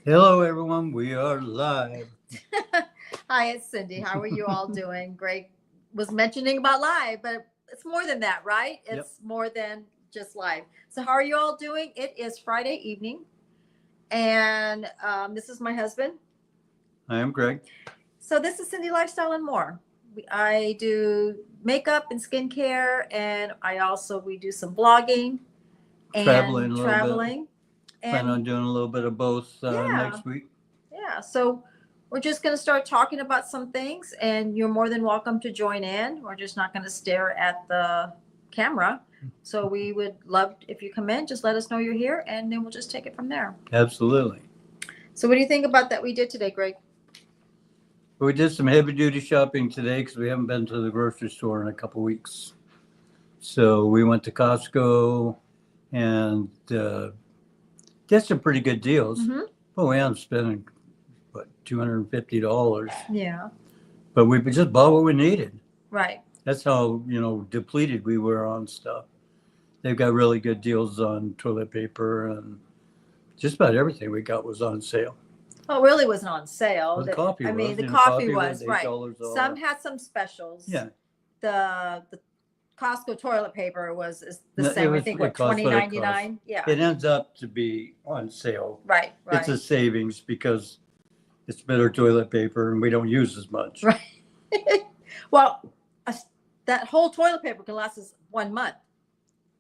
Hello, everyone. We are live. Hi, it's Cindy. How are you all doing? Greg was mentioning about live, but it's more than that, right? Yep. It's more than just live. So, how are you all doing? It is Friday evening, and this is my husband. I am Greg. So, this is Cindy Lifestyle and More. I do makeup and skincare, and we do some blogging Traveling a and little bit. traveling. Plan on And doing a little bit of both yeah, next week. yeah. So we're just going to start talking about some things, and you're more than welcome to join in. We're just not going to stare at the camera. So we would love if you come in, just let us know you're here, and then we'll just take it from there. Absolutely. So what do you think about that we did today, Greg? We did some heavy duty shopping today because we haven't been to the grocery store in a couple weeks. So we went to Costco and get some pretty good deals. Mm-hmm. But we ended up spending, what, $250. Yeah. But we just bought what we needed. Right. That's how, depleted we were on stuff. They've got really good deals on toilet paper, and just about everything we got was on sale. Well, it really wasn't on sale. Well, the coffee I was. mean, the You know, coffee was right. $8 off. Some had some specials. Yeah. The Costco toilet paper was the No, same. I think what cost what it costs. $20.99. Yeah. It ends up to be on sale. Right. Right. It's a savings because it's better toilet paper and we don't use as much. Right. Well, that whole toilet paper can last us 1 month.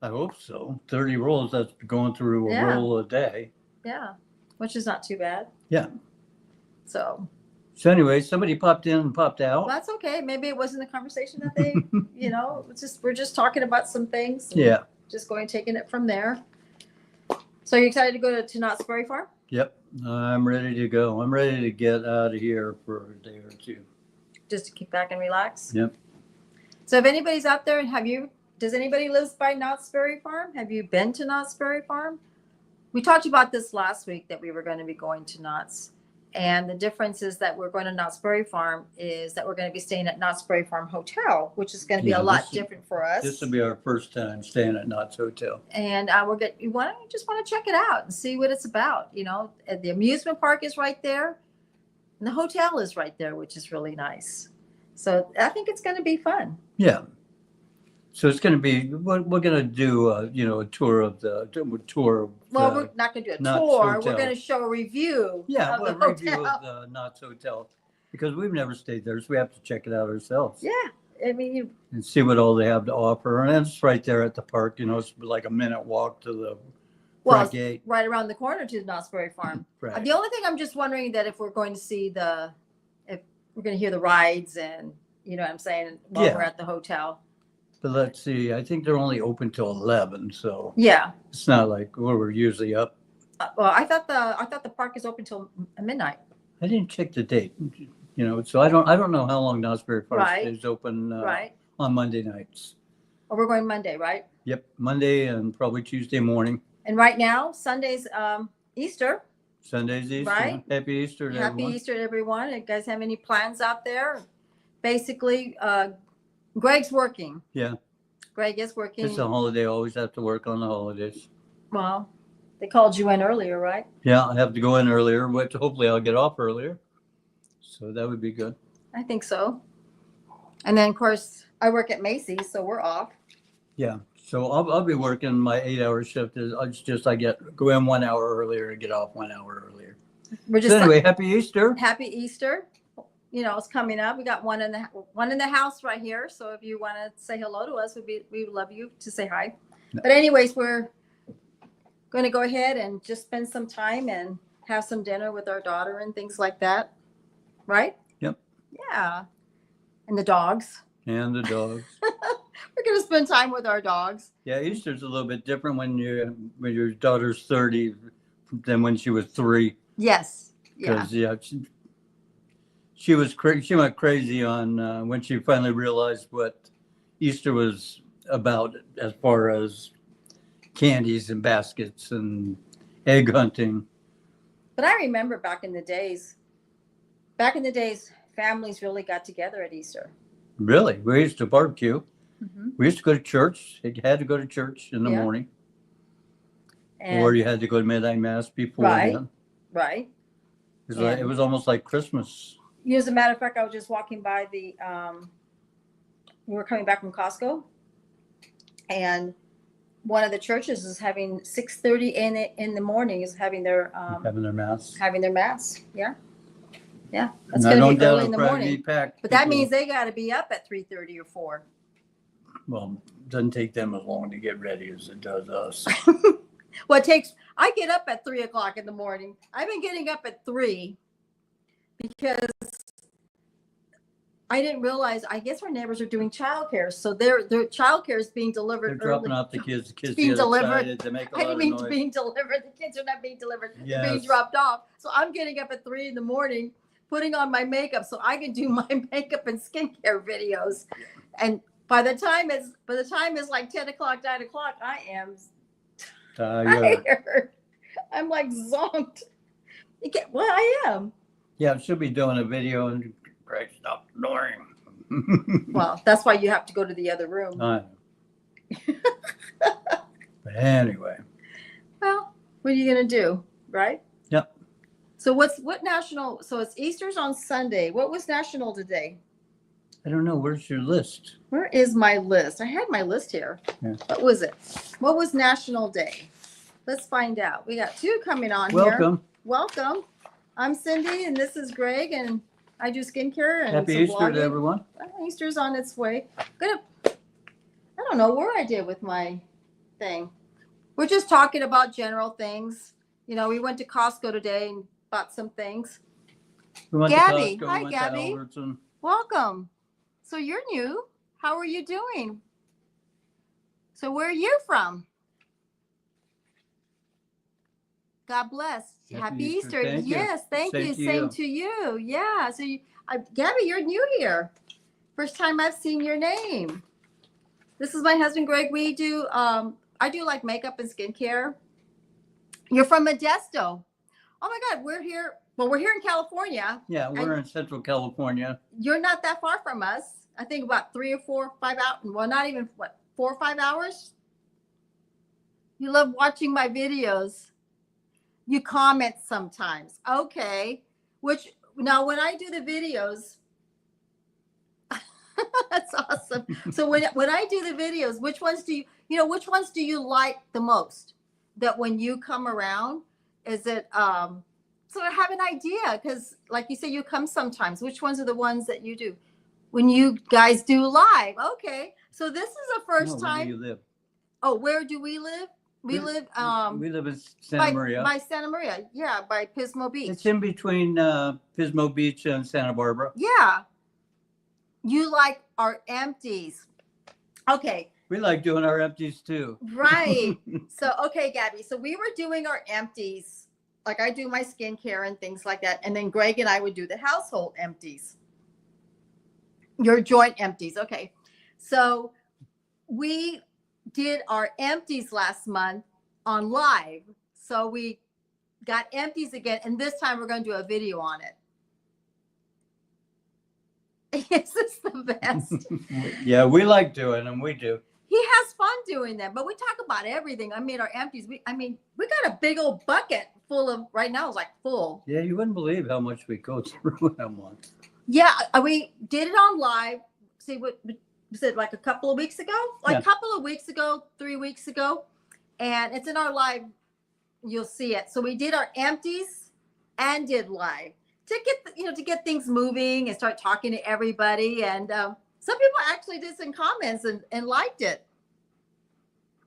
I hope so. 30 rolls, that's going through a Yeah. roll a day. Yeah, which is not too bad. Yeah. So anyway, somebody popped in and popped out. well, that's okay. Maybe it wasn't the conversation that they, we're just talking about some things. Yeah. Just taking it from there. So you're excited to go to Knott's Berry Farm? Yep. I'm ready to go. I'm ready to get out of here for a day or two. Just to kick back and relax? Yep. So if anybody's out there, does anybody live by Knott's Berry Farm? Have you been to Knott's Berry Farm? We talked about this last week that we were going to be going to Knott's. And the difference is that we're going to Knott's Berry Farm is that we're going to be staying at Knott's Berry Farm Hotel, which is going to be a lot different for us. This will be our first time staying at Knott's Hotel. And you just want to check it out and see what it's about. The amusement park is right there. And the hotel is right there, which is really nice. So I think it's going to be fun. Yeah. So it's going to be, we're going to do, a tour of the tour. Well, we're not going to do a Knott's tour. Hotel. We're going to show a review. Yeah, of well, the review hotel. of the Knott's Hotel because we've never stayed there, so we have to check it out ourselves. Yeah, I mean, and see what all they have to offer. And it's right there at the park. It's like a minute walk to the front gate. Right around the corner to Knott's Berry Farm. Right. The only thing I'm just wondering that if we're going to see if we're going to hear the rides and you know what I'm saying while we're at the hotel. But let's see. I think they're only open till 11, so yeah, it's not like we're usually up. Well, I thought the park is open till midnight. I didn't check the date, so I don't know how long Knott's Berry Farm Right. is open Right. on Monday nights. Well, we're going Monday, right? Yep, Monday and probably Tuesday morning. And right now, Sunday's Easter. Sunday's Easter. Right. Happy Easter to Happy everyone. Easter to everyone. You guys have any plans out there? Basically, Greg's working. Yeah. Greg is working. It's a holiday. Always have to work on the holidays. Well, they called you in earlier, right? Yeah, I have to go in earlier, but hopefully I'll get off earlier. So that would be good. I think so. And then, of course, I work at Macy's, so we're off. Yeah. So I'll be working my 8-hour shift. It's just I go in 1 hour earlier and get off 1 hour earlier. We're just So anyway, happy Easter. Happy Easter. It's coming up. We got one in the house right here. So if you want to say hello to us, we would love you to say hi. No. But anyways, we're going to go ahead and just spend some time and have some dinner with our daughter and things like that. Right? Yep. Yeah. And the dogs. And the dogs. We're going to spend time with our dogs. Yeah, Easter's a little bit different when your daughter's 30 than when she was 3. Yes. Yeah. Because she was she went crazy on when she finally realized what Easter was about as far as candies and baskets and egg hunting. But I remember back in the days, families really got together at Easter. Really? We used to barbecue. Mm-hmm. We used to go to church. You had to go to church in the morning. And Or you had to go to midnight mass before Right. then. Right. It was almost like Christmas. As a matter of fact, I was just walking by we were coming back from Costco, and one of the churches is having 6:30 in the morning is having their Mass. Having their mass. Yeah. Yeah. That's And I going to don't be doubt early in it'll the probably morning. be packed. But that People- means they got to be up at 3:30 or 4. Well, it doesn't take them as long to get ready as it does us. Well, I get up at 3 o'clock in the morning. I've been getting up at 3 because I didn't realize, I guess our neighbors are doing childcare. So their childcare is being delivered They're dropping early. off the kids. The kids being get delivered. excited. They make a I lot didn't of mean noise. being delivered. The kids are not being delivered. They're being Yes. dropped off. So I'm getting up at 3 in the morning, putting on my makeup so I can do my makeup and skincare videos. And by the time it's like 10 o'clock, 9 o'clock, I am tired. I'm like zonked. Well, I am. Yeah, she'll be doing a video and Greg, stop snoring. Well, that's why you have to go to the other room. I know. But anyway. Well, what are you gonna do, right? Yep. So so it's Easter's on Sunday. What was national today? I don't know. Where's your list? Where is my list? I had my list here. Yeah. What was it? What was National Day? Let's find out. We got 2 coming on here. Welcome. Welcome. I'm Cindy, and this is Greg, and I do skincare and Happy some Easter blogging. to everyone. Easter's on its way. I don't know where I did with my thing. We're just talking about general things. We went to Costco today and bought some things. We went Gabby. to Costco, Hi, went Gabby. to Albertson. Welcome. So you're new. How are you doing? So where are you from? God bless. Happy Easter. Thank you. Yes, thank Same you. to Same you. to you. Yeah. So Gabby, you're new here. First time I've seen your name. This is my husband, Greg. We do, I do like makeup and skincare. You're from Modesto. Oh my God, we're here. Well, we're here in California. Yeah, we're in Central California. You're not that far from us. I think about 3 or 4, 5 hours. Well, not even 4 or 5 hours. You love watching my videos. You comment sometimes. Okay. Now when I do the videos, that's awesome. So when I do the videos, which ones do you like the most? That when you come around, is it so I have an idea, because like you say, you come sometimes. Which ones are the ones that you do when you guys do live? Okay. So this is the first time. Where do you live? Oh, where do we live? We live in Santa Maria. By Santa Maria. Yeah, by Pismo Beach. It's in between Pismo Beach and Santa Barbara. Yeah. You like our empties. Okay. We like doing our empties too. Right. So, okay, Gabby. So we were doing our empties. Like I do my skincare and things like that. And then Greg and I would do the household empties. Your joint empties. Okay. So we did our empties last month on live. So we got empties again. And this time we're going to do a video on it. Is this the best? Yeah, we like doing them. We do. He has fun doing them, but we talk about everything. I mean, our empties. We got a big old bucket full of, right now it's like full. Yeah, you wouldn't believe how much we go through that once. Yeah, we did it on live. See, what was it, like a couple of weeks ago? Like a couple of weeks ago, 3 weeks ago. And it's in our live. You'll see it. So we did our empties and did live to get things moving and start talking to everybody. And some people actually did some comments and liked it.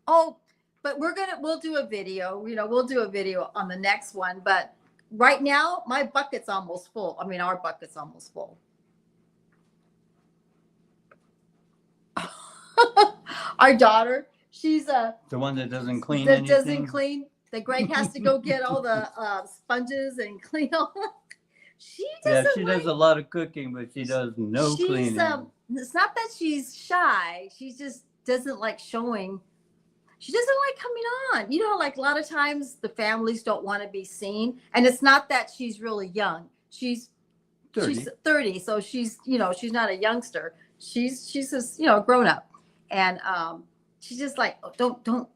Oh, but we'll do a video. We'll do a video on the next one. But right now, my bucket's almost full. I mean, our bucket's almost full. Our daughter, she's the one that doesn't clean anything. That Greg has to go get all the sponges and clean all. She does a lot of cooking, but she does no cleaning. It's not that she's shy. She just doesn't like showing. She doesn't like coming on. Like a lot of times the families don't want to be seen. And it's not that she's really young. She's 30. She's 30. So she's not a youngster. She's just, grown up. And she's just like, oh, don't.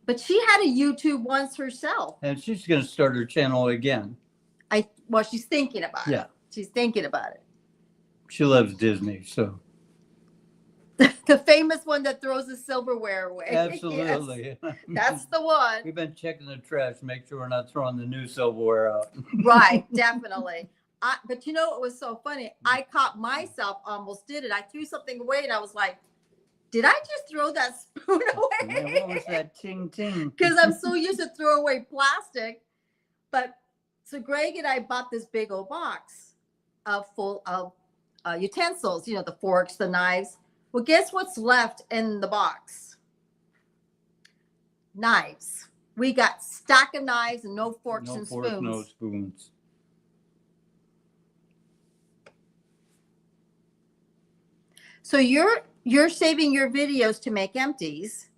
But she had a YouTube once herself. And she's going to start her channel again. Well, she's thinking about it. Yeah. She's thinking about it. She loves Disney, so. The famous one that throws the silverware away. Absolutely. Yes, that's the one. We've been checking the trash, make sure we're not throwing the new silverware out. Right, definitely. But you know, it was so funny. I caught myself, almost did it. I threw something away and I was like, did I just throw that spoon away? Yeah, what was that ting ting? Because I'm so used to throw away plastic. But so Greg and I bought this big old box full of utensils, you know, the forks, the knives. Well, guess what's left in the box? Knives. We got stack of knives and no forks and spoons. No spoons. So you're saving your videos to make empties.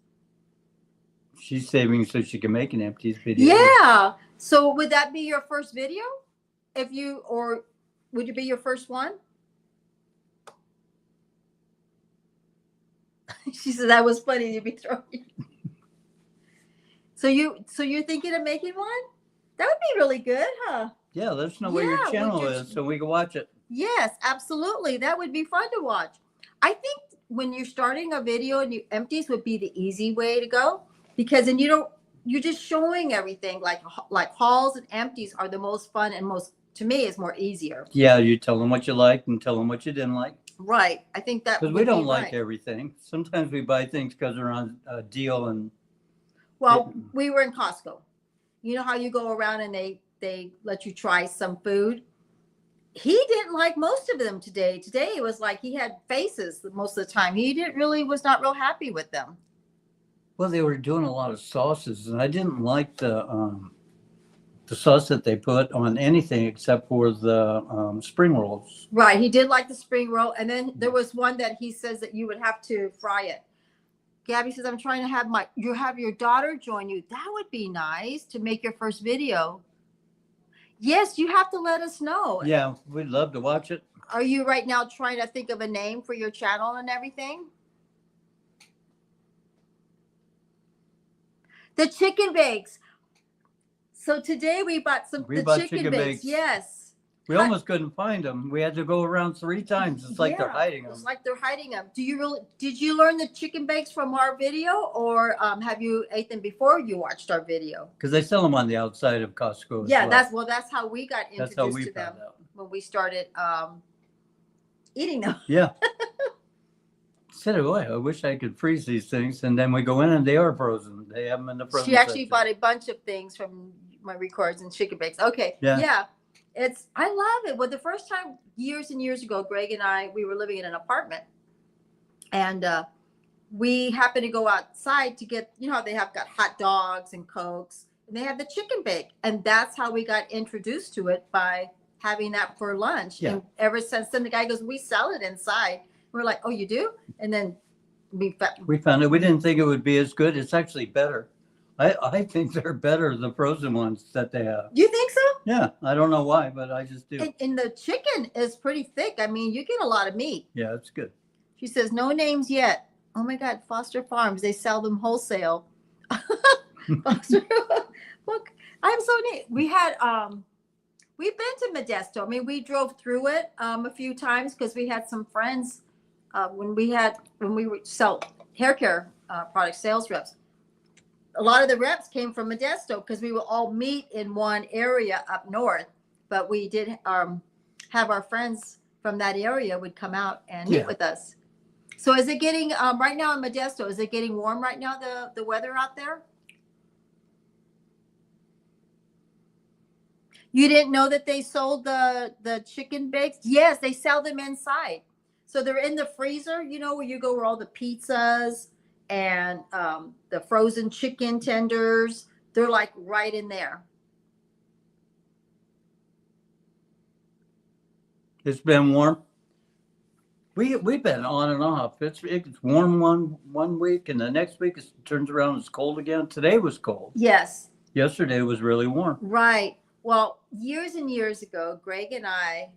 She's saving so she can make an empties video. Yeah. So would that be your first video? Or would it be your first one? She said that was funny to be throwing. So you're thinking of making one? That would be really good, huh? Yeah, let us know where your Yeah, channel what your- is so we can watch it. Yes, absolutely. That would be fun to watch. I think when you're starting a video and empties would be the easy way to go, because then you're just showing everything. Like hauls and empties are the most fun and to me is more easier. Yeah, you tell them what you liked and tell them what you didn't like. Right. I think that Because would we don't be like right. everything. Sometimes we buy things because they're on a deal and. Well, we were in Costco. You know how you go around and they let you try some food? He didn't like most of them today. Today it was like he had faces most of the time. He was not real happy with them. Well, they were doing a lot of sauces, and I didn't like the sauce that they put on anything except for the spring rolls. Right. He did like the spring roll. And then there was one that he says that you would have to fry it. Gabby says, I'm trying to have your daughter join you. That would be nice to make your first video. Yes, you have to let us know. Yeah, we'd love to watch it. Are you right now trying to think of a name for your channel and everything? The chicken bakes. So today we bought We bought chicken bakes. Yes. We almost couldn't find them. We had to go around 3 times. It's like they're hiding them. It's like they're hiding them. Did you learn the chicken bakes from our video, or have you ate them before you watched our video? Because they sell them on the outside of Costco. Yeah, that's how we got That's how introduced we to them found out. when we started eating them. Yeah. Said, oh, I wish I could freeze these things. And then we go in and they are frozen. They have them in the frozen She actually section. bought a bunch of things from my records and chicken bakes. Okay. Yeah. I love it. Well, the first time years and years ago, Greg and I, we were living in an apartment, and we happened to go outside to get, you know, they have got hot dogs and Cokes, and they have the chicken bake. And that's how we got introduced to it, by having that for lunch. Yeah. And ever since then, the guy goes, we sell it inside. We're like, oh, you do? And then we found it. We didn't think it would be as good. It's actually better. I think they're better, the frozen ones that they have. You think so? Yeah, I don't know why, but I just do. And the chicken is pretty thick. I mean, you get a lot of meat. Yeah, it's good. She says, no names yet. Oh my God, Foster Farms. They sell them wholesale. Foster, look, I'm so neat. We had, we've been to Modesto. I mean, we drove through it a few times because we had some friends when we would sell hair care product sales reps. A lot of the reps came from Modesto because we would all meet in one area up north. But we did have our friends from that area would come out and meet with us. So is it getting, right now in Modesto, is it getting warm right now, the weather out there? You didn't know that they sold the chicken bakes? Yes, they sell them inside. So they're in the freezer, you know, where you go where all the pizzas and the frozen chicken tenders, they're like right in there. It's been warm. We've been on and off. It's warm one week, and the next week it turns around, it's cold again. Today was cold. Yes. Yesterday was really warm. Right. Well, years and years ago, Greg and I,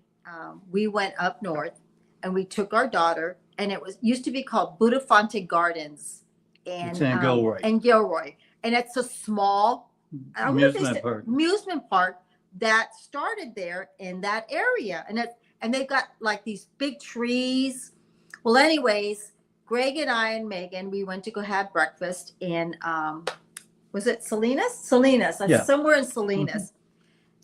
we went up north and we took our daughter, and it used to be called Budafonte Gardens. It's in Gilroy. And it's a small amusement park. Amusement park, that started there in that area. And they've got like these big trees. Well, anyways, Greg and I and Megan, we went to go have breakfast in, was it Salinas? Salinas, Yeah. somewhere in Salinas.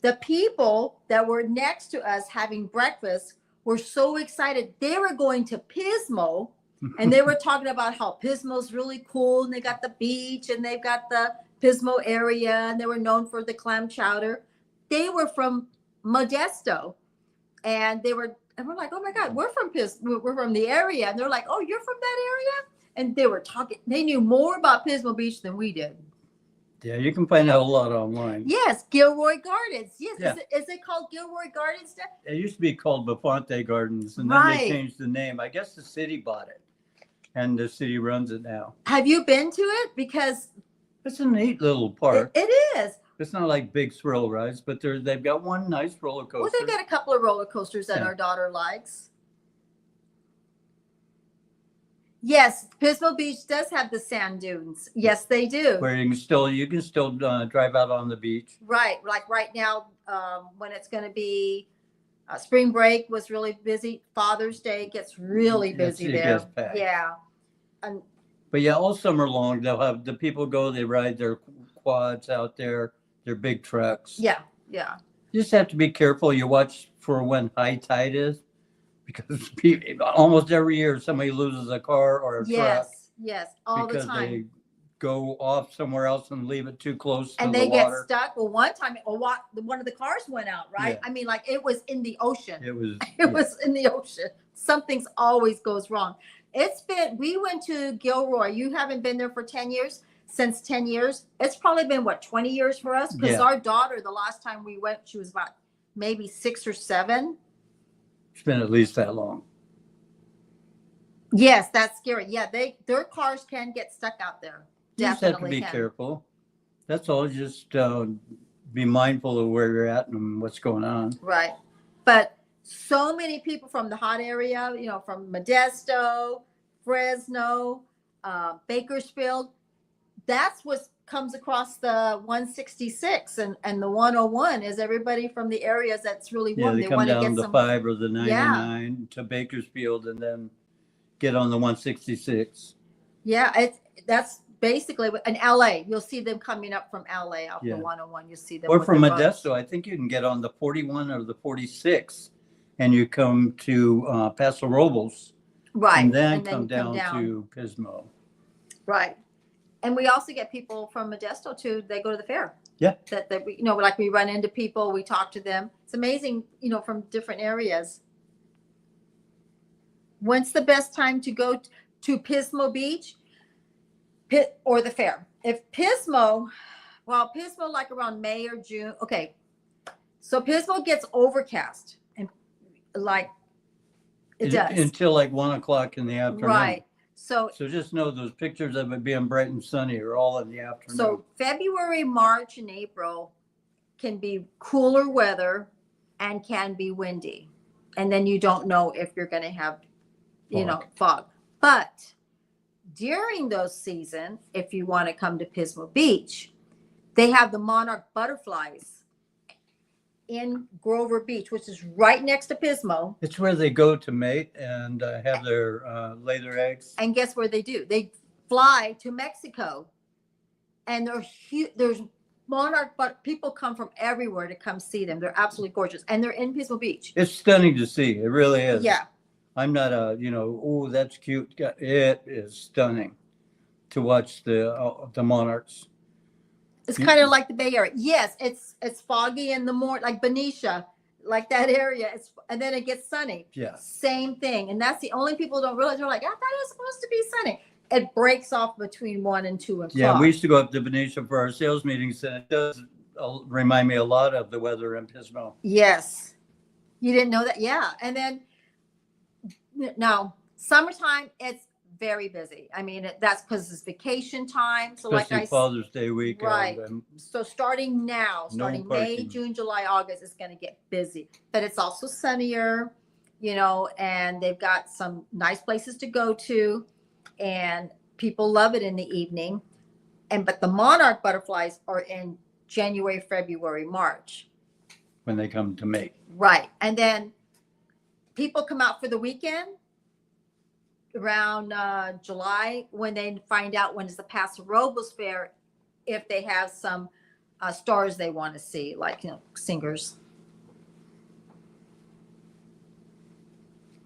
The people that were next to us having breakfast were so excited. They were going to Pismo, and they were talking about how Pismo's really cool, and they got the beach, and they've got the Pismo area, and they were known for the clam chowder. They were from Modesto, and we're like, oh my God, we're from we're from the area. And they're like, oh, you're from that area? And they were talking, they knew more about Pismo Beach than we did. Yeah, you can find out a lot online. Yes, Gilroy Gardens. Yes, Yeah. Is it called Gilroy Gardens? It used to be called Befante Gardens, and then Right. they changed the name. I guess the city bought it, and the city runs it now. Have you been to it? Because It's a neat little park. it is. It's not like big thrill rides, but they've got one nice roller Well, coaster. they've got a couple of roller coasters that Yeah. our daughter likes. Yes, Pismo Beach does have the sand dunes. Yes, they do. Where you can still drive out on the beach. Right, like right now, when it's going to be spring break was really busy. Father's Day gets really busy It there. gets packed. Yeah, and But yeah, all summer long they'll have the people go. They ride their quads out there, their big trucks. yeah. You just have to be careful. You watch for when high tide is, because almost every year somebody loses a car or a truck Yes, all the because time. they go off somewhere else and leave it too close to And the they get water. stuck. Well, one time, one of the cars went out, right? Yeah. I mean, like it was in the ocean. It was. It was in the ocean. Something's always goes wrong. We went to Gilroy. You haven't been there for 10 years? Since 10 years? It's probably been, 20 years for us? Because Yeah. our daughter, the last time we went, she was about maybe 6 or 7. It's been at least that long. Yes, that's scary. Yeah, their cars can get stuck out there. You just have to Definitely be can. careful. That's all. Just be mindful of where you're at and what's going on. Right. But so many people from the hot area, from Modesto, Fresno, Bakersfield, that's what comes across the 166 and the 101 is everybody from the areas that's really Yeah, warm. they come want to down get the some. 5 or the 99 to Bakersfield and then get on the 166. Yeah, that's basically in LA. You'll see them coming up from LA off Yeah. the 101. You'll see them. Or with from their boats. Modesto, I think you can get on the 41 or the 46 and you come to Paso Robles. Right. And then you come down to Pismo. Right. And we also get people from Modesto too. They go to the fair. Yeah. That we, like we run into people, we talk to them. It's amazing, from different areas. When's the best time to go to Pismo Beach or the fair? If Pismo, like around May or June. Okay. So Pismo gets overcast and like it does. Until like 1 o'clock in the afternoon. Right. So just know those pictures of it being bright and sunny are all in the afternoon. So February, March, and April can be cooler weather and can be windy. And then you don't know if you're going to have, fog. But during those seasons, if you want to come to Pismo Beach, they have the monarch butterflies in Grover Beach, which is right next to Pismo. It's where they go to mate and have their lay their eggs. And guess where they do? They fly to Mexico, and there's monarch, but people come from everywhere to come see them. They're absolutely gorgeous, and they're in Pismo Beach. It's stunning to see. It really is. Yeah. I'm not oh, that's cute. It is stunning to watch the monarchs. It's kind of like the Bay Area. Yes, it's foggy in the morning, like Benicia, like that area. And then it gets sunny. Yeah. Same thing. And that's the only people don't realize. They're like, I thought it was supposed to be sunny. It breaks off between 1 and 2 o'clock. Yeah, we used to go up to Benicia for our sales meetings, and it does remind me a lot of the weather in Pismo. Yes. You didn't know that? Yeah. And then now summertime, it's very busy. I mean, that's because it's vacation time. So Especially Father's Day weekend. Right. So starting May, parking. June, July, August, it's going to get busy. But it's also sunnier, and they've got some nice places to go to, and people love it in the evening. But the monarch butterflies are in January, February, March. when they come to mate. Right. And then people come out for the weekend around July when they find out when is the Paso Robles Fair, if they have some stars they want to see, like, singers.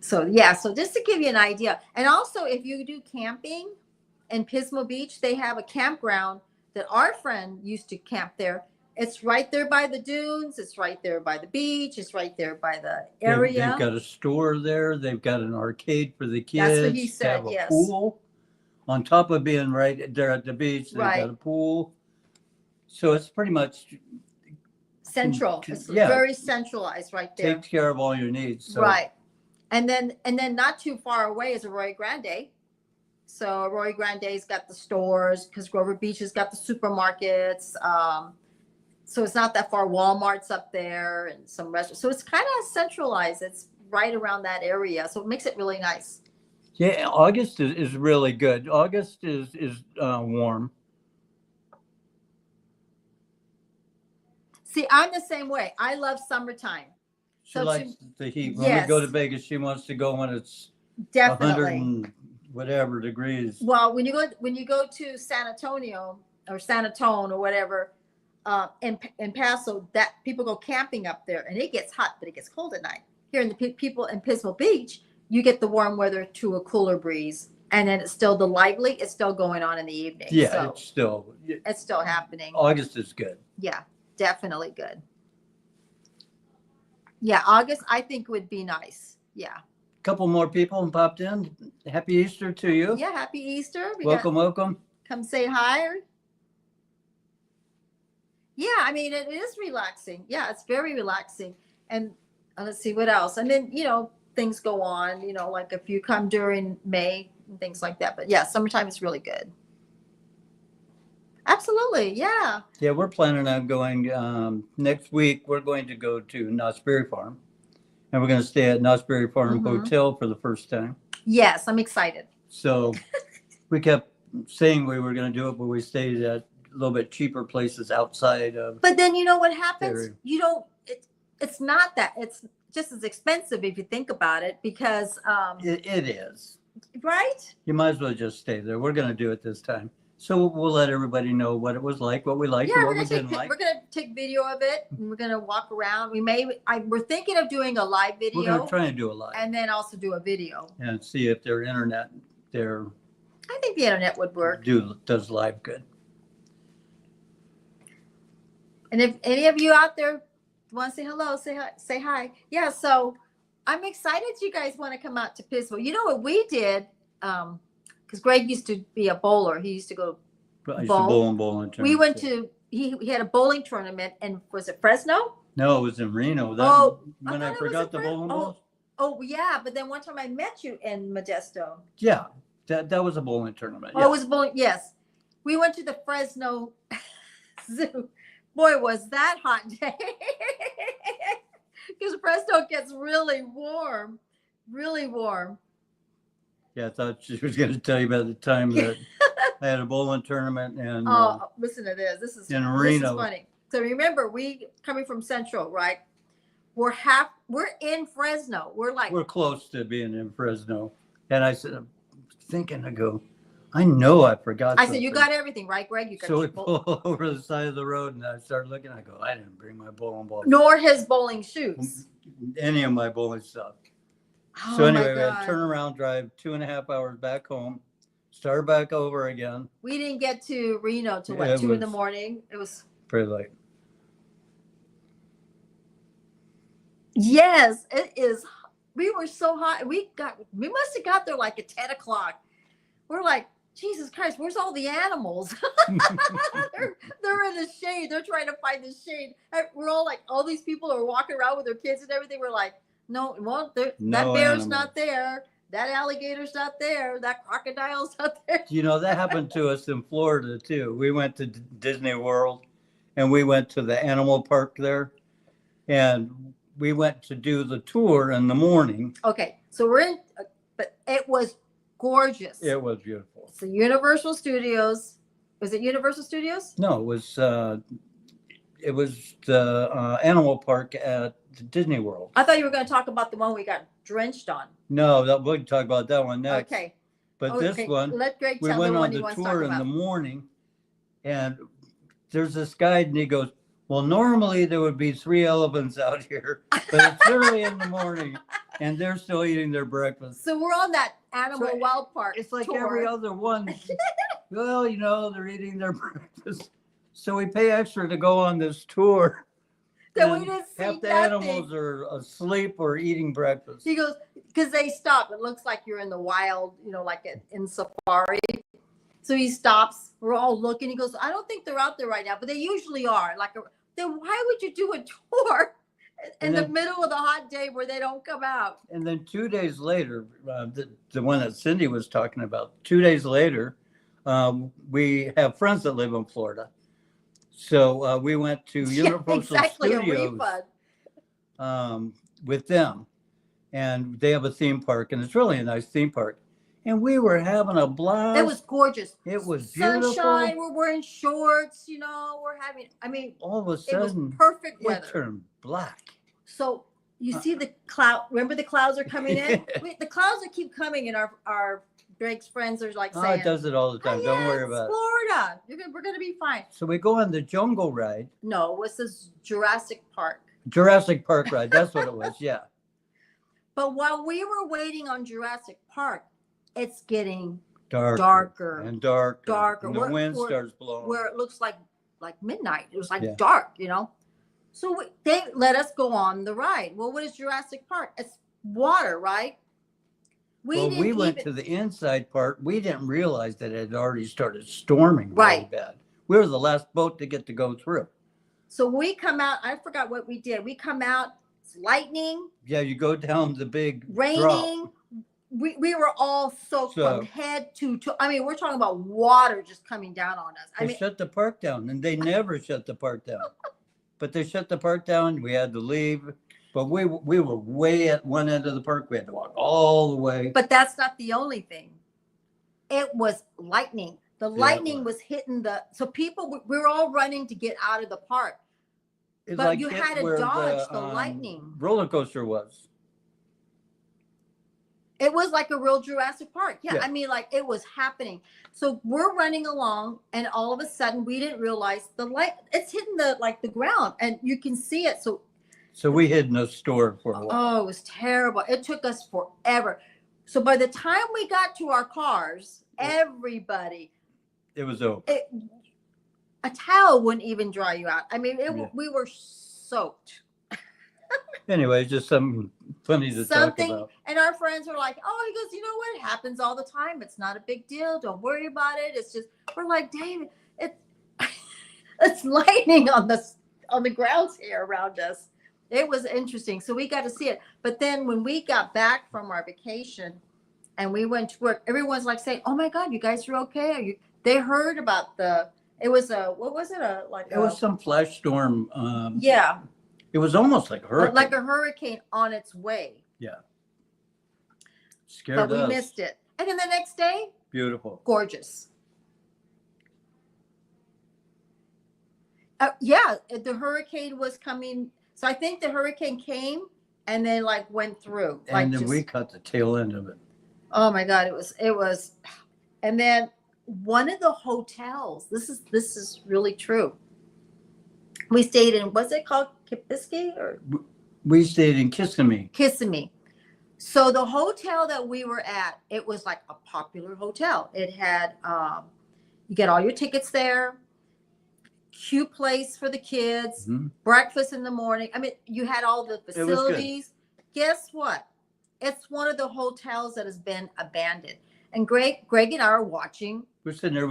So yeah, so just to give you an idea. And also if you do camping in Pismo Beach, they have a campground that our friend used to camp there. It's right there by the dunes. It's right there by the beach. It's right there by the area. They've got a store there. They've got an arcade for the kids. That's what he said, They have a yes. pool. On top of being right there at the beach, they've Right. got a pool. So it's pretty much Central. It's yeah. very centralized right there. takes care of all your needs. So Right. And then not too far away is Arroyo Grande. So Arroyo Grande's got the stores, because Grover Beach has got the supermarkets. So it's not that far. Walmart's up there and some restaurants. So it's kind of centralized. It's right around that area. So it makes it really nice. yeah, August is really good. August is warm. See, I'm the same way. I love summertime. She So likes the heat. When we go to Yes. Vegas, she wants to go when it's 100 Definitely. and whatever degrees. Well, when you go to San Antonio or San Antone or whatever, in Paso, that people go camping up there, and it gets hot, but it gets cold at night. Here in the people in Pismo Beach, you get the warm weather to a cooler breeze, and then it's still the lively. It's still going on in the evening. Yeah, so it's still happening. August is good. Yeah, definitely good. Yeah, August I think would be nice. Yeah. Couple more people popped in. Happy Easter to you. Yeah. Happy Easter. Welcome. Come say hi. Yeah, I mean, it is relaxing. Yeah, it's very relaxing. And let's see what else. And then, things go on, like if you come during May and things like that. But yeah, summertime is really good. Absolutely. Yeah. Yeah, we're planning on going next week. We're going to go to Knott's Berry Farm, and we're going to stay at Knott's Berry Farm Mhm. Hotel for the first time. Yes, I'm excited. So we kept saying we were going to do it, but we stayed at a little bit cheaper places outside of. But then you know what happens? Very. You don't, it's not that, it's just as expensive if you think about it, because, It is. right? You might as well just stay there. We're going to do it this time. So we'll let everybody know what it was like, what we liked, Yeah, and we're what we gonna didn't like. we're gonna take video of it, and we're gonna walk around. We're thinking of doing a live We're video going to try and do a live and then also do a video. and see if their internet I think the internet would work. does live good. And if any of you out there want to say hello, say hi. Yeah, so I'm excited you guys want to come out to Pismo. You know what we did? Because Greg used to be a bowler. He used to go. I used to bowl and bowl and We went to he had a bowling tournament, and was it Fresno? No, it was in Reno. When I thought it was forgot in the bowling Oh, balls. oh yeah, but then one time I met you in Modesto. Yeah, that was a bowling tournament. Oh, Yeah. it was bowling. Yes, we went to the Fresno Zoo. Boy, was that hot day! Because Fresno gets really warm, really warm. Yeah, I thought she was going to tell you about the time that I had a bowling tournament and Oh, listen to this. This is in This Reno. is funny. So remember, we coming from Central, right? We're in Fresno. We're like, we're close to being in Fresno. And I said, I'm thinking, I know I forgot I said, you something." got everything, right, Greg? You got So we your pull over the side of the road and I started looking. I go, I didn't bring my bowling ball. nor his bowling shoes. Any of my bowling stuff. Oh So anyway, we my had God. to turn around, drive 2.5 hours back home, start back over again. We didn't get to Reno till It 2 in the was- morning. It was Pretty late. Yes, it is. We were so hot. We must have got there like at 10 o'clock. We're like, Jesus Christ, where's all the animals? they're in the shade. They're trying to find the shade. We're all like, all these people are walking around with their kids and everything. We're like, no, well, that No bear's animals. not there. That alligator's not there. That crocodile's not there. That happened to us in Florida too. We went to Disney World and we went to the animal park there and we went to do the tour in the morning. Okay, so we're in, but it was gorgeous. It was beautiful. It's the Universal Studios. Was it Universal Studios? No, it was it was the animal park at Disney World. I thought you were going to talk about the one we got drenched on. No, we'll talk about that one next. Okay. But Okay, this one, let Greg we tell went the on one he the wants to tour talk in the about. morning, and there's this guide, and he goes, well, normally there would be 3 elephants out here, but it's early in the morning, and they're still eating their breakfast. So we're on that Animal So Wild Park It's like tour. every other one. Well, they're eating their breakfast. So we pay extra to go on this tour. That we and didn't see half the nothing. animals are asleep or eating breakfast. He goes, because they stop. It looks like you're in the wild, like in safari. So he stops. We're all looking. He goes, I don't think they're out there right now, but they usually are. Then why would you do a tour in the middle of the hot day where they don't come out? And then 2 days later, the one that Cindy was talking about, 2 days later, we have friends that live in Florida. So we went to Universal exactly, Studios a refund. With them. And they have a theme park, and it's really a nice theme park. And we were having a blast. It was gorgeous. It was beautiful. Sunshine, we're wearing shorts, All of a it was sudden, perfect it weather. turned black. So you see the cloud, remember the clouds are coming in? The clouds that keep coming, and our Greg's friends are like saying, it does it all the time. Don't worry it's about it. Florida. We're going to be fine. So we go on the jungle ride. No, it was this Jurassic Park. Jurassic Park ride. That's what it was. Yeah. But while we were waiting on Jurassic Park, it's getting Darker and darker. And the wind where, starts blowing. where it looks like midnight. It was like Yeah. dark, So they let us go on the ride. Well, what is Jurassic Park? It's water, right? We went to the inside part. We didn't realize that it had already started storming really Right. bad. We were the last boat to get to go through. So we come out. I forgot what we did. We come out. It's lightning, Yeah, you go down the big raining. drop. We were all soaked So- from head to toe. We're talking about water just coming down on us. They shut the park down, and they never shut the park down. But they shut the park down. We had to leave. But we were way at one end of the park. We had to walk all the way. But that's not the only thing. It was lightning. The lightning was hitting so people, we were all running to get out of the park. It's But like you it had to where dodge the lightning. Roller coaster was. It was like a real Jurassic Park. Yeah. Yeah. It was happening. So we're running along, and all of a sudden we didn't realize the light, it's hitting the ground, and you can see it. So we hid in a store for a while. Oh, it was terrible. It took us forever. So by the time we got to our cars, everybody, It was over. a towel wouldn't even dry you out. Yeah. We were soaked. Anyway, just something funny to talk about. And our friends were like, oh, he goes, you know what? It happens all the time. It's not a big deal. Don't worry about it. It's just, we're like, David, it's lightning on the grounds here around us. It was interesting. So we got to see it. But then when we got back from our vacation and we went to work, everyone's like saying, oh my God, you guys are okay. They heard about it was what was it? It was some flash storm. Yeah. It was almost like a hurricane. Like a hurricane on its way. Yeah. Scared us. But we missed it. And then the next day, Beautiful. gorgeous. Yeah, the hurricane was coming. So I think the hurricane came and then went through. And then we caught the tail end of it. Oh my God, it was. And then one of the hotels, this is really true. We stayed in, what's it called? Kissimmee or? We stayed in Kissimmee. Kissimmee. So the hotel that we were at, it was like a popular hotel. It had, you get all your tickets there, cute place for the kids, breakfast in the morning. You had all the facilities. Guess what? It's one of the hotels that has been abandoned. And Greg and I are watching. We're sitting there.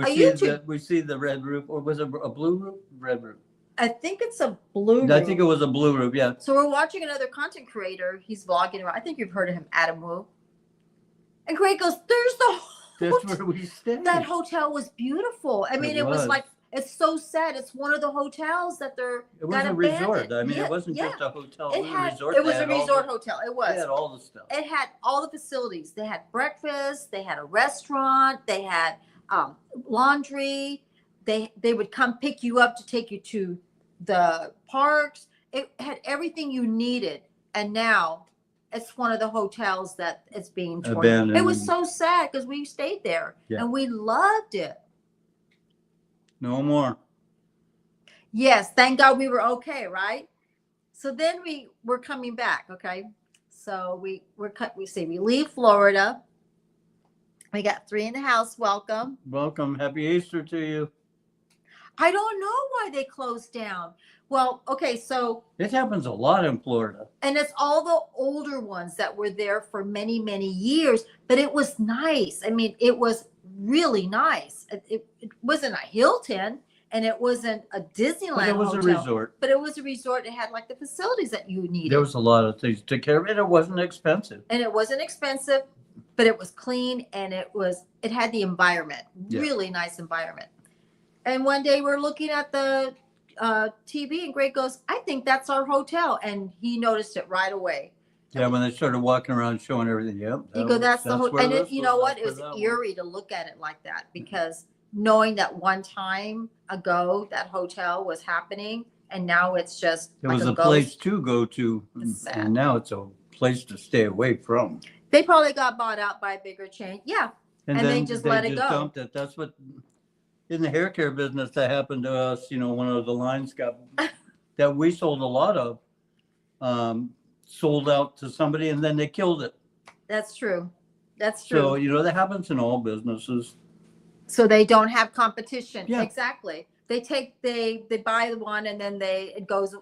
We see the red roof, or was it a blue roof? Red roof. I think it's a blue roof. I think it was a blue roof. Yeah. So we're watching another content creator. He's vlogging around. I think you've heard of him, Adam Wu. And Greg goes, "There's the." That's where we stayed. That hotel was beautiful. It was like, it's so sad. It's one of the hotels that It was a resort. It wasn't just a hotel. It was a resort. It was a resort hotel. It was. It had all the stuff. It had all the facilities. They had breakfast. They had a restaurant. They had laundry. They would come pick you up to take you to the parks. It had everything you needed. And now it's one of the hotels that it's being torn. Abandoned. It was so sad because we stayed there and we loved it. No more. Yes, thank God we were okay, right? So then we were coming back, okay? So we leave Florida. We got 3 in the house. Welcome. Welcome. Happy Easter to you. I don't know why they closed down. Well, okay, so It happens a lot in Florida. and it's all the older ones that were there for many, many years, but it was nice. I mean, it was really nice. It wasn't a Hilton and it wasn't a Disneyland But it was hotel, a resort. but it was a resort. It had like the facilities that you needed. There was a lot of things to take care of, and it wasn't expensive. And it wasn't expensive, but it was clean and it had the environment, really nice environment. And one day we're looking at the TV and Greg goes, I think that's our hotel. And he noticed it right away. Yeah, when they started walking around showing everything, yep. You go, that's the hotel. And you know what? It was that eerie to look at it like that because knowing that one time ago that hotel was happening and now it's just It like was a ghost. place to go to, It's sad. and now it's a place to stay away from. They probably got bought out by a bigger chain. Yeah. And they then just let it go. Dumped it. That's what in the hair care business that happened to us. You know, one of the lines that we sold a lot of, sold out to somebody, and then they killed it. That's true. That's true. So you know that happens in all businesses. So they don't have competition. Yeah. Exactly. They buy the one and then it goes,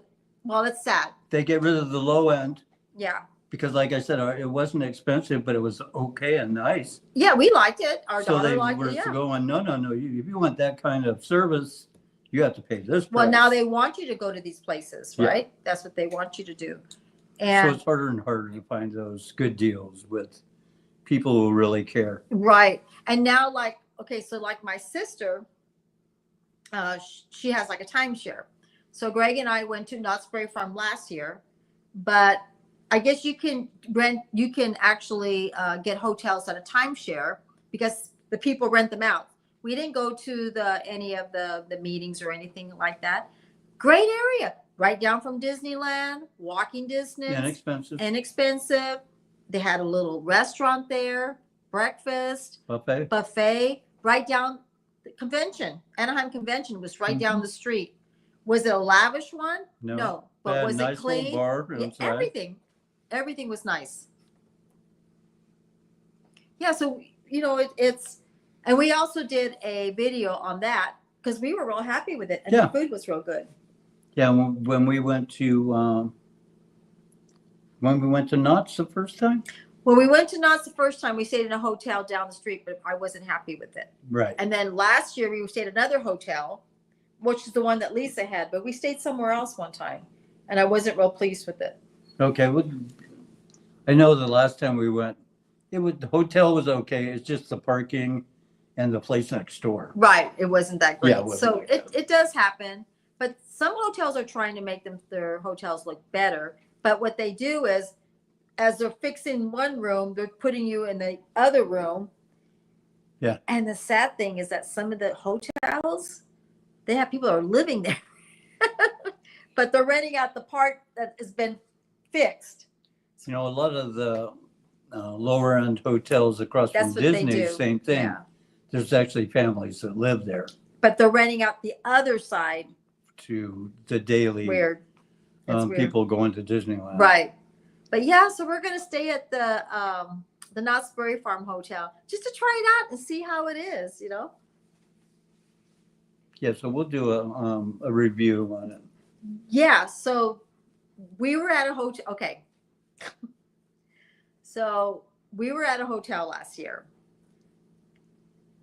well, it's sad. They get rid of the low end Yeah. because, like I said, it wasn't expensive, but it was okay and nice. Yeah, we liked it. Our So daughter they liked were it. Yeah. going, no. If you want that kind of service, you have to pay this price. Well, now they want you to go to these places, right? That's what they want you to do. So And it's harder and harder to find those good deals with people who really care. right. And now okay, so like my sister, she has like a timeshare. So Greg and I went to Knott's Berry Farm last year, but I guess you can actually get hotels at a timeshare because the people rent them out. We didn't go to any of the meetings or anything like that. Great area, right down from Disneyland, walking distance, inexpensive. They had a little restaurant there, breakfast, buffet, right down the convention. Anaheim Convention was right down the street. Was it a lavish one? No. But was it clean? Bar Everything was nice. Yeah, so it's and we also did a video on that because we were real happy with it and the food was real good. Yeah, when we went to Knott's the first time. When we went to Knott's the first time, we stayed in a hotel down the street, but I wasn't happy with it. Right. And then last year we stayed at another hotel, which is the one that Lisa had, but we stayed somewhere else one time, and I wasn't real pleased with it. Okay, well, I know the last time we went, the hotel was okay. It's just the parking and the place next door. Right, it wasn't that great. Yeah, so it does happen, but some hotels are trying to make their hotels look better. But what they do is, as they're fixing one room, they're putting you in the other room. Yeah. And the sad thing is that some of the hotels, they have people that are living there, but they're renting out the part that has been fixed. You know, a lot of the lower end hotels across from Disney, same thing. Yeah. There's actually families that live there. But they're renting out the other side to the daily weird. People going to Disneyland. Right. But yeah, so we're going to stay at the Knott's Berry Farm Hotel just to try it out and see how it is, Yeah, so we'll do a review on it. Yeah, so we were at a hotel. Okay. So we were at a hotel last year.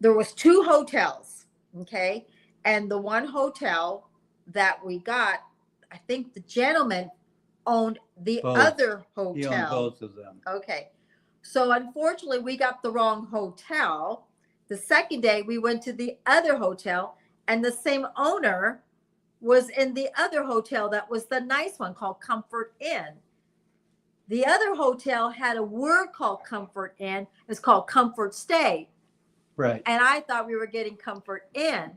There was 2 hotels, okay? And the one hotel that we got, I think the gentleman owned the other hotel. He owned both of them. Okay. So unfortunately, we got the wrong hotel. The second day, we went to the other hotel, and the same owner was in the other hotel that was the nice one called Comfort Inn. The other hotel had a word called Comfort Inn. It's called Comfort Stay. Right. And I thought we were getting Comfort Inn.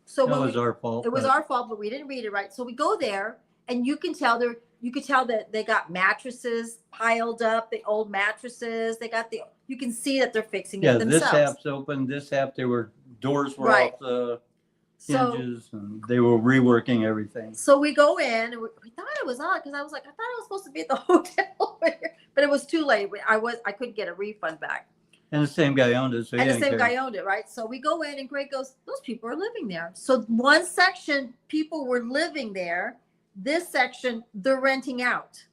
So That when was our fault. it was but our fault, but we didn't read it right. So we go there, and you could tell that they got mattresses piled up, the old mattresses. You can see that they're fixing Yeah, it this themselves. half's open. This half, doors were Right. off the So hinges, and they were reworking everything. So we go in, and we thought it was odd because I was like, I thought I was supposed to be at the hotel over here, but it was too late. I couldn't get a refund back. And the same guy owned it, so he And the didn't same care. guy owned it, right? So we go in, and Greg goes, those people are living there. So one section, people were living there. This section, they're renting out.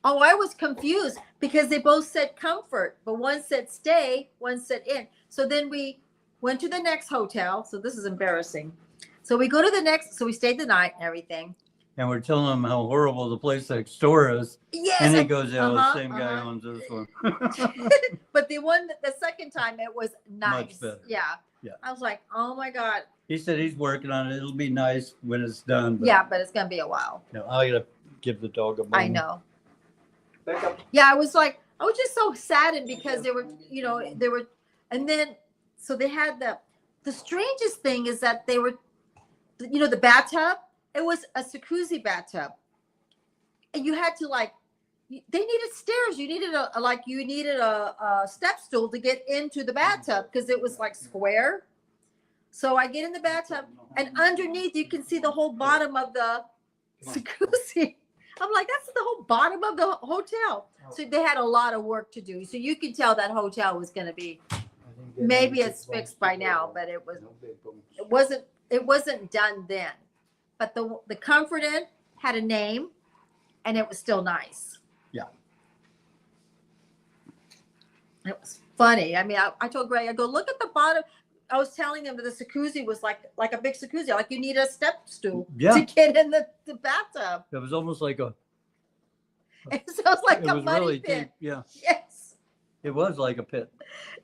Oh, I was confused because they both said comfort, but one said stay, one said in. So then we went to the next hotel. So this is embarrassing. So we go to the next, so we stayed the night and everything. And we're telling him how horrible the place next door is. Yes. And he goes, yeah, uh-huh, the same guy owns this one. But the second time it was nice. Much better. Yeah. Yeah. I was like, oh my God. He said he's working on it. It'll be nice when it's done. But Yeah, but it's going to be a while. no, I gotta give the dog a bone. I know. Yeah, I was just so saddened because and then, so they had the strangest thing is that they were, the bathtub, it was a jacuzzi bathtub. And you had to they needed stairs. You needed a step stool to get into the bathtub because it was like square. So I get in the bathtub, and underneath you can see the whole bottom of the jacuzzi. I'm like, that's the whole bottom of the hotel. So they had a lot of work to do. So you could tell that hotel was going to be, maybe it's fixed by now, but it wasn't done then. But the Comfort Inn had a name, and it was still nice. Yeah. It was funny. I mean, I told Greg, I go, look at the bottom. I was telling him that the jacuzzi was like a big jacuzzi. Like you need a step stool to get in the bathtub. It was almost like So it was like it a was muddy really pit. deep. Yeah. Yes. It was like a pit.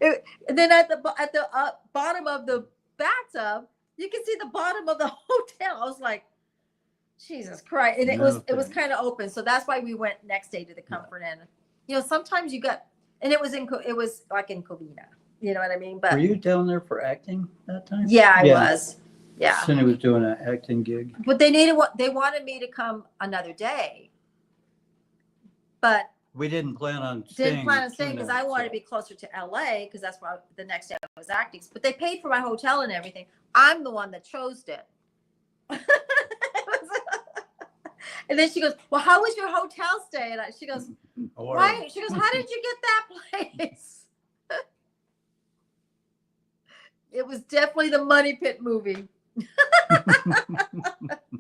And then at the bottom of the bathtub, you can see the bottom of the hotel. I was like, Jesus Christ. And it was kind of open. So that's why we went next day to the Comfort Inn. Sometimes and it was like in Covina. You know what I mean? But were you down there for acting that time? Yeah, I was. Yeah. Cindy was doing an acting gig. But they wanted me to come another day. But We didn't plan on staying. Because I wanted to be closer to LA because that's where the next day I was acting. But they paid for my hotel and everything. I'm the one that chose it. And then she goes, well, how was your hotel stay? And she goes, why? She goes, how did you get that place? It was definitely the Money Pit movie.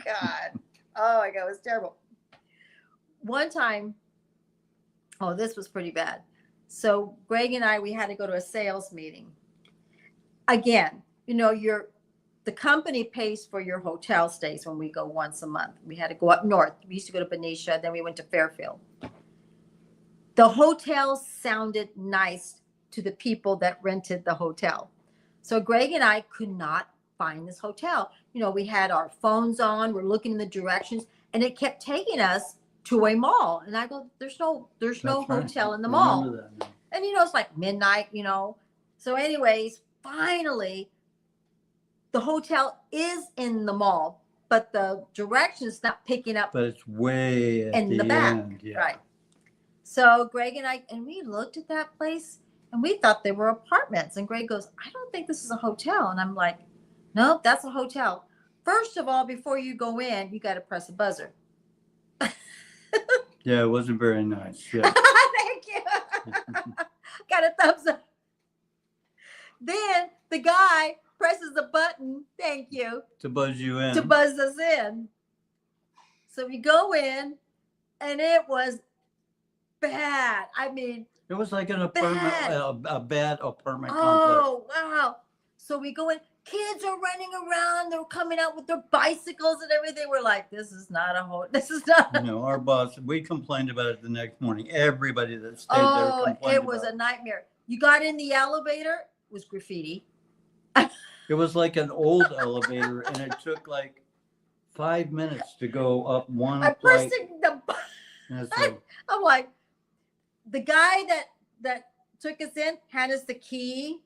God. Oh my God, it was terrible. One time, this was pretty bad. So Greg and I, we had to go to a sales meeting. Again, the company pays for your hotel stays when we go once a month. We had to go up north. We used to go to Benicia, then we went to Fairfield. The hotel sounded nice to the people that rented the hotel. So Greg and I could not find this hotel. We had our phones on, we're looking in the directions, and it kept taking us to a mall. And I go, there's no hotel in the mall. And it's like midnight, So anyways, finally, the hotel is in the mall, but the directions not picking up. But it's way in the back. End, yeah. Right. So Greg and I, we looked at that place. And we thought they were apartments. And Greg goes, I don't think this is a hotel. And I'm like, nope, that's a hotel. First of all, before you go in, you got to press a buzzer. Yeah, it wasn't very nice. Yeah. Thank you. Got a thumbs up. Then the guy presses a button, thank you. To buzz you in. To buzz us in. So we go in, and it was bad. I mean, it was like an apartment, a bad apartment complex. Oh, wow. So we go in, kids are running around. They're coming out with their bicycles and everything. We're like, this is not a hotel. This is not. Our boss, we complained about it the next morning. Everybody that stayed there complained it was a nightmare. You got in the elevator, it was graffiti. It was like an old elevator, and it took like 5 minutes to go up one I'm flight. pressing the button. I'm like, the guy that took us in had us the key,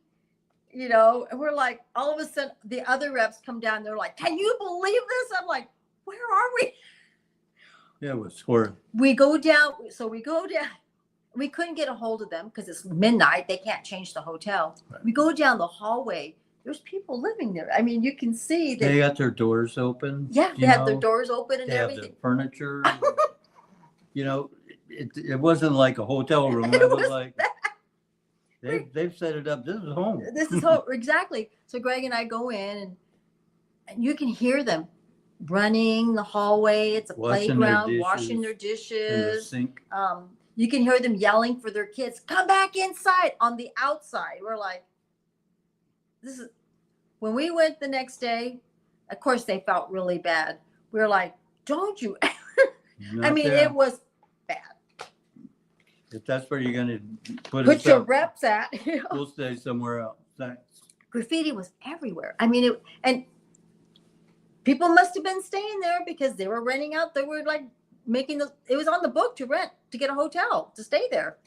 you know, and we're like, all of a sudden the other reps come down. They're like, can you believe this? I'm like, where are we? Yeah, it was horrible. We go down. So we go down. We couldn't get a hold of them because it's midnight. They can't change the hotel. Right. We go down the hallway. There's people living there. I mean, you can see that. They got their doors open. Yeah, they had their doors open and They have everything. their furniture. You know, it wasn't like a hotel room. It was like they've set it up. This is home. This is home. Exactly. So Greg and I go in and you can hear them running the hallway. It's a Washing playground, their washing their In the dishes. sink. You can hear them yelling for their kids, come back inside on the outside. We're like, this is when we went the next day, of course they felt really bad. We were like, don't you ever. I mean, there. it was bad. If that's where you're gonna put Put us your up, reps at. You know? we'll stay somewhere else. Thanks. Graffiti was everywhere. I mean, and people must have been staying there because they were renting out. They were like it was on the book to rent, to get a hotel, to stay there.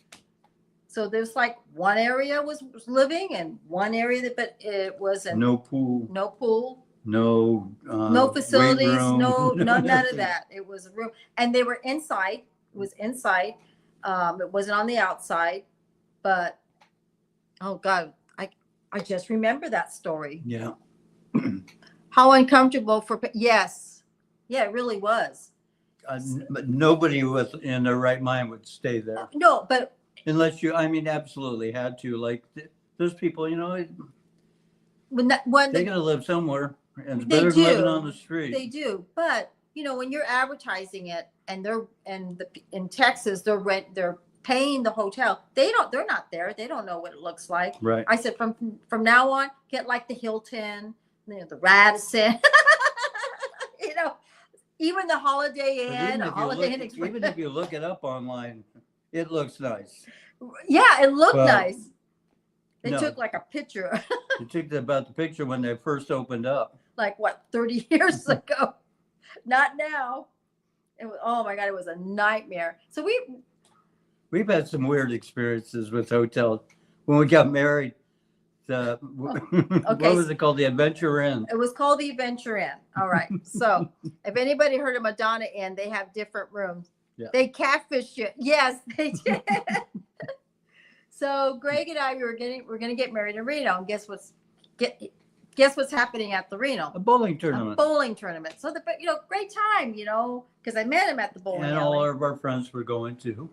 So there's like one area was living and one area but it wasn't. No pool. No pool. No. No facilities. weight room, None of nothing. that. It was a room. And they were inside. It was inside. It wasn't on the outside. But, oh God, I just remember that story. Yeah. How uncomfortable yes. Yeah, it really was. But nobody was in their right mind would stay there No, but unless you. I mean, absolutely had to. Like those people, you know, when they gotta live somewhere, and it's They better than living do. on the street. they do, but you know, when you're advertising it and in Texas, they're paying the hotel. They're not there. They don't know what it looks like. Right. I said from now on, get like the Hilton, you know, the Radisson, you know, even the Holiday Inn, Even if you look it up online, it looks nice. Yeah, it looked Well, nice. They no. took like a picture, You took about the picture when they first opened up. like what, 30 years ago? Not now. It was, oh my God, it was a nightmare. So We've had some weird experiences with hotels. When we got married, what was it called? The Adventure Inn. It was called the Adventure Inn. All right. So if anybody heard of Madonna Inn, they have different rooms. Yeah. They catfished you. Yes, they did. So Greg and I, we're gonna get married in Reno. And guess what's happening at the Reno? A bowling tournament. A bowling tournament. So great time, you know, because I met him at the bowling And alley. all of our friends were going to.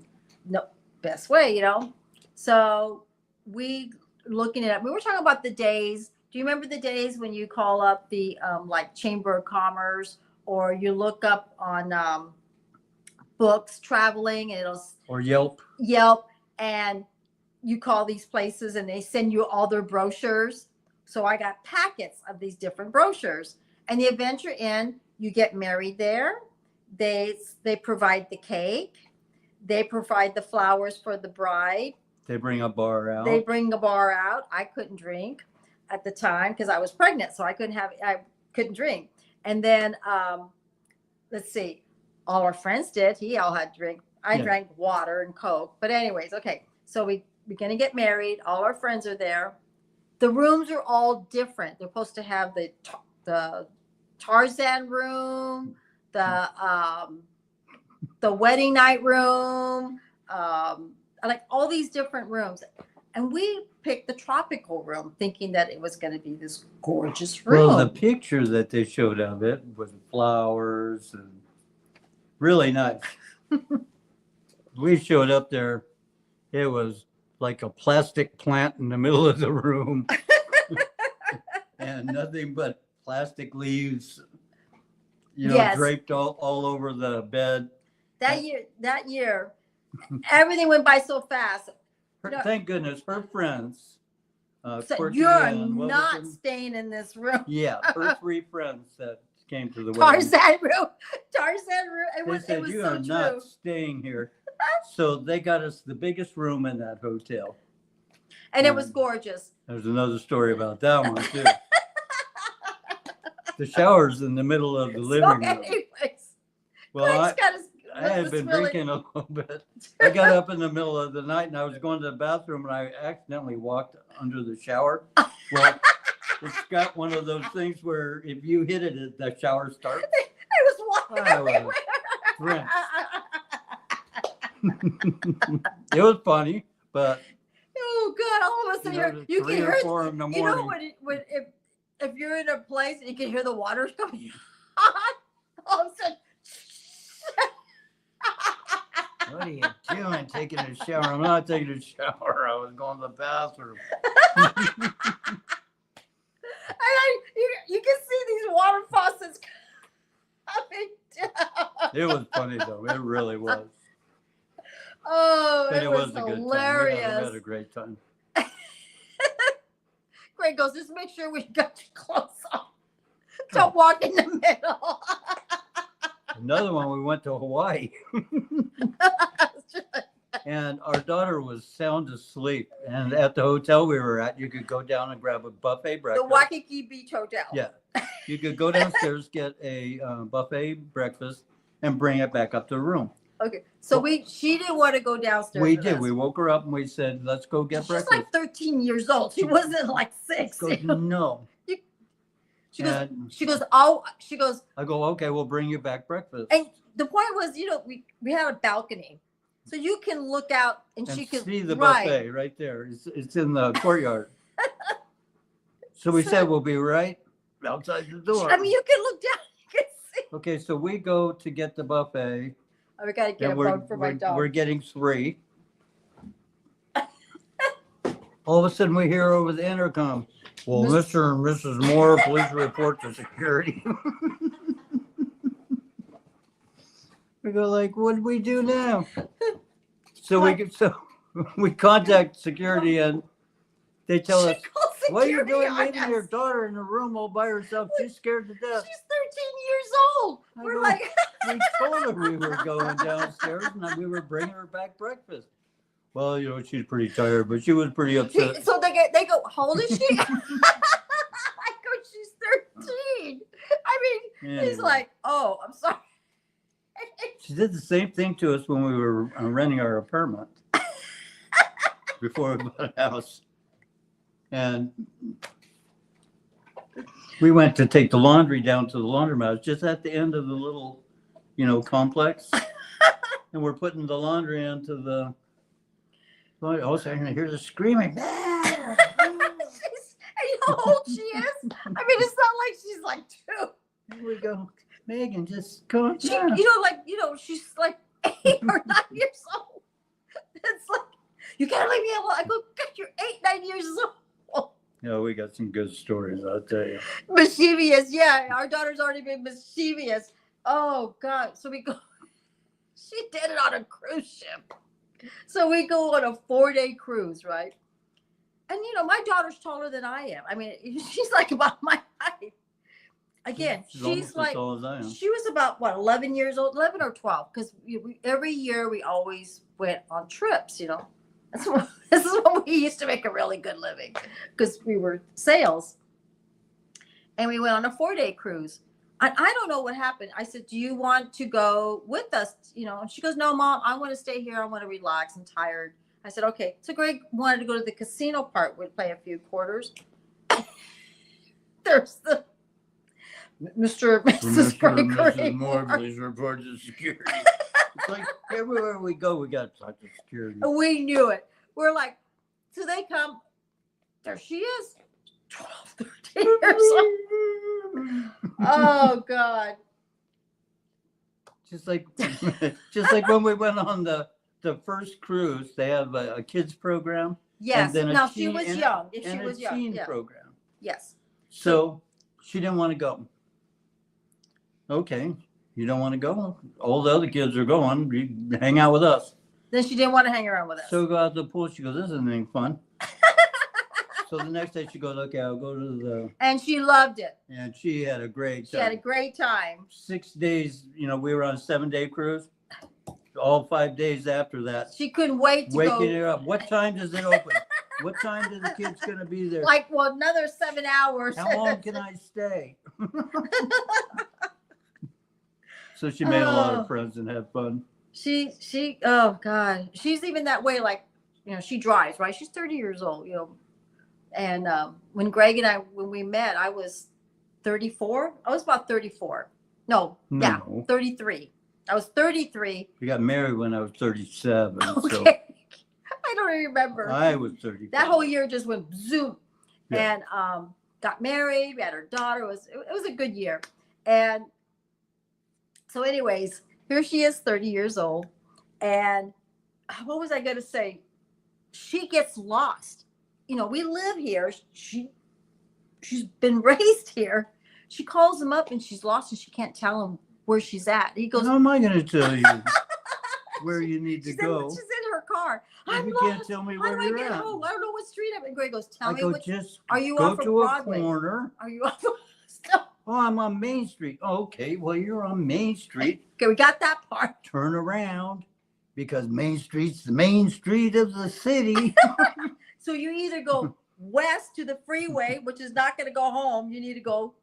No, best way, you know. So we looking it up. We were talking about the days. Do you remember the days when you call up the like Chamber of Commerce, or you look up on books traveling, and it'll Or Yelp. and you call these places and they send you all their brochures. So I got packets of these different brochures. And the Adventure Inn, you get married there. They provide the cake. They provide the flowers for the bride. They bring a bar out. They bring a bar out. I couldn't drink at the time because I was pregnant, so I couldn't drink. And then let's see, all our friends did. He all had drink. I drank water and Coke. But anyways, okay. So we're gonna get married. All our friends are there. The rooms are all different. They're supposed to have the Tarzan room, the wedding night room, like all these different rooms. And we picked the tropical room thinking that it was going to be this gorgeous room. Well, the picture that they showed of it with flowers and really nice. We showed up there. It was like a plastic plant in the middle of the room and nothing but plastic leaves, draped all over the bed. That year, everything went by so fast. Thank goodness her friends. So you're not staying in this room. Yeah, her 3 friends that came to the Tarzan wedding. room. It was They said, you are not staying here. So they got us the biggest room in that hotel. And it was gorgeous. There's another story about that one too. The shower's in the middle of the living room. Anyways, Well, I had been drinking a little bit. I got up in the middle of the night and I was going to the bathroom and I accidentally walked under the shower. Well, it's got one of those things where if you hit it, the shower starts. It was water I was everywhere. It was funny, but Oh God! All of a sudden, you can 3 or hear. 4 in the You know morning. when if you're in a place and you can hear the water coming, all of a sudden. What are you doing taking a shower? I'm not taking a shower. I was going to the bathroom. You can see these water faucets coming down. It was funny though. It really was. Oh, But it was a good time. hilarious. We had a great time. Greg goes, just make sure we got your clothes on. Don't walk in the middle. Another one, we went to Hawaii. And our daughter was sound asleep. And at the hotel we were at, you could go down and grab a buffet The breakfast. Waikiki Beach Hotel. Yeah. You could go downstairs, get a buffet breakfast, and bring it back up to the room. Okay. So she didn't want to go downstairs. We with did. us. We woke her up and we said, let's go get She's breakfast. like 13 years old. She wasn't like 6. She goes, no. She goes, And she goes, I go, okay, we'll bring you back breakfast. and the point was, we had a balcony. So you can look out and she And can see the right. buffet right there. It's in the courtyard. So we said we'll be right outside the door. I mean, you can look down. You can see. Okay, so we go to get the buffet. Oh, we got to get a And bone for my dog. we're getting 3. All of a sudden we hear over the intercom, well, Mr. and Mrs. Moore, please report to security. We go like, what do we do now? So we contact security and they tell us, what are you doing leaving your daughter in the room all by herself? She's scared to death. She's 13 years old. I We're go, like, we told her we were going downstairs and we were bringing her back breakfast. Well, she's pretty tired, but she was pretty upset. so they go, how old is she? I go, she's 13. I mean, he's Anyway. like, oh, I'm sorry. She did the same thing to us when we were renting our apartment before we bought a house. And we went to take the laundry down to the laundromat, just at the end of the little, complex. And we're putting the laundry into the, all of a sudden I hear the screaming. And you know how old she is? I mean, it's not like she's like 2. Here we go. Megan, just come on. She, she's like 8 or 9 years old. It's like, you can't leave me alone. I go, God, you're 8, 9 years old. Yeah, we got some good stories, I'll tell you. Mischievous, yeah. Our daughter's already been mischievous. Oh God. So we go, she did it on a cruise ship. So we go on a 4-day cruise, right? And my daughter's taller than I am. I mean, she's like about my height. Again, She's almost as like, tall as I am. she was about 11 years old, 11 or 12, because every year we always went on trips, This is when we used to make a really good living because we were sales. And we went on a 4-day cruise. And I don't know what happened. I said, do you want to go with us? And she goes, no, Mom, I want to stay here. I want to relax. I'm tired. I said, okay. So Greg wanted to go to the casino part. We'd play a few quarters. There's the Mr. and Mrs. Gregory. Mrs. Moore, please report to security. It's like everywhere we go, we got to talk to security. We knew it. We're like, so they come. There she is. 12, 13 years old. Oh, God. Just like when we went on the first cruise, they have a kids program. Yes. And then Now, she was young. If she and was a young. teen Yeah. program. Yes. So she didn't want to go. Okay, you don't want to go? All the other kids are going. You hang out with us. Then she didn't want to hang around with us. So we go out to the pool. She goes, this isn't any fun. So the next day she goes, okay, I'll go to the. And she loved it. And she had a great time. She had a great time. 6 days, we were on a 7-day cruise. All 5 days after that. She couldn't wait to Waking go. her up. What time does it open? What time do the kids gonna be there? Like, well, another 7 hours. How long can I stay? So she made a lot Oh. of friends and had fun. She oh God, she's even that way. Like, she drives, right? She's 30 years old, And when Greg and when we met, I was 34. I was about 34. No, yeah, No. 33. I was 33. We got married when I was 37. Okay. So I don't remember. I was 35. That whole year just went zoom. Yeah. And got married. We had our daughter. It was a good year. And so, anyways, here she is, 30 years old. And what was I going to say? She gets lost. We live here. She's been raised here. She calls him up and she's lost and she can't tell him where she's at. He goes, how am I going to tell you where you need to go? She's in her car. If you can't tell me where How do you're I get at. home? I don't know what street I'm in. Greg goes, tell I me go, what. just Are you go off of to Broadway? a corner. Are you off of? No. Oh, I'm on Main Street. Oh, okay, well, you're on Main Street. Okay, we got that part. Turn around because Main Street's the main street of the city. So you either go west to the freeway, which is not going to go home. You need to go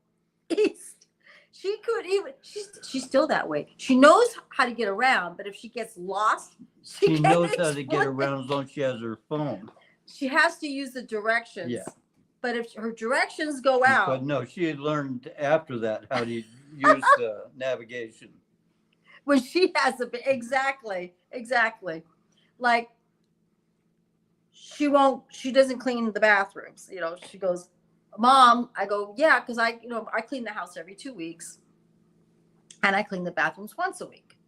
east. She could even. She's still that way. She knows how to get around, but if she gets lost, She can't knows how to get explain. around as long as she has her phone. She has to use the directions. Yeah. But if her directions go But out, no, she had learned after that how to use navigation. when she has exactly, like she doesn't clean the bathrooms. She goes, Mom, I go, yeah, because I clean the house every 2 weeks, and I clean the bathrooms once a week.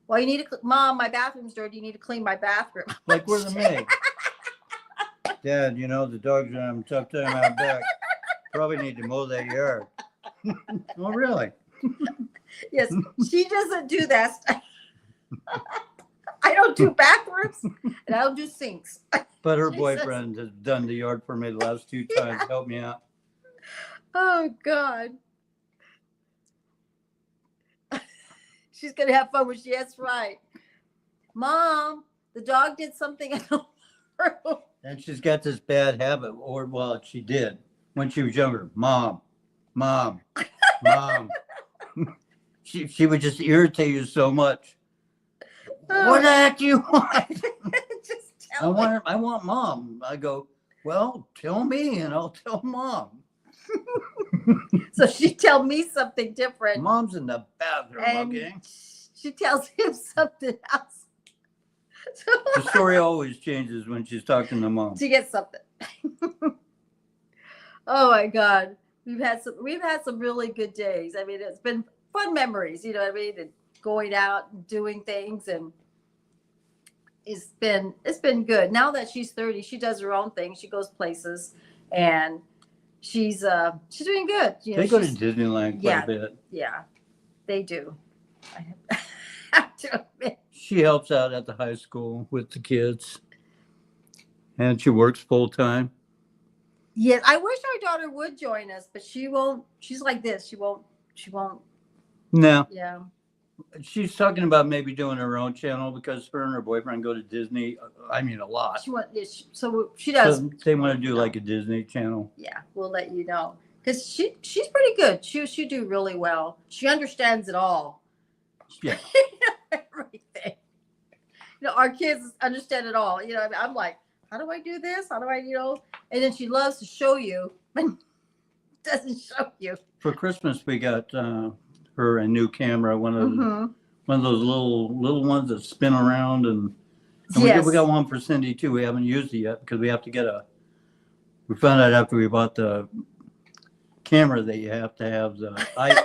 Well, you need to, Mom, my bathroom's dirty. You need to clean my bathroom. Like we're the maid. Dad, the dogs are having a tough time out back. Probably need to mow that yard. Oh, really? Yes, she doesn't do that stuff. I don't do bathrooms, and I don't do sinks. But her Jesus. boyfriend has done the yard for me the last 2 times. Help me out. Oh God. She's gonna have fun when she gets right. Mom, the dog did something in the room. And she's got this bad habit, or well, she did when she was younger. Mom. She would just irritate you so much. What the heck do you want? Just tell me. I want Mom. I go, well, tell me and I'll tell Mom. So she tell me something different. Mom's in the bathroom, And okay? she tells him something else. The story always changes when she's talking to Mom. To get something. Oh my God. We've had some really good days. I mean, it's been fun memories, you know what I mean? And going out and doing things, and it's been good. Now that she's 30, she does her own thing. She goes places, and she's doing good. They go to Disneyland quite a bit. Yeah, they do. I have to admit. She helps out at the high school with the kids, and she works full time. Yes, I wish our daughter would join us, but she won't. She's like this. She won't. No, Yeah. she's talking about maybe doing her own channel because her and her boyfriend go to Disney. I mean, a lot. So she does. So they want to do like a Disney channel. Yeah, we'll let you know, because she's pretty good. She do really well. She understands it all. Yeah. Everything. Our kids understand it all. I'm like, how do I do this? How do I, And then she loves to show you, but doesn't show you. For Christmas, we got her a new camera, one of those little ones that spin around, and Yes. we got one for Cindy too. We haven't used it yet because we have to get we found out after we bought the camera that you have to have the iMac.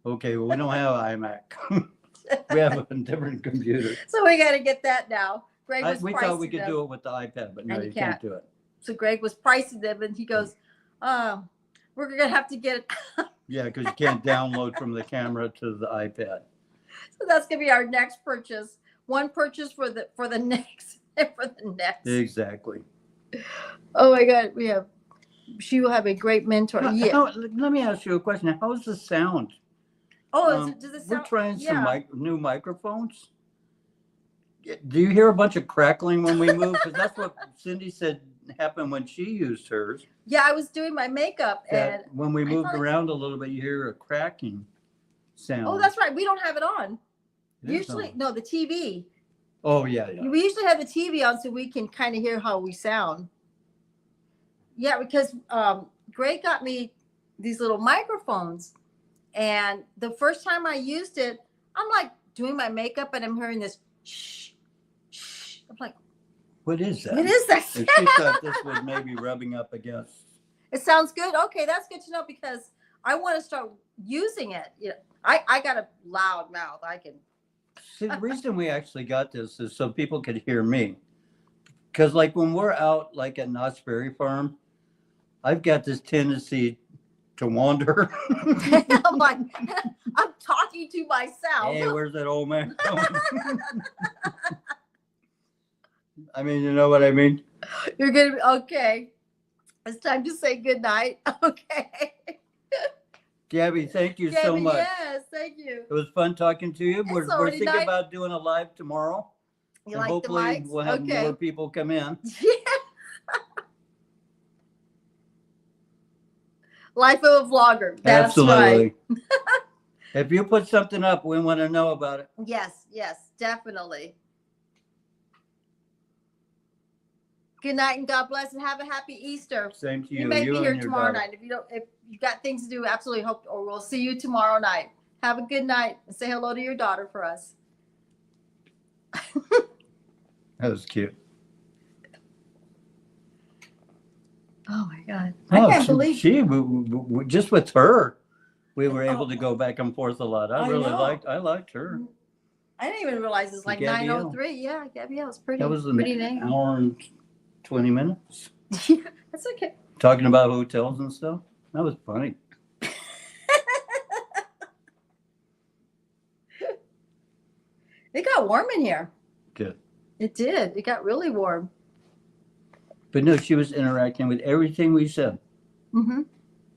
Okay, well, we don't have iMac. We have a different computer. So we got to get that now. Greg was We thought we could do it with the iPad, but no, And you you can't can't. do it. So Greg was pricing them, and he goes, we're going to have to get it. Yeah, because you can't download from the camera to the iPad. So that's going to be our next purchase. One purchase for the next. Exactly. Oh my God, she will have a great mentor. Yeah. Let me ask you a question. How's the sound? Oh, does it sound? We're trying some Yeah. new microphones. Do you hear a bunch of crackling when we move? Because that's what Cindy said happened when she used hers. Yeah, I was doing my makeup and That when we I moved thought it- around a little bit, you hear a cracking sound. oh, that's right. We don't have it on. It is Usually, on. no, the TV. Oh, yeah, yeah. We usually have the TV on so we can kind of hear how we sound. Yeah, because Greg got me these little microphones, and the first time I used it, I'm like doing my makeup, and I'm hearing this shh, shh. I'm like, What is that? what is that? And she thought this was maybe rubbing up against. It sounds good. Okay, that's good to know because I want to start using it. Yeah, I got a loud mouth. I can. See, the reason we actually got this is so people could hear me. Because like when we're out like at Knott's Berry Farm, I've got this tendency to wander. I'm like, I'm talking to myself. Hey, where's that old man going? I mean, you know what I mean? You're gonna be okay. It's time to say good night. Okay. Gabby, thank you so Gabby, much. yes, thank you. It was fun talking to you. We're already thinking night. about doing a live tomorrow. You And like the hopefully mics? we'll have Okay. more people come in. Yeah. Life of a vlogger. That's Absolutely. right. If you put something up, we want to know about it. Yes, yes, definitely. Good night and God bless and have a happy Easter. Same to you. You may be and here your tomorrow daughter. night. If you got things to do, absolutely hope, or we'll see you tomorrow night. Have a good night and say hello to your daughter for us. That was cute. Oh my God. Oh, I can't believe just with her, we were able to go back and forth a lot. I I really know. I liked her. I didn't even realize it's like Gabrielle. 9:03. Yeah, Gabrielle, it's pretty. That was pretty an name. hour and 20 minutes Yeah, that's okay. talking about hotels and stuff. That was funny. It got warm in here. Good. It did. It got really warm. But no, she was interacting with everything we said, Mm-hmm.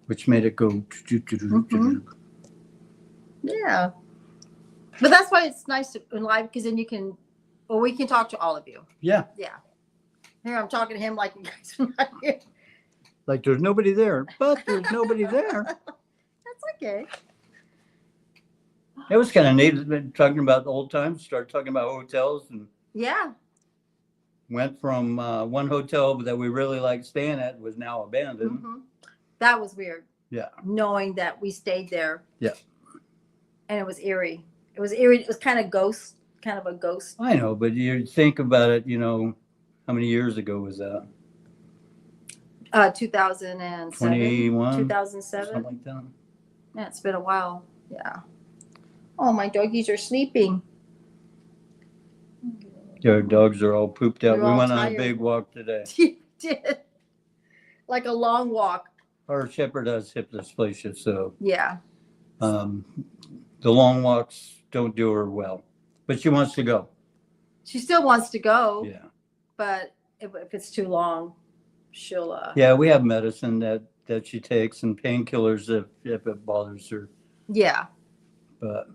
which made it go. Mhm. Yeah. But that's why it's nice to in live because then you can, well, we can talk to all of you. Yeah, Yeah. Here I'm talking to him like you guys are not here. like there's nobody there, but there's nobody there. That's okay. It was kind of neat talking about the old times, started talking about hotels and Yeah. went from one hotel that we really liked staying at was now abandoned. Hmm. That was weird. Yeah. Knowing that we stayed there. Yeah. And it was eerie. It was eerie. It was kind of a ghost. I know, but you think about it, you know, how many years ago was that? 2007. 21? 2007. Something like that. Yeah, it's been a while. Yeah. Oh, my doggies are sleeping. Yeah, our dogs are all pooped out. They're We all went on a tired. big walk today. You did. Like a long walk. Our shepherd has hip dysplasia, so Yeah. the long walks don't do her well. But she wants to go. She still wants to go, Yeah. but if it's too long, she'll. Yeah, we have medicine that she takes and painkillers if it bothers her. Yeah. But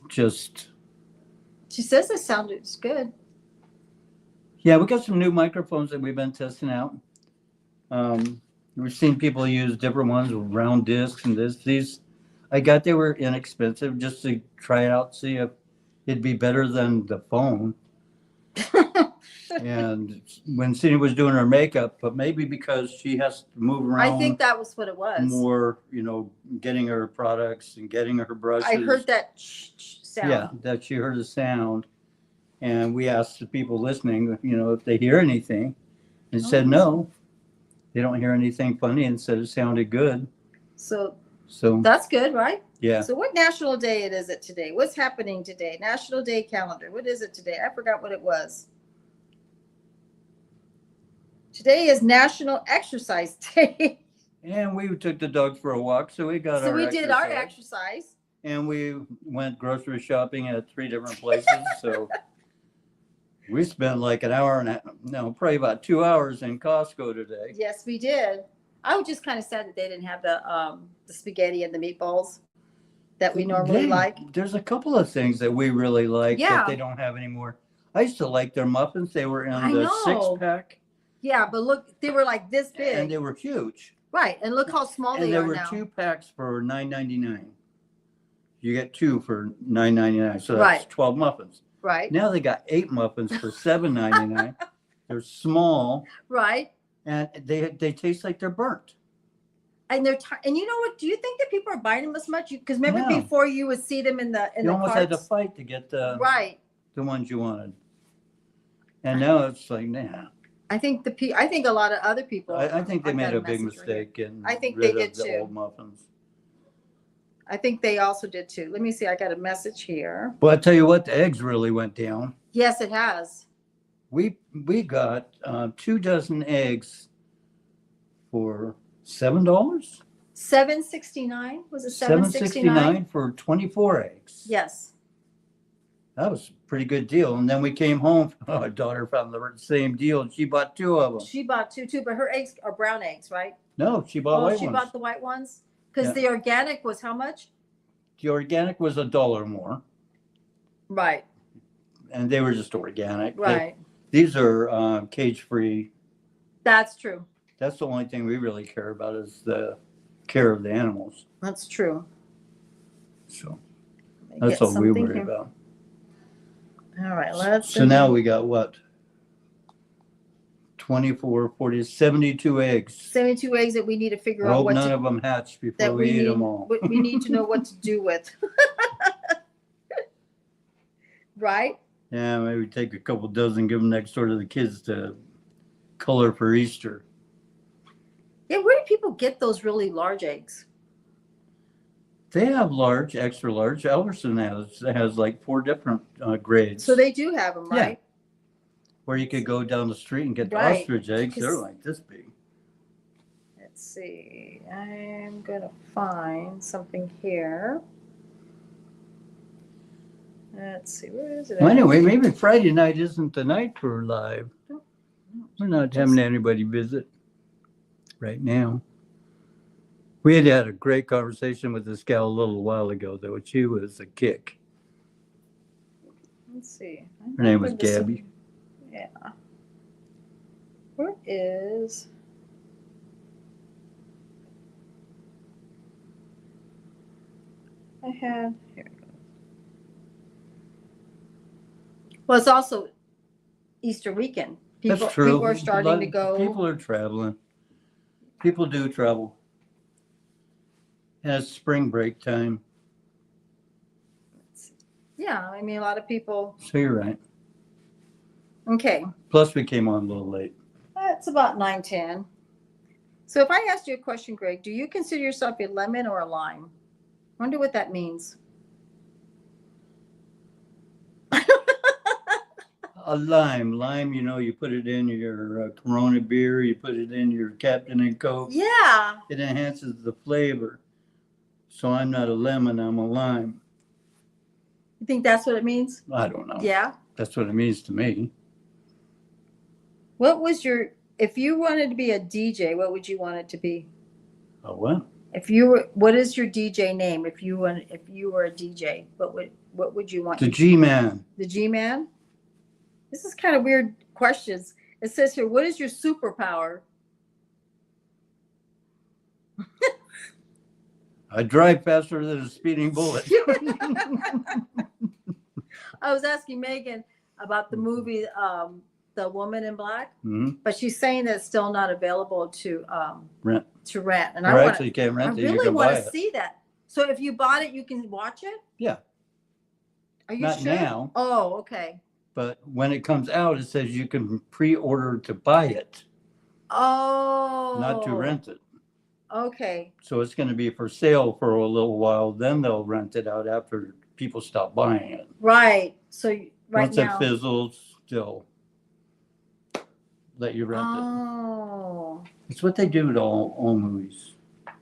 just, She says the sound is good. yeah, we got some new microphones that we've been testing out. We've seen people use different ones with round discs and these. I got they were inexpensive just to try it out, see if it'd be better than the phone. And when Cindy was doing her makeup, but maybe because she has to move around I think that was what it was. more, you know, getting her products and getting her brushes. I heard that sound. Yeah, that she heard a sound. And we asked the people listening, you know, if they hear anything. And said no, they don't hear anything funny and said it sounded good. So So, that's good, right? yeah. So what national day is it today? What's happening today? National Day calendar. What is it today? I forgot what it was. Today is National Exercise Day. And we took the dogs for a walk, so we got So our we did our exercise. exercise. And we went grocery shopping at 3 different places. So we spent like an hour and probably about 2 hours in Costco today. Yes, we did. I was just kind of sad that they didn't have the spaghetti and the meatballs that we normally Yeah, like. There's a couple of things that we really like Yeah. that they don't have anymore. I used to like their muffins. They were in I the know. 6-pack, Yeah, but look, they were like this big. and they were huge. Right, and look how small And they there are were now. 2 packs for $9.99. You get 2 for $9.99, so that's Right. 12 muffins. Right, Now they got 8 muffins for $7.99. They're small, right. and they taste like they're burnt. And and you know what? Do you think that people are buying them as much? Because remember No. before you would see them in the You almost had to carts? fight to get the Right. ones you wanted. And now it's like, nah. I think I think a lot of other people. I think they I've made got a big message right here. mistake getting I think rid they of did the too. old muffins. I think they also did too. Let me see. I got a message here. Well, I tell you what, the eggs really went down. Yes, it has. We got 2 dozen eggs for $7. $7.69. Was it $7.69 for 24 eggs. Yes. That was a pretty good deal. And then we came home. Our daughter found the same deal, and she bought 2 of them. She bought 2 too, but her eggs are brown eggs, right? No, she bought white she ones. bought the white ones? Because Yeah. the organic was how much? The organic was $1 more, Right, and they were just organic. right. These are cage-free. That's true. That's the only thing we really care about is the care of the animals. That's true. So Let me that's get all we something worry here. about. All right, let's. So now we got what? 24, 40, 72 eggs. 72 eggs that we need to figure I out hope what none to, of them hatch before that we we eat need. them all. We need to know what to do with. Right? Yeah, maybe take a couple dozen, give them next door to the kids to color for Easter. Yeah, where do people get those really large eggs? They have large, extra large. Albertson has like 4 different grades. So they do have them, Yeah. right? Where you could go down the street and get the Right. ostrich eggs. They're 'Cause- like this big. Let's see. I'm going to find something here. Let's see. Where is it? Well, at? anyway, maybe Friday night isn't the night for live. No, We're not having anybody visit right now. We had a great conversation with this gal a little while ago, though. She was a kick. Let's see. Her name was Gabby. Yeah. Where is? I had here. It goes. Well, it's also Easter weekend. That's true. People are starting to go. People are traveling. People do travel. And it's spring break time. Yeah, I mean, a lot of people. So you're right. Okay, Plus, we came on a little late. it's about 9:10. So if I asked you a question, Greg, do you consider yourself a lemon or a lime? Wonder what that means. A lime, you know, you put it in your Corona beer, you put it in your Captain and Coke. Yeah. It enhances the flavor. So I'm not a lemon, I'm a lime. You think that's what it means? I don't know. Yeah. That's what it means to me. What was if you wanted to be a DJ, what would you want it to be? Oh, what? What is your DJ name? If you were a DJ, what would you want? The G-Man. The G-Man? This is kind of weird questions. It says here, what is your superpower? I drive faster than a speeding bullet. I was asking Megan about the movie, The Woman in Black, Mm-hmm. but she's saying that it's still not available to Rent. And Or actually, you can't I rent it, you really can buy want to it. see that. So if you bought it, you can watch it? Yeah. Are you Not sure? now. Oh, okay. But when it comes out, it says you can pre-order to buy it, Oh. not to rent it. Okay. So it's going to be for sale for a little while. Then they'll rent it out after people stop buying it. Right. So right Once now. it fizzles, they'll let you rent it. Oh. It's what they do to all movies.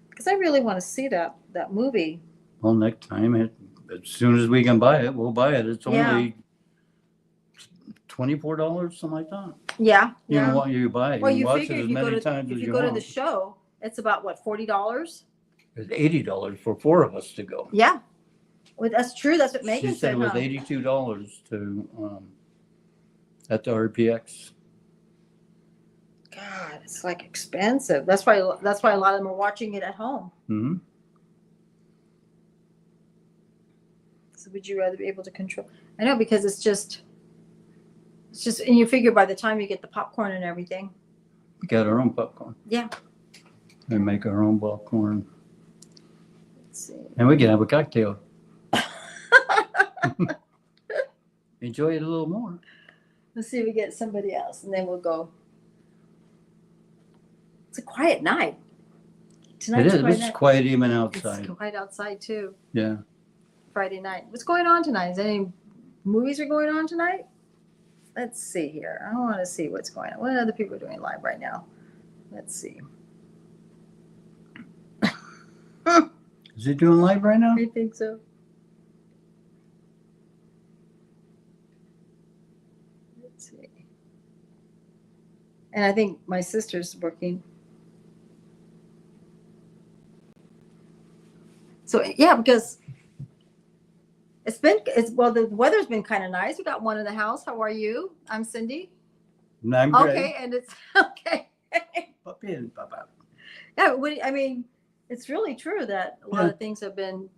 Because I really want to see that movie. Well, next time, as soon as we can buy it, we'll buy it. It's Yeah. only $24, something like that. Yeah. You Yeah. know what you buy it. Well, You you watch figure it as if you go many to times if as you you go to the want. show, it's about what, $40? It's $80 for 4 of us to go. Yeah. Well, that's true. That's what She Megan said said. it was Huh? $82 to at the RPX. God, it's like expensive. That's why a lot of them are watching it at home. Mm-hmm. So would you rather be able to control? I know, because it's just, and you figure by the time you get the popcorn and everything. We got our own popcorn. Yeah. We make our own popcorn. Let's see. And we can have a cocktail. Enjoy it a little more. Let's see if we get somebody else, and then we'll go. It's a quiet night. It is. It's quiet even outside. It's quiet outside too. Yeah. Friday night. What's going on tonight? Is any movies are going on tonight? Let's see here. I want to see what's going on. What other people are doing live right now? Let's see. Is it doing live right now? I think so. Let's see. And I think my sister's working. So yeah, because the weather's been kind of nice. We got one in the house. How are you? I'm Cindy. I'm Greg. Okay, and it's okay. Pop in, pop out. Yeah, I mean, it's really true that a lot of things have been.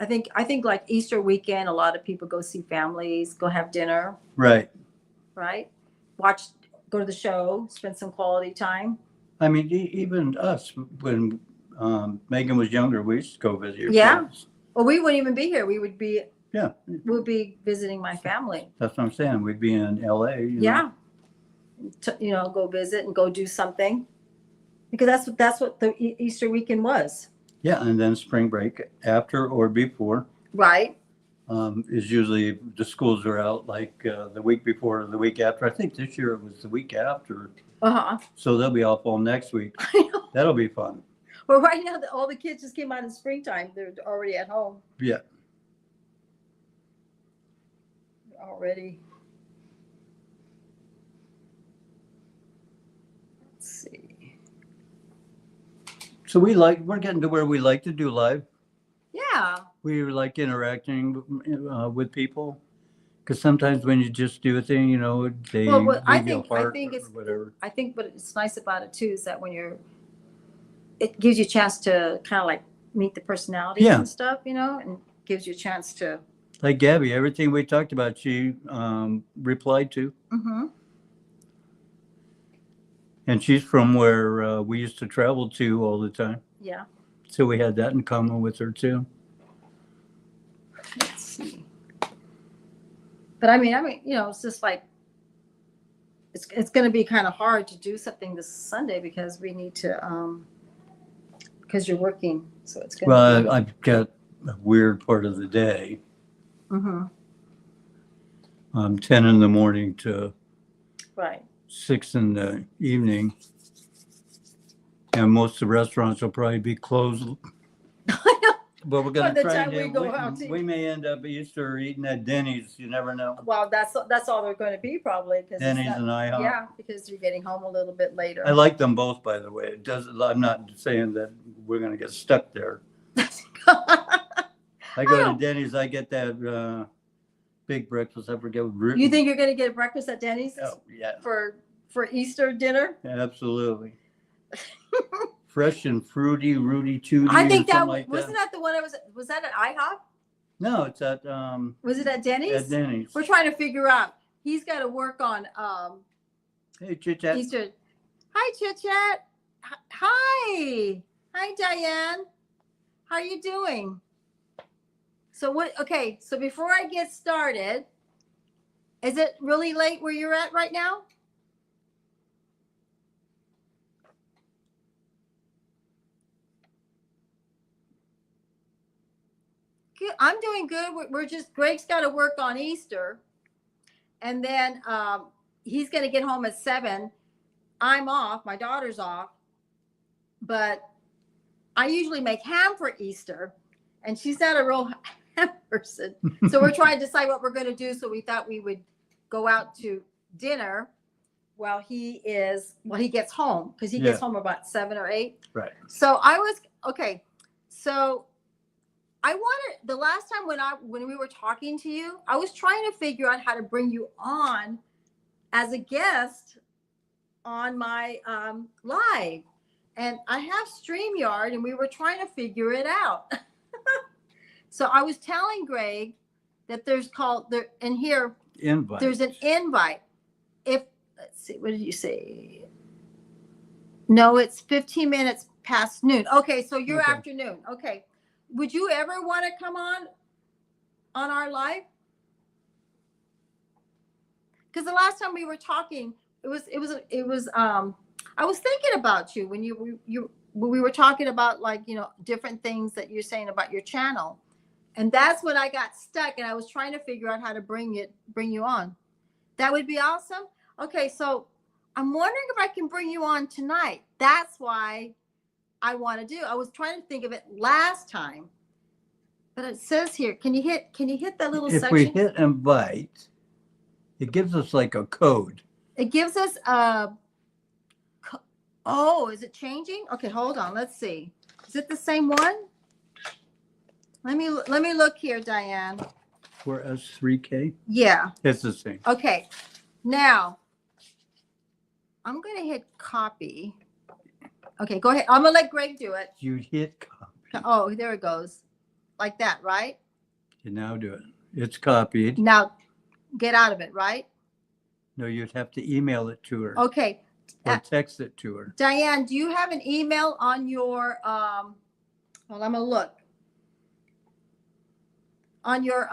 I think like Easter weekend, a lot of people go see families, go have dinner. Right. Right. Go to the show, spend some quality time. I mean, even us, when Megan was younger, we used to go visit your friends. Well, we wouldn't even be here. We would be. Yeah. We'll be visiting my family. That's what I'm saying. We'd be in LA. Yeah. Go visit and go do something. Because that's what the Easter weekend was. Yeah, and then spring break after or before. Right. Is usually the schools are out like the week before or the week after. I think this year it was the week after. Uh-huh. So they'll be off all next week. That'll be fun. Well, right now, all the kids just came out in springtime. They're already at home. Yeah. Already. Let's see. So we're getting to where we like to do live. Yeah. We like interacting with people. Because sometimes when you just do a thing, they leave you apart or whatever. I think what it's nice about it too is that it gives you a chance to kind of like meet the personalities and stuff, and gives you a chance to. Like Gabby, everything we talked about, she replied to. Mm-hmm. And she's from where we used to travel to all the time. Yeah. So we had that in common with her too. Let's see. But I mean, it's just like, it's going to be kind of hard to do something this Sunday because we need to, because you're working. So it's going to be. I've got a weird part of the day. Mm-hmm. 10 in the morning to Right. 6 in the evening. And most of the restaurants will probably be closed. But we're going to try we may end up Easter eating at Denny's. You never know. Well, that's all they're going to be probably. Denny's and IHOP. Yeah, because you're getting home a little bit later. I like them both, by the way. I'm not saying that we're going to get stuck there. I go to Denny's. I get that big breakfast. I forget what. You think you're going to get breakfast at Denny's? Oh, yeah. For Easter dinner? Absolutely. Fresh and fruity, Rudy Tooty. I think that like wasn't that the one was that at IHOP? No, it's at was it at Denny's? At Denny's. We're trying to figure out. He's got to work on hey, Chit Chat. Easter. Hi, Chit Chat. Hi, Diane. How are you doing? So so before I get started, is it really late where you're at right now? I'm doing good. Greg's got to work on Easter. And then he's going to get home at 7. I'm off. My daughter's off. But I usually make ham for Easter. And she's not a real ham person. So we're trying to decide what we're going to do. So we thought we would go out to dinner while he gets home. Because he gets home about 7 or 8. Right. So So I wanted the last time when we were talking to you, I was trying to figure out how to bring you on as a guest on my live. And I have StreamYard, and we were trying to figure it out. So I was telling Greg that there's in here, Invite. there's an invite. Let's see, what did you say? No, it's 15 minutes past noon. Okay, so your afternoon. Okay. Would you ever want to come on our live? Because the last time we were talking, it was I was thinking about you when we were talking about, like, different things that you're saying about your channel. And that's when I got stuck, and I was trying to figure out how to bring you on. That would be awesome. Okay, so I'm wondering if I can bring you on tonight. that's why I want to do. I was trying to think of it last time, but it says here, can you hit that little section? If we hit invite, it gives us like a code. It gives us a, oh, is it changing? Okay, hold on. Let's see. Is it the same one? Let me look here, Diane. For S3K? Yeah. It's the same. Okay. Now, I'm going to hit copy. Okay, go ahead. I'm going to let Greg do it. You hit copy. Oh, there it goes. Like that, right? You now do it. It's copied. Now, get out of it, right? No, you'd have to email it to her. Okay. Or text it to her. Diane, do you have an email on your, well, I'm going to look. On your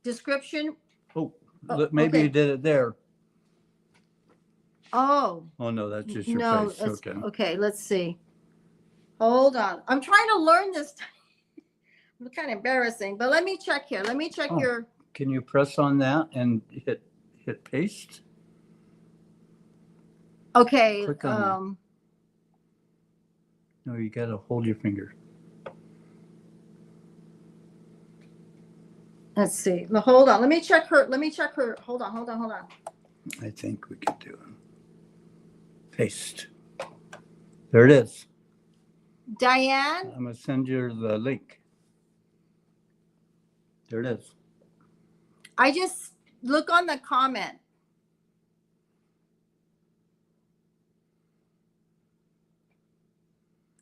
description? Oh, look, maybe you did it there. Oh. Oh, no, that's just your No, face. that's, Okay. okay, let's see. Hold on. I'm trying to learn this. It's kind of embarrassing, but let me check here. Let me check your. Can you press on that and hit paste? Okay. Click on No, you got to hold your finger. Let's see. Hold on. Let me check her. Hold on. I think we could do it. Paste. There it is. Diane? I'm going to send you the link. There it is. I just look on the comment.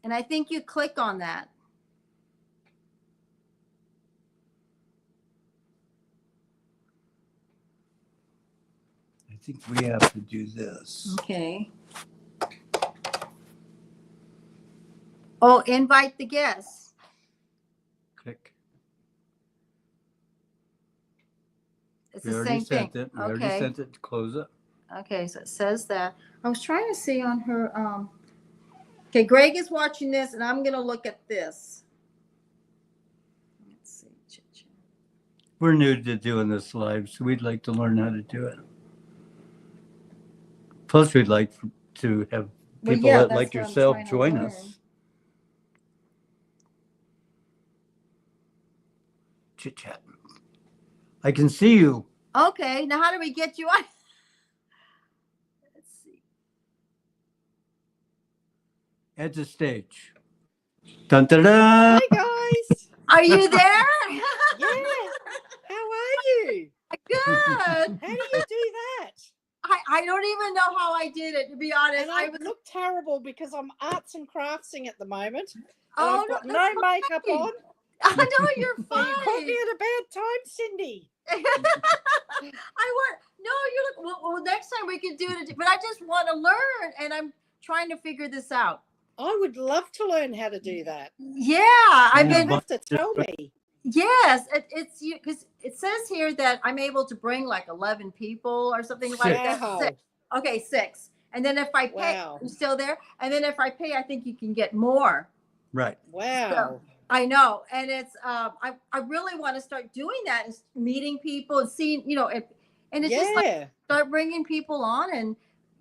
And I think you click on that. I think we have to do this. Okay. Oh, invite the guests. Click. It's We the already same sent thing. it. We already sent it to close it. Okay, so it says that. I was trying to see on her. Okay, Greg is watching this, and I'm going to look at this. Let's see. Chit. We're new to doing this live, so we'd like to learn how to do it. Plus, we'd like to have people like yourself join us. Chit chat. I can see you. Okay, now how do we get you on? Let's see. At the stage. Dun, dun, dun. Hi guys. Are you there? Yeah. How are you? Good. How do you do that? I don't even know how I did it, to be honest. And I look terrible because I'm arts and craftsing at the moment. And Oh, I've got no makeup on. I know you're So fine. you caught me at a bad time, Cindy. You look well, next time we can do it, but I just want to learn, and I'm trying to figure this out. I would love to learn how to do that. Yeah, You have to tell me. Yes, it's you, because it says here that I'm able to bring like 11 people or something like that. Wow. 6. Okay, 6. And then if I pay, I'm still there. And then if I pay, I think you can get more. Right. Wow. So, I know, and it's I really want to start doing that and meeting people and seeing, and it's just like start bringing people on and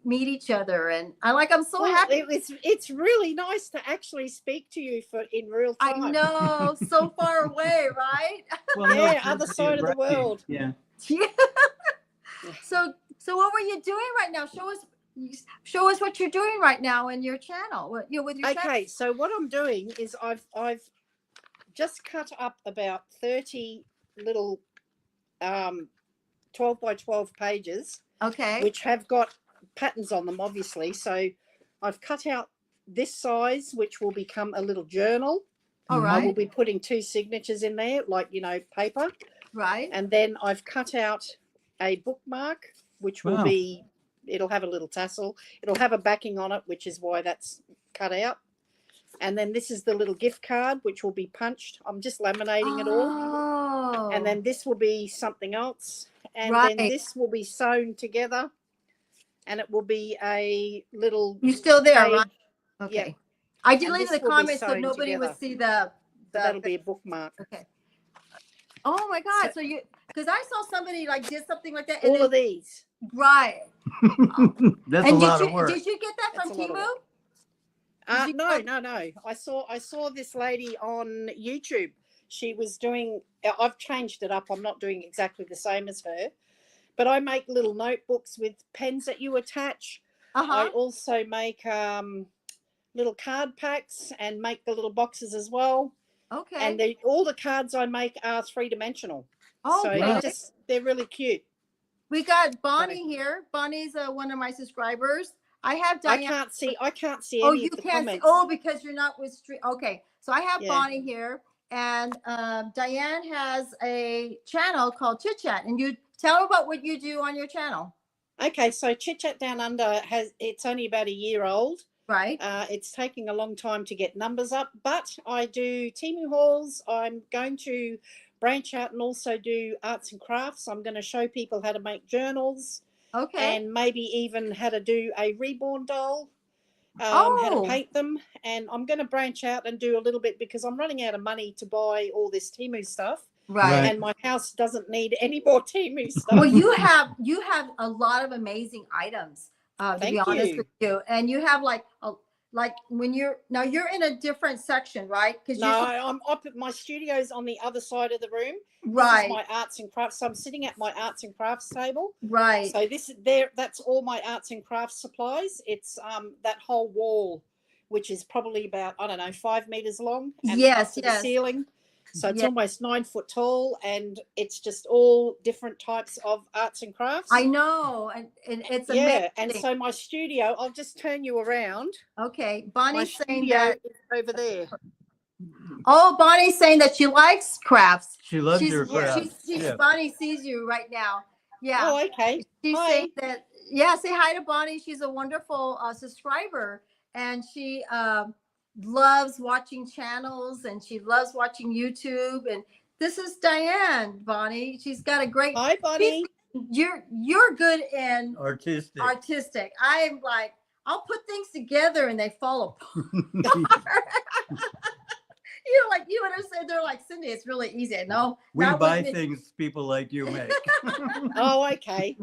meet each other, and I'm so happy. It's really nice to actually speak to you in real time. I know, so far away, right? Well, yeah, other side of the world. Yeah. Yeah. So what were you doing right now? Show us what you're doing right now in your channel. With your channel. Okay, so what I'm doing is I've just cut up about 30 little 12 by 12 pages Okay. which have got patterns on them, obviously. So I've cut out this size, which will become a little journal. All I will right. be putting 2 signatures in there, like, paper. Right. And then I've cut out a bookmark, which will Wow. be, it'll have a little tassel. It'll have a backing on it, which is why that's cut out. And then this is the little gift card, which will be punched. I'm just laminating it all. Oh. And then this will be something else. And then Right. this will be sewn together. And it will be a little You still there, page. right? Okay. I deleted this the will be comments so sewn nobody would together. see the. So that'll be a bookmark. Okay. Oh my God! So- So you, because I saw somebody like did something like that, All and of these. right. That's And a lot did of you work. did you get that That's from a lot of Temu? work. Did you No, go- no. I saw this lady on YouTube. She was doing. I've changed it up. I'm not doing exactly the same as her, but I make little notebooks with pens that you attach. I Uh-huh. also make little card packs and make the little boxes as well. Okay. And all the cards I make are 3-dimensional. So Okay. they're really cute. We got Bonnie here. Bonnie's one of my subscribers. I have Diane. I can't see Oh, any you of the can't see. comments. Oh, because you're not with stream. Okay, so I have Yeah. Bonnie here, and Diane has a channel called Chit Chat, and you tell her about what you do on your channel. Okay, so Chit Chat Down Under it's only about a year old. Right. It's taking a long time to get numbers up, but I do Temu hauls. I'm going to branch out and also do arts and crafts. I'm going to show people how to make journals Okay. and maybe even how to do a reborn doll, how to paint them. And I'm going to branch out and do a little bit because I'm running out of money to buy all this Temu stuff. Right. And my house doesn't need any more Temu stuff. Well, you have a lot of amazing items. To Thank be honest you. with you, and you have like when you're in a different section, right? Because No, I'm up at my studio's on the other side of the room. Right. This is my arts and crafts. So I'm sitting at my arts and crafts table. Right. So that's all my arts and crafts supplies. It's that whole wall, which is probably about, I don't know, 5 meters long. And Yes, up to yes. the ceiling. So it's Yes. almost 9 foot tall, and it's just all different types of arts and crafts. I know, and it's Yeah, amazing. and so my studio, I'll just turn you around. Okay, My Bonnie's saying studio that. is over there. Oh, Bonnie's saying that she likes crafts. She loves your crafts. Yeah. Bonnie sees you right now. Yeah. Oh, okay. She's Hi. saying that. Yeah, say hi to Bonnie. She's a wonderful subscriber, and she loves watching channels, and she loves watching YouTube. And this is Diane, Bonnie. She's got a great. Hi, Bonnie. You're good in Artistic. I'm like, I'll put things together and they fall apart. You understand? They're like, Cindy, it's really easy. No, We not buy with me. things people like you make. Oh, okay.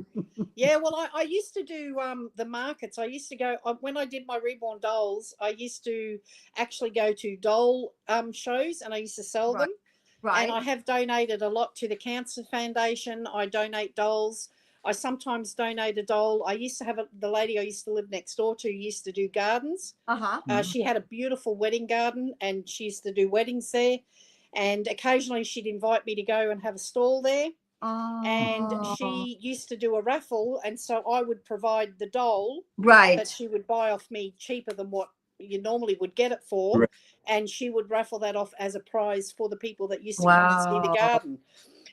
Yeah, well, I used to do the markets. I used to go when I did my reborn dolls. I used to actually go to doll shows, and I used to sell them. Right. And I have donated a lot to the Cancer Foundation. I donate dolls. I sometimes donate a doll. I used to have the lady I used to live next door to used to do gardens. Uh-huh. She had a beautiful wedding garden, and she used to do weddings there. And occasionally she'd invite me to go and have a stall there. Oh. And she used to do a raffle, and so I would provide the doll right. that she would buy off me cheaper than what you normally would get it for. Right. And she would raffle that off as a prize for the people that used to Wow. come and see the garden.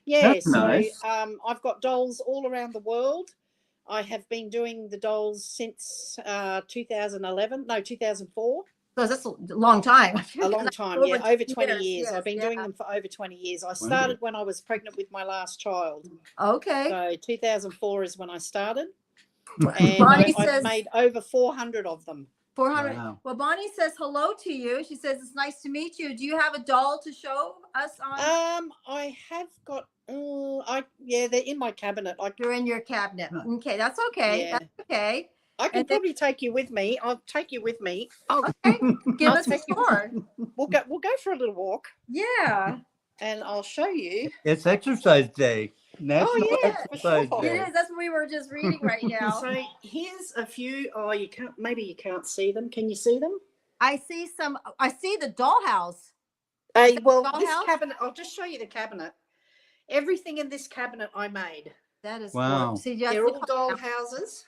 Yeah, That's so nice. I've got dolls all around the world. I have been doing the dolls since 2004. So that's a long time. A long time, yeah, over 20 years. Yes, I've been doing them for over 20 years. I started when I was pregnant with my last child. Okay. So 2004 is when I started. Bonnie And I've says made over 400 of them. 400. Wow. Well, Bonnie says hello to you. She says it's nice to meet you. Do you have a doll to show us on? I have got. They're in my cabinet. They're in your cabinet. Huh. Okay, that's okay. Yeah. That's okay. I can And then- probably take you with me. I'll take you with me. Okay. Give I'll us a take you- tour. We'll go for a little walk, Yeah. and I'll show you. It's exercise day. National yeah, for Exercise sure. Day. It is. That's what we were just reading right now. So here's a few. Oh, you can't. Maybe you can't see them. Can you see them? I see the dollhouse. Well, this dollhouse? cabinet. I'll just show you the cabinet. Everything in this cabinet I made. That is Wow. See, you have They're to all call- doll houses.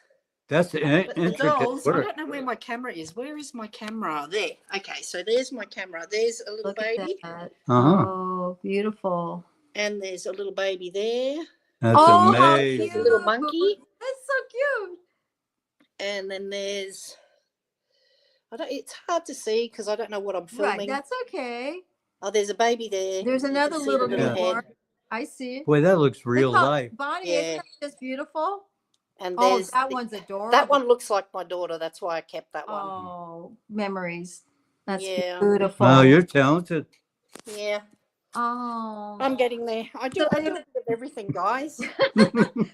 That's But the intricate dolls, I work. don't know where my camera is. Where is my camera? There. Okay, so there's my camera. There's a little Look at baby, that. Uh-huh. Oh, beautiful. and there's a little baby there, That's Oh, how there's amazing. a little cute. monkey, That's so cute. and then there's. I don't. It's hard to see because I don't know what I'm Right, filming. that's okay. Oh, there's a baby there. There's You can another see little the Yeah. newborn. head. I see. Boy, that looks real Look how, life. Bonnie, Yeah. isn't that just beautiful? And Oh, there's that one's adorable. that one looks like my daughter. That's why I kept that one. Oh, memories. That's Yeah. beautiful. Wow, you're talented. Yeah, Oh, I'm getting there. I do a bit of everything, guys.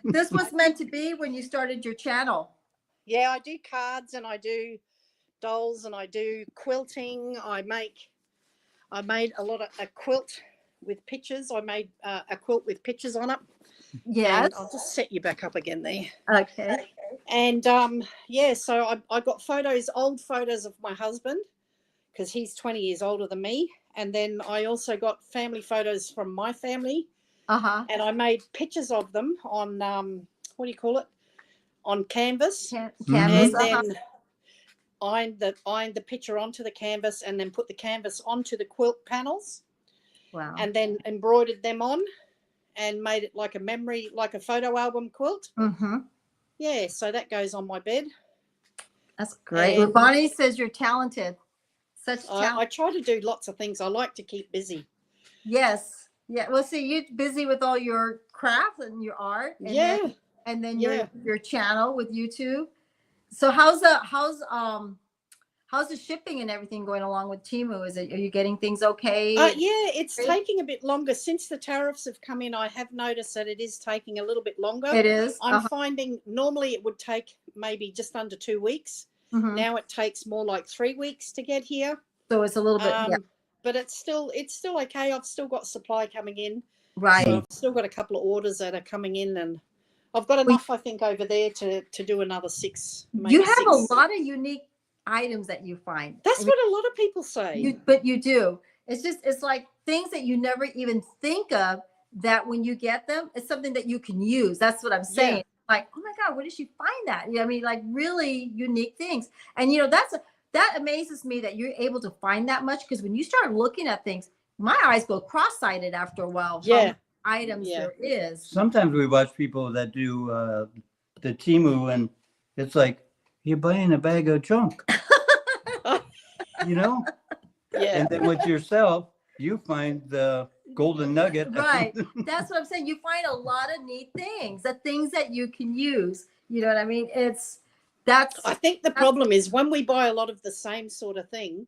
this was meant to be when you started your channel. Yeah, I do cards and I do dolls and I do quilting. I made a quilt with pictures. I made a quilt with pictures on it. Yes. And I'll just set you back up again there. Okay. And yeah, so I got old photos of my husband because he's 20 years older than me. And then I also got family photos from my family. Uh-huh. And I made pictures of them on, what do you call it? On canvas. Canvas. And then ironed the picture onto the canvas and then put the canvas onto the quilt panels. Wow. And then embroidered them on and made it like a memory, like a photo album quilt. Mm-hmm. Yeah, so that goes on my bed. That's great. Well, And Bonnie says you're talented. Such talent. I try to do lots of things. I like to keep busy. Yes. Yeah. Well, see, you're busy with all your craft and your art. And Yeah. then Yeah. your channel with YouTube. So how's the shipping and everything going along with Temu? Are you getting things okay? Yeah, it's taking a bit longer since the tariffs have come in. I have noticed that it is taking a little bit longer. It is. I'm finding normally it would take maybe just under 2 weeks. Mhm. Now it takes more like 3 weeks to get here. So it's a little bit, yeah. But it's still okay. I've still got supply coming in. Right. So I've still got a couple of orders that are coming in, and I've got enough, I think, over there to do another 6. You have a lot of unique items that you find. That's what a lot of people say. But you do. It's like things that you never even think of, that when you get them, it's something that you can use. That's what I'm saying. Yeah. Like, oh my God, where did she find that? I mean, like really unique things. And that amazes me that you're able to find that much, because when you start looking at things, my eyes go cross-sighted after a while. How many items there is. Sometimes we watch people that do the Temu, and it's like you're buying a bag of junk, Yeah. And then with yourself, you find the golden nugget. Right. That's what I'm saying. You find a lot of neat things, the things that you can use. You know what I mean? I think the problem is when we buy a lot of the same sort of thing,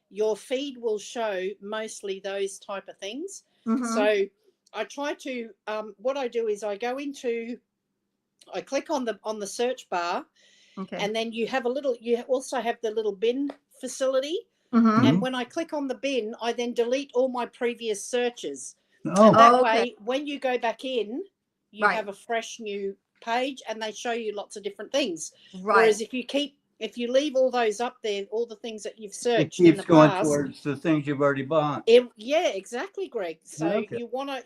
your feed will show mostly those type of things. Mhm. So I try to, what I do is I click on the search bar, Okay. and then you also have the little bin facility. Mhm. And when I click on the bin, I then delete all my previous searches. Oh, And that okay. way, when you go back in, you Right. have a fresh new page, and they show you lots of different things. Right. Whereas if you leave all those up there, all the things that you've it searched in keeps the going past, towards the things you've already bought. yeah, exactly, Greg. So Okay. you wanna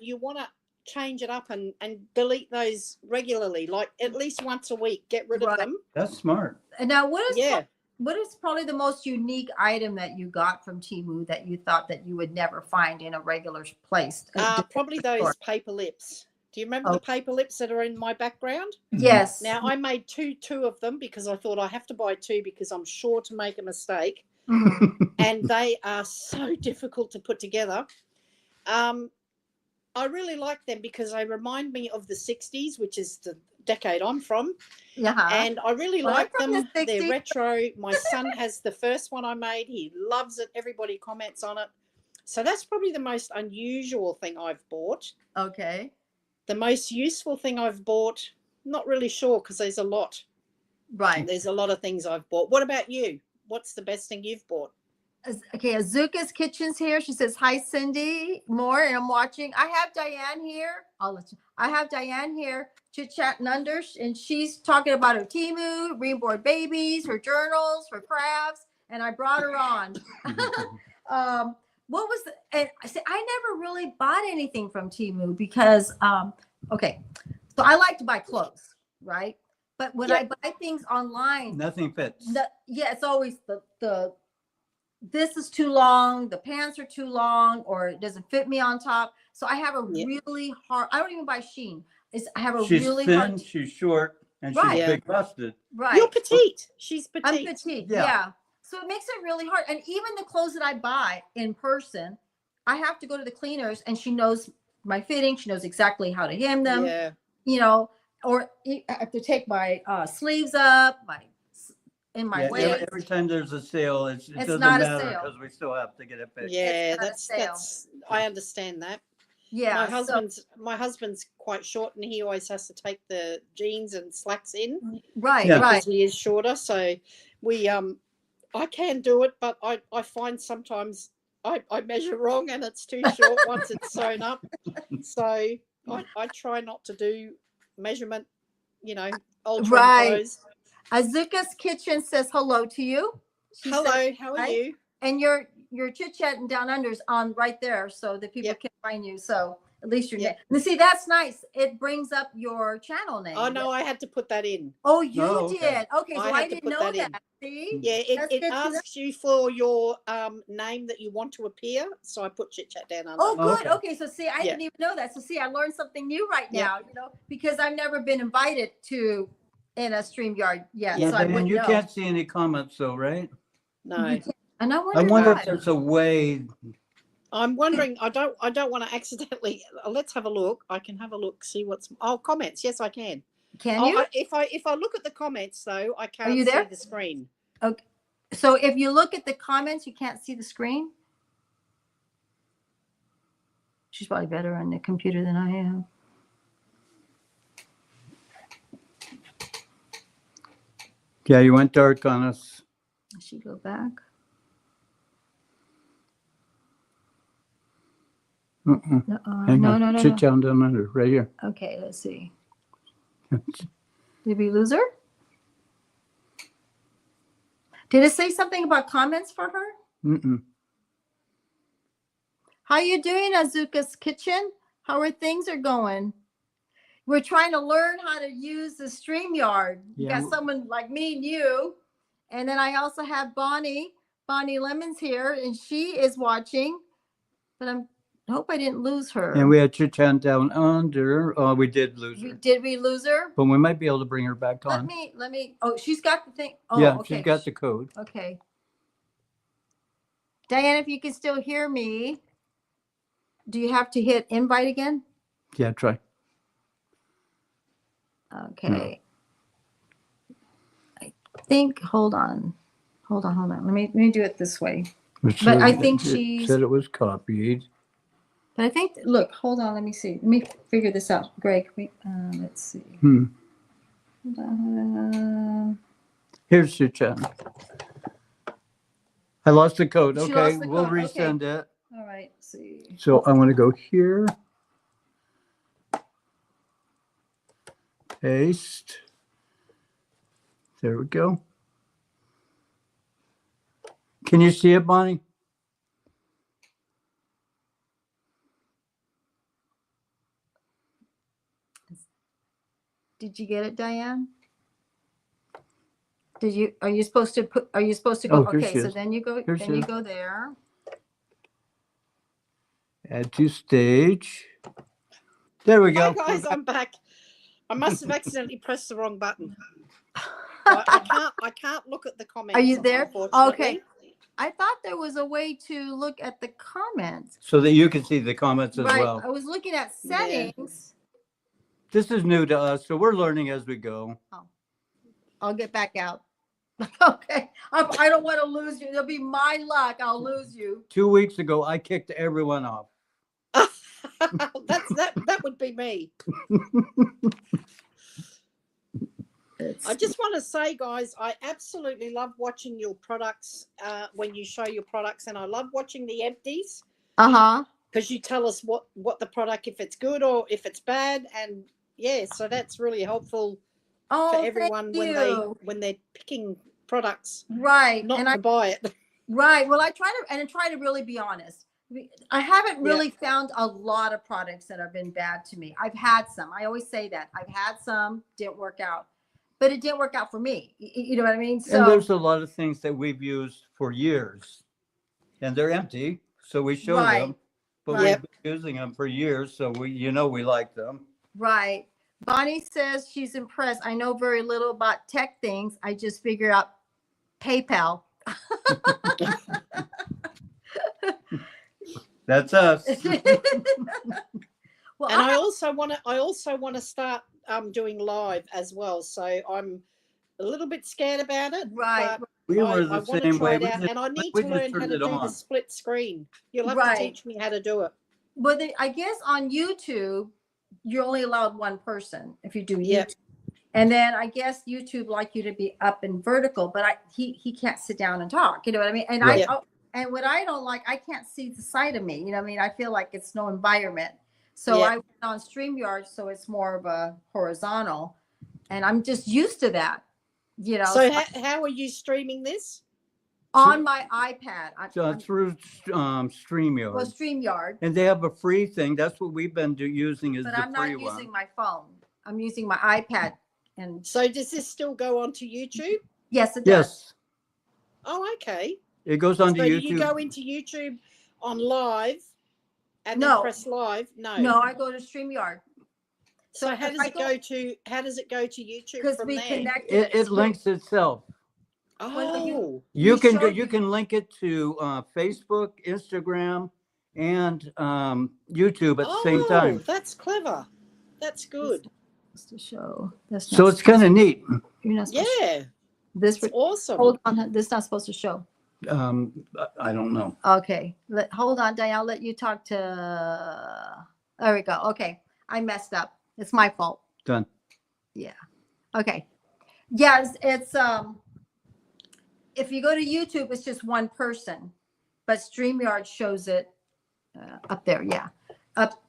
change it up and delete those regularly, like at least once a week. Get rid of Right. them. That's smart. And now, what is probably the most unique item that you got from Temu that you thought that you would never find in a regular place? Probably those paper lips. Do you remember the paper lips that are in my background? Yes. Now I made two of them because I thought I have to buy 2 because I'm sure to make a mistake. Mhm. And they are so difficult to put together. I really like them because they remind me of the 60s, which is the decade I'm from. Yeah. And I really Well, like I'm from them. the They're 60s. retro. My son has the first one I made. He loves it. Everybody comments on it. So that's probably the most unusual thing I've bought. Okay. The most useful thing I've bought, not really sure because there's a lot. Right. There's a lot of things I've bought. What about you? What's the best thing you've bought? Okay, Azuka's Kitchen's here. She says, hi, Cindy Moore, and I'm watching. I have Diane here. I have Diane here, Chit Chat Under, and she's talking about her Temu, Reborn Babies, her journals, her crafts, and I brought her on. What was and I said I never really bought anything from Temu because okay, So I like to buy clothes, right? But when I Yep. buy things online, Nothing fits. yeah, it's always the this is too long, the pants are too long, or it doesn't fit me on top. So I have a Yep. really hard. I don't even buy Shein. I have a She's really thin, hard. she's short, and she's Right. Yeah. big busted. Right. You're petite. She's I'm petite. petite. Yeah. Yeah. So it makes it really hard. And even the clothes that I buy in person, I have to go to the cleaners, and she knows my fitting. She knows exactly how to hem them. Yeah. You know, or I have to take my sleeves up, in my Yeah, waist. every time there's a sale, it doesn't not a matter sale. because we still have to get it fixed. Yeah, not a that's sale. I understand that. Yeah. My husband's quite short, and he always has to take the jeans and slacks in Right. Yeah. Right. because he is shorter. So we I can do it, but I find sometimes I measure wrong and it's too short once it's sewn up. So I try not to do measurement, ultra Right. imposed. Azuka's Kitchen says hello to you. She Hello, says, how are hi. you? And your chit chat and down unders on right there, so that people Yep. can find you. So at least your Yep. name. And see, that's nice. It brings up your channel name. Oh no, I had to put that in. Oh, you Oh, okay. did. Okay, so I I had to didn't put know that in. that. See? Yeah, That's it good to know. asks you for your name that you want to appear. So I put chit chat down under. Oh, good. Okay. Okay, so see, I Yeah. didn't even know that. So see, I learned something new right Yeah. now. Because I've never been invited to in a StreamYard yet, Yeah, so I Diane, wouldn't you know. can't see any comments though, right? No. And I I wonder wonder why. if there's a way. I'm wondering, I don't want to accidentally let's have a look. I can have a look, see what's comments. Yes, I can. Can you? If I look at the comments though, I can't you see there? the screen. Okay. So if you look at the comments, you can't see the screen. She's probably better on the computer than I am. Yeah, you went dark on us. Does she go back? Uh-uh. Hang No, on. no, no, Sit no. down under, right here. Okay, let's see. Did we lose her? Did it say something about comments for her? Mm-mm. How you doing, Azuka's Kitchen? How are things going? We're trying to learn how to use the StreamYard. You Yeah. got someone like me and you. And then I also have Bonnie Lemons here, and she is watching. But I hope I didn't lose her. And we had Chit-Chat down under. Oh, we did lose her. Did we lose her? But we might be able to bring her back on. Let me. Oh, she's got the thing. Oh, Yeah, okay. she's got the code. Okay. Diane, if you can still hear me, do you have to hit invite again? Yeah, try. Okay. I think, hold on. Let me do it this way. But I think she's- said it was copied. But I think, look, hold on. Let me see. Let me figure this out. Greg, let's see. Here's Chit-Chat. I lost the code. She Okay, lost the we'll code. Okay. resend it. All right, let's see. So I want to go here. Paste. There we go. Can you see it, Bonnie? Did you get it, Diane? Are you supposed to go? Oh, here Okay, she so is. then you go, Here she is. there. Add to stage. There we Hi go. guys, I'm back. I must have accidentally pressed the wrong button. I can't look at the comments. Are you there? Unfortunately. Okay. I thought there was a way to look at the comments. So that you can see the comments as Right. well. I was looking at Yeah. settings. This is new to us, so we're learning as we go. I'll get back out. Okay. I don't want to lose you. It'll be my luck. I'll lose you. 2 weeks ago, I kicked everyone off. that would be me. I just want to say, guys, I absolutely love watching your products when you show your products, and I love watching the empties Uh-huh. because you tell us what the product, if it's good or if it's bad, and yeah, so that's really helpful Oh, for everyone thank when you. they're picking products, Right. not And to buy it. right. Well, I try to really be honest, I haven't really found a lot of products that have been bad to me. I've had some. I always say that. I've had some, didn't work out. But it didn't work out for me. You know what I mean? And there's a lot of things that we've used for years and they're empty. So we show Right. them, but Right. we've been using them for years. So we like them. Right. Bonnie says she's impressed. I know very little about tech things. I just figure out PayPal. That's us. Well, And I also want to start doing live as well. So I'm a little bit scared about it. Right. But We were I the want to same try way. it out, and I need to learn how to do the split screen. You'll have to teach me how to do it. But I guess on YouTube, you're only allowed one person if you do YouTube. And then I guess YouTube like you to be up and vertical, but he can't sit down and talk. You know what I mean? And and what I don't like, I can't see the side of me. You know what I mean? I feel like it's no environment. So I went on StreamYard, so it's more of a horizontal, and I'm just used to that. You know. So how are you streaming this? On my iPad. Through StreamYard. Well, StreamYard. And they have a free thing. That's what we've been using is the free one. But I'm not using my phone. I'm using my iPad. And so does this still go onto YouTube? Yes, it does. Yes. Oh, okay. It goes onto YouTube. Do you go into YouTube on live and then press live? No, I go to StreamYard. So how does it go to YouTube? Because from we there? connect it links itself. Oh, you can link it to Facebook, Instagram, and YouTube at the same time. That's clever. That's good. To show. So it's kind of neat. You're not supposed to. This is awesome. Hold on, this is not supposed to show. I don't know. Okay, hold on, Diane. I'll let you talk to. There we go. Okay, I messed up. It's my fault. Done. Yeah. Okay. Yes, it's if you go to YouTube, it's just one person, but StreamYard shows it up there. Yeah, up.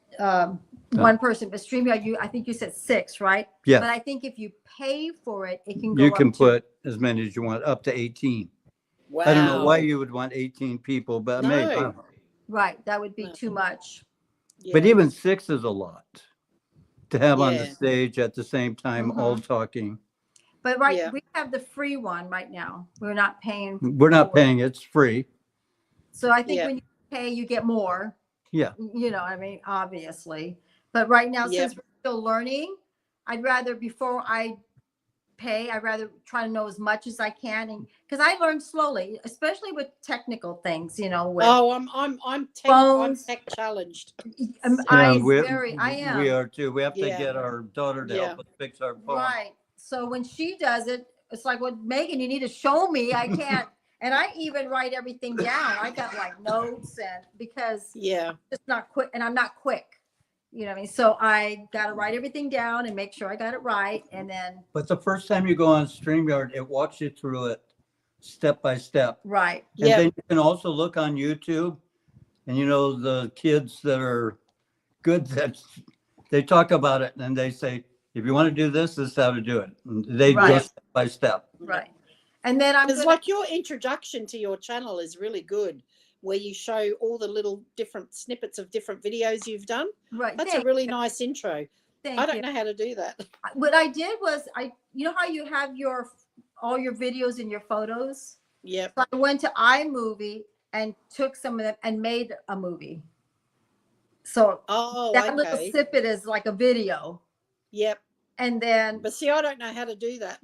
One person, but StreamYard, I think you said 6, right? Yeah. But I think if you pay for it, it can go. You can put as many as you want, up to 18. Wow. I don't know why you would want 18 people, but maybe. Right, that would be too much. Yeah. But even 6 is a lot to have on the stage at the same time, all talking. But we have the free one right now. We're not paying. We're not paying. It's free. So I think when you pay, you get more. Yeah. You know, I mean, obviously. But right now, since we're still learning, I'd rather, before I pay, I'd rather try to know as much as I can. And because I learned slowly, especially with technical things, you know. With I'm tech challenged. I am. We are too. We have to get our daughter to help us fix our phone. Right. So when she does it, it's like, well, Megan, you need to show me. I can't. And I even write everything down. I got like notes because it's not quick, and I'm not quick. You know what I mean? So I got to write everything down and make sure I got it right. And then. But the first time you go on StreamYard, it walks you through it step by step. Right. And then you can also look on YouTube, and the kids that are good, they talk about it and they say, if you want to do this, this is how to do it. And they go step by step. Right. And then because like your introduction to your channel is really good, where you show all the little different snippets of different videos you've done. Right. That's a really nice intro. I don't know how to do that. What I did was you know how you have all your videos and your photos? Yep. So I went to iMovie and took some of them and made a movie. So that little snippet is like a video. Yep. And then. But see, I don't know how to do that.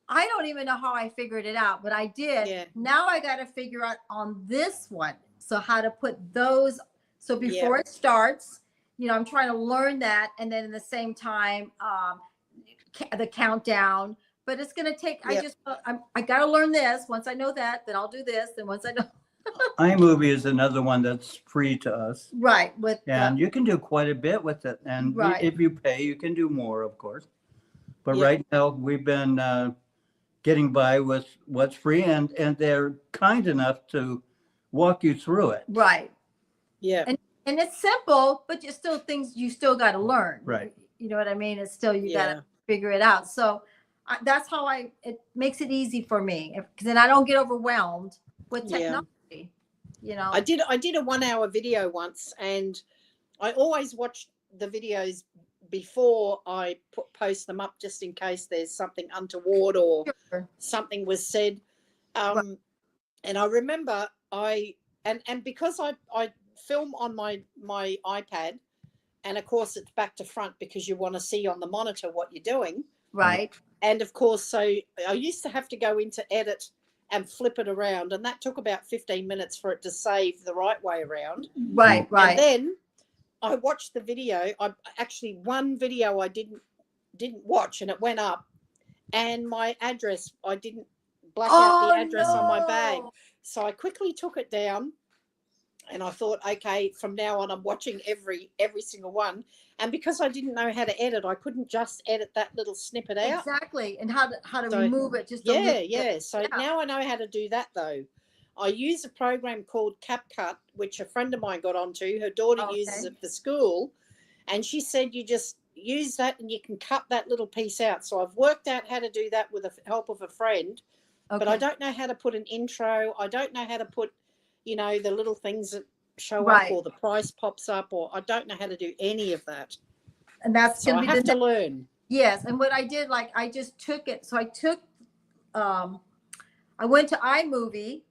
I don't even know how I figured it out, but I did. Yeah. Now I got to figure out on this one. So how to put those. So before it starts, I'm trying to learn that. And then in the same time, the countdown, but it's going to take, I got to learn this. Once I know that, then I'll do this. And once I know. iMovie is another one that's free to us. Right. And you can do quite a bit with it. And if you pay, you can do more, of course. But right now we've been getting by with what's free, and they're kind enough to walk you through it. Right. Yeah. And it's simple, but you still got to learn. Right. You know what I mean? It's still, you got to figure it out. So that's how it makes it easy for me, because then I don't get overwhelmed with technology. you know. I did a 1 hour video once, and I always watch the videos before I post them up, just in case there's something untoward or Sure. something was said. Right. And I remember and because I film on my iPad, and of course it's back to front because you want to see on the monitor what you're doing. Right. And of course, so I used to have to go into edit and flip it around, and that took about 15 minutes for it to save the right way around. Right. Right. And then I watched the video. I actually, one video I didn't watch, and it went up, and my address, I didn't black out the address on my bag. So I quickly took it down, and I thought, okay, from now on I'm watching every single one. And because I didn't know how to edit, I couldn't just edit that little snippet out. Exactly. And how to So, remove it just So now I know how to do that, though. I use a program called CapCut, which a friend of mine got onto. Her daughter uses it for school, and she said you just use that and you can cut that little piece out. So I've worked out how to do that with the help of a friend, but I don't know how to put an intro. I don't know how to put, you know, the little things that show up, or the price pops up, or I don't know how to do any of that. And that's so I have to learn. Yes. And what I did, like, I just took it. So I took, I went to iMovie,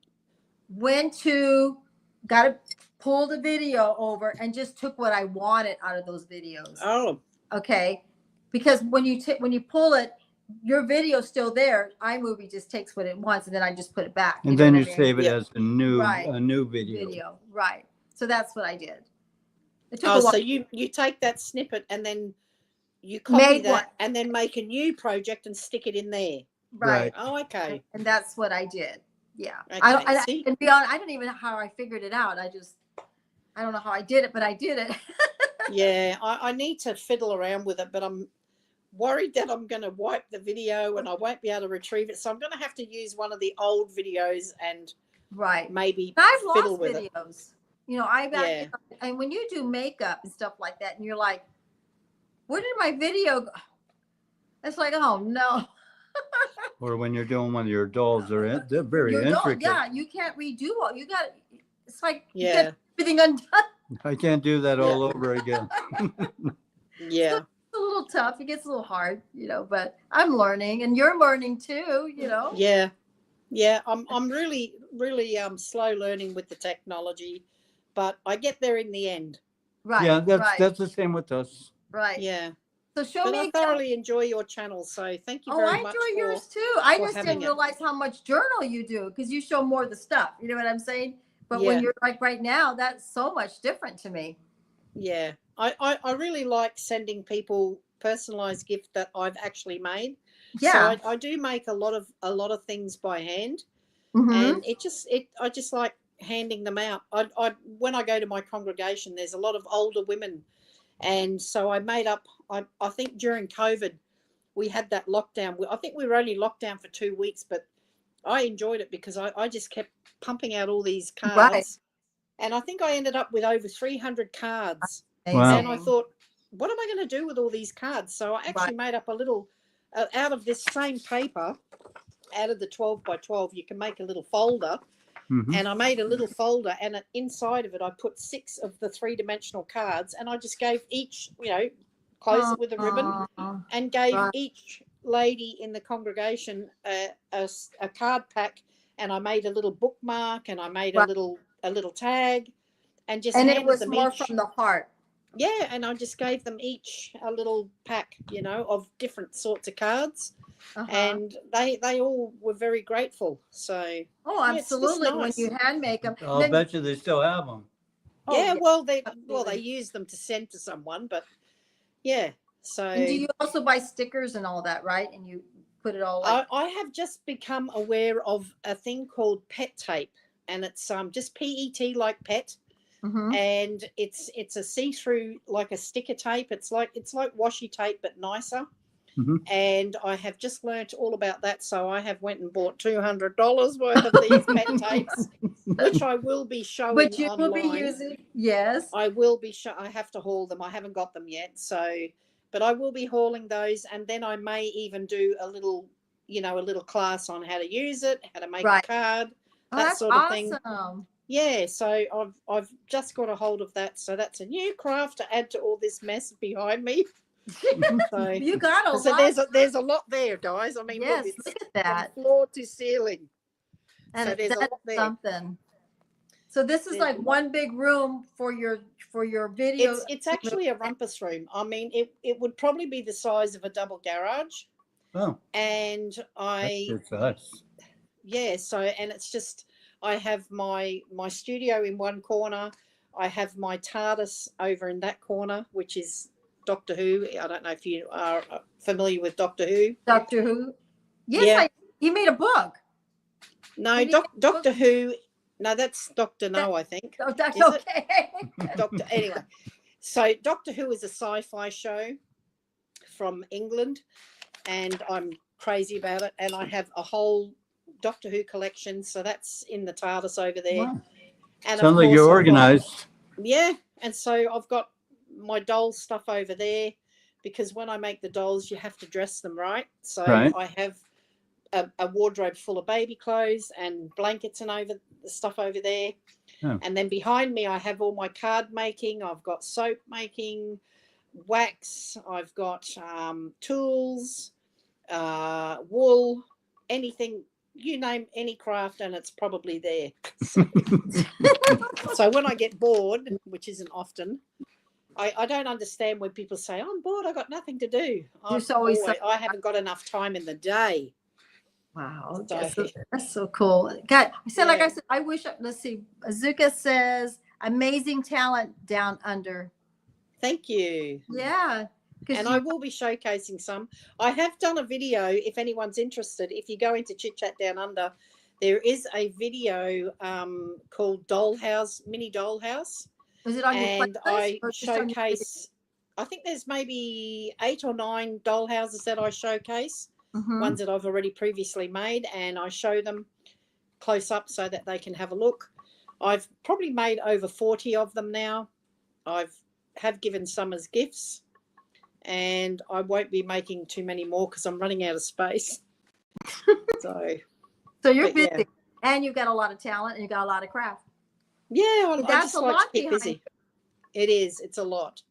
got to pull the video over and just took what I wanted out of those videos. Oh. Okay. Because when you pull it, your video's still there. iMovie just takes what it wants, and then I just put it back. And then you save it as a new video. Right. So that's what I did. It took a while. So you take that snippet and then you copy that and then make a new project and stick it in there. Right. Oh, okay. And that's what I did. Yeah. Okay. And be honest, I don't even know how I figured it out. I don't know how I did it, but I did it. Yeah, I need to fiddle around with it, but I'm worried that I'm going to wipe the video and I won't be able to retrieve it. So I'm going to have to use one of the old videos and maybe fiddle with videos. It. You know, and when you do makeup and stuff like that, and you're like, where did my video go? It's like, oh no. Or when you're doing one of your dolls, they're very intricate. Yeah, you can't redo all. You got. It's like you get everything undone. I can't do that all over again. Yeah. It's a little tough. It gets a little hard, you know. But I'm learning, and you're learning too, you know. Yeah. Yeah. I'm really slow learning with the technology, but I get there in the end. Right. Yeah, that's the same with us. Right. Yeah. So show me. I thoroughly enjoy your channel, so thank you very much. I enjoy yours too. I just didn't realize how much journal you do, because you show more of the stuff. You know what I'm saying? But when you're like right now, that's so much different to me. Yeah, I really like sending people personalized gifts that I've actually made. Yeah. So I do make a lot of things by hand, and I just like handing them out. When I go to my congregation, there's a lot of older women. And so I made up, I think during COVID, we had that lockdown. I think we were only locked down for 2 weeks, but I enjoyed it because I just kept pumping out all these cards. Right. And I think I ended up with over 300 cards. Wow. And I thought, what am I going to do with all these cards? So I actually made up a little, out of this same paper, out of the 12 by 12, you can make a little folder. Mm-hmm. And I made a little folder, and inside of it, I put 6 of the 3-dimensional cards, and I just gave each, close it with a ribbon, and gave each lady in the congregation a card pack, and I made a little bookmark, and I made a little tag, and just handed it was them more each, from the heart. Yeah, and I just gave them each a little pack, of different sorts of cards. And they all were very grateful. So absolutely. Nice. When you hand make them, I'll bet you they still have them. Well they use them to send to someone, but so. And do you also buy stickers and all that, right? And you put it all I have just become aware of a thing called pet tape, and it's just PET like pet. And it's a see-through, like a sticker tape. It's like washi tape but nicer. And I have just learnt all about that, so I have went and bought $200 worth of these pet tapes, which I will be showing online. But you will be using, yes. I will be. I have to haul them. I haven't got them yet, but I will be hauling those, and then I may even do a little class on how to use it, how to make a card, that sort of thing. Yeah, so I've just got a hold of that. So that's a new craft to add to all this mess behind me. So, You got a so lot. there's a lot there, guys. I mean, Yes, look, it's look at from that. floor to ceiling. And So there's a that's lot there. something. So this is There's like a lot. one big room for your video. It's actually a rumpus room. I mean, it would probably be the size of a double garage. Oh, And that's good size. yeah, so and it's just I have my studio in one corner. I have my TARDIS over in that corner, which is Doctor Who. I don't know if you are familiar with Doctor Who. Doctor Who. Yes, Yeah. he made a book. No, Did he make a Doctor book? Who. No, that's Doctor No, I think. Oh, that's Is it? okay. Doctor. Anyway, so Doctor Who is a sci-fi show from England, and I'm crazy about it. And I have a whole Doctor Who collection, so that's in the TARDIS over there. Wow. And Sounds like you're organized. Yeah, and so I've got my doll stuff over there because when I make the dolls, you have to dress them right. So Right. I have a wardrobe full of baby clothes and blankets and over the stuff over there. Oh. And then behind me, I have all my card making. I've got soap making, wax. I've got tools, wool, anything. You name any craft, and it's probably there. So when I get bored, which isn't often, I don't understand when people say, I'm bored, I've got nothing to do. I haven't got enough time in the day. Wow, So, that's so cool. God, like Yeah. I said, I wish. Let's see. Azuka says, "Amazing talent down under." Thank you. Yeah, And I will be showcasing some. I have done a video, if anyone's interested. If you go into Chit Chat Down Under, there is a video called Dollhouse, Mini Dollhouse. Is it on your And playlist I or just on your showcase, I think there's maybe 8 or 9 dollhouses that I showcase, Mhm. ones that I've already previously made, and I show them close up so that they can have a look. I've probably made over 40 of them now. Have given some as gifts, and I won't be making too many more because I'm running out of space. So you're busy, yeah. and you've got a lot of talent, and you got a lot of craft. Yeah, I That's just a like lot to keep busy. It is. It's a lot.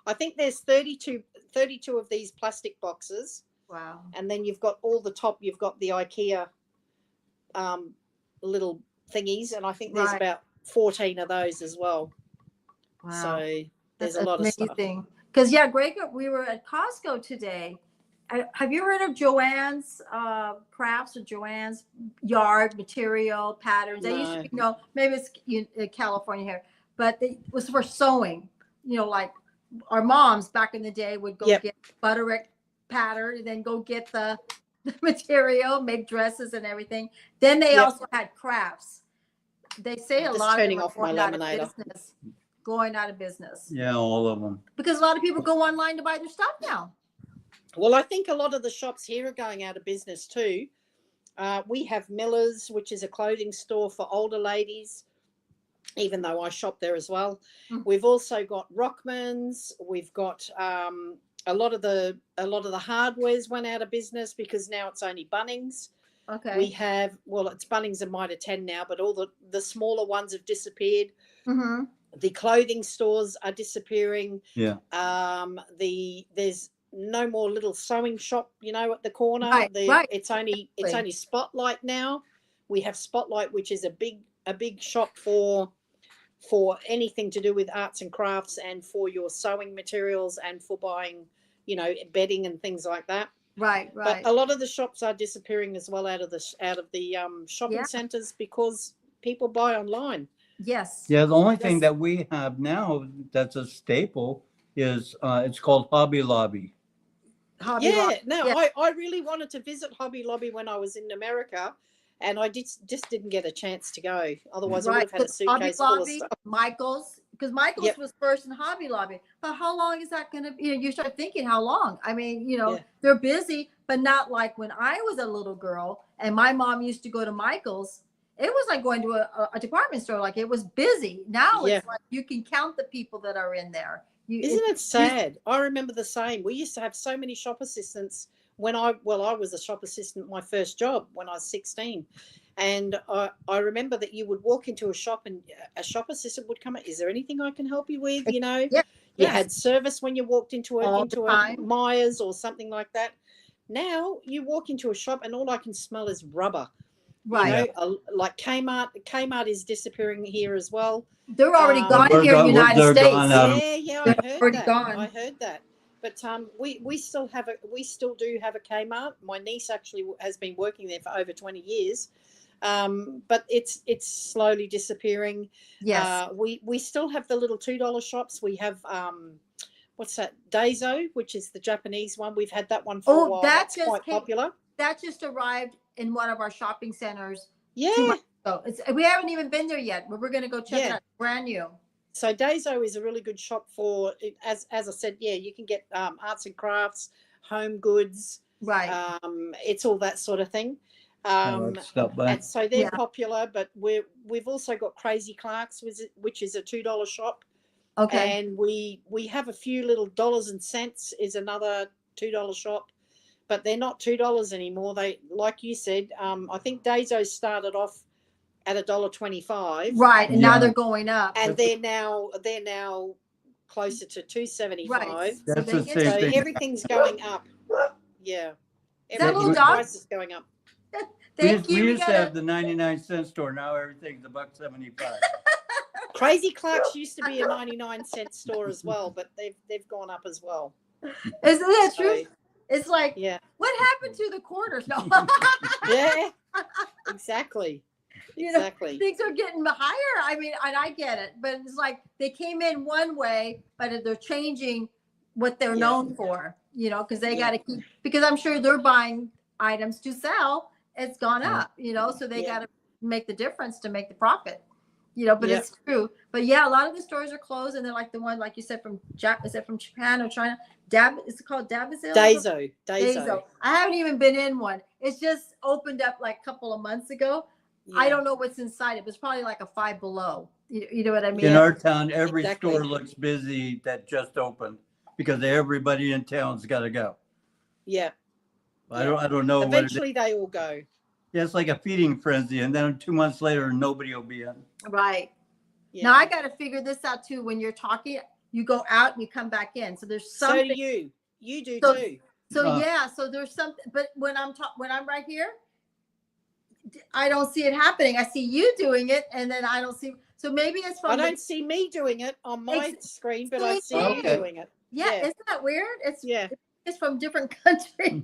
I think there's 32 of these plastic boxes. Wow. And then you've got all the top. You've got the IKEA little thingies, and I think there's about 14 of those as well. Wow. So there's That's a lot of stuff. Because Greg, we were at Costco today. Have you heard of Joann's Crafts or Joann's Yard Material Patterns? No. They used to be, maybe it's California here, but it was for sewing. Like our moms back in the day would go get Butterick pattern and then go get the material, make dresses and everything. Then they also had crafts. They say a lot of them are going out of business. Going out of business. Yeah, all of them. Because a lot of people go online to buy their stuff now. Well, I think a lot of the shops here are going out of business too. We have Miller's, which is a clothing store for older ladies, even though I shop there as well. Mm-hmm. We've also got Rockman's. We've got a lot of the hardwares went out of business because now it's only Bunnings. Okay. We have, it's Bunnings and Mitre 10 now, but all the smaller ones have disappeared. Mm-hmm. The clothing stores are disappearing. Yeah. There's no more little sewing shop, at the corner. Right. It's only Spotlight now. We have Spotlight, which is a big shop for anything to do with arts and crafts and for your sewing materials and for buying, bedding and things like that. Right. But a lot of the shops are disappearing as well out of the shopping centers because people buy online. Yes. Yeah, the only thing that we have now that's a staple is it's called Hobby Lobby. I really wanted to visit Hobby Lobby when I was in America, and I just didn't get a chance to go. Otherwise, I would have had a suitcase full of stuff. Michael's, because Michael's was first in Hobby Lobby. But how long is that going to be? You start thinking, how long? I mean, they're busy, but not like when I was a little girl and my mom used to go to Michael's. It was like going to a department store. Like it was busy. Now it's like you can count the people that are in there. Isn't it sad? I remember the same. We used to have so many shop assistants when I was a shop assistant, my first job when I was 16. And I remember that you would walk into a shop and a shop assistant would come in. Is there anything I can help you with? You know, Yeah. you Yes. had service when you walked into All the time. Myers or something like that. Now you walk into a shop and all I can smell is rubber. Right. You know, like Kmart. Kmart is disappearing here as well. They're already gone They're here in the gone- United they're States. gone out of- Yeah, I They're heard already that. gone. I heard that. But we still do have a Kmart. My niece actually has been working there for over 20 years. But it's slowly disappearing. Yes. We still have the little $2 shops. We have what's that? Daiso, which is the Japanese one. We've had that one for a while. That's quite popular. That just arrived in one of our shopping centers. Yeah. 2 months ago. We haven't even been there yet, but we're going to go check it out. Brand new. So Daiso is a really good shop for, as I said, yeah, you can get arts and crafts, home goods. Right. It's all that sort of thing. I'll stop by. And so they're popular, but we've also got Crazy Clark's, which is a $2 shop. Okay. And we have a few little dollars and cents is another $2 shop, but they're not $2 anymore. They, like you said, I think Daiso started off at $1.25. Right, and now they're going up. And they're now closer to $2.75. Right. That's So the same So thing. everything's going up. Yeah. Is that little Everything's dog? price is going up. Thank We you. used to have the 99-cent store. Now everything's $1.75. Crazy Clark's used to be a 99-cent store as well, but they've gone up as well. Isn't that So, true? It's like, yeah. what happened to the quarters? No. Yeah. Exactly. You know, Exactly. things are getting higher. I mean, and I get it, but it's like they came in one way, but they're changing what they're known for, you know, because they got to keep, because I'm sure they're buying items to sell. It's gone up, you know, so they got to make the difference to make the profit, you know, but it's true. But yeah, a lot of the stores are closed, and they're like the one, like you said, is it from Japan or China? Is it called Daiso. I haven't even been in one. It's just opened up like a couple of months ago. Yeah. I don't know what's inside. It was probably like a Five Below. You know what I mean? In our town, every Exactly. store looks busy that just opened because everybody in town's got to go. Yeah. I don't know. Eventually they all go. Yeah, it's like a feeding frenzy, and then 2 months later, nobody will be in. Right. Yeah. Now I got to figure this out too. When you're talking, you go out and you come back in. So there's something. So do you. You do So- too. So yeah. So there's something. But when I'm right here, I don't see it happening. I see you doing it, and then I don't see. So maybe it's from. I don't see me doing it on my screen, but I see you doing it. Yeah, isn't that weird? Yeah. It's from different countries.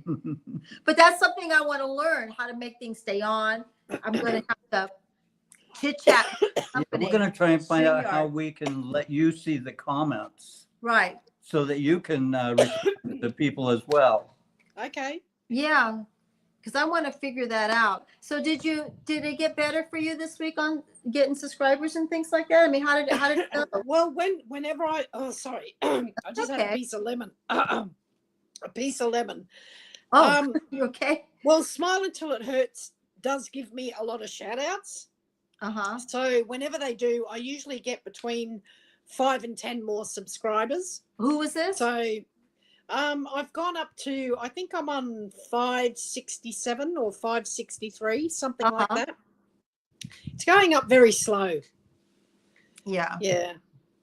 But that's something I want to learn, how to make things stay on. I'm going to have to chit chat. Yeah, we're going to try and find out how StreamYard. we can let you see the comments Right. so that you can respond to people as well. Okay. Yeah. Because I want to figure that out. So did it get better for you this week on getting subscribers and things like that? I mean, how did it go? Well, whenever I sorry, I just had a Okay. piece of lemon. A piece of lemon. Oh, you okay? Well, Smile Until It Hurts does give me a lot of shout outs. Uh-huh. So whenever they do, I usually get between 5 and 10 more subscribers. Who was this? So I've gone up to, I think I'm on 567 or 563, something like that. It's going up very slow. Yeah. Yeah.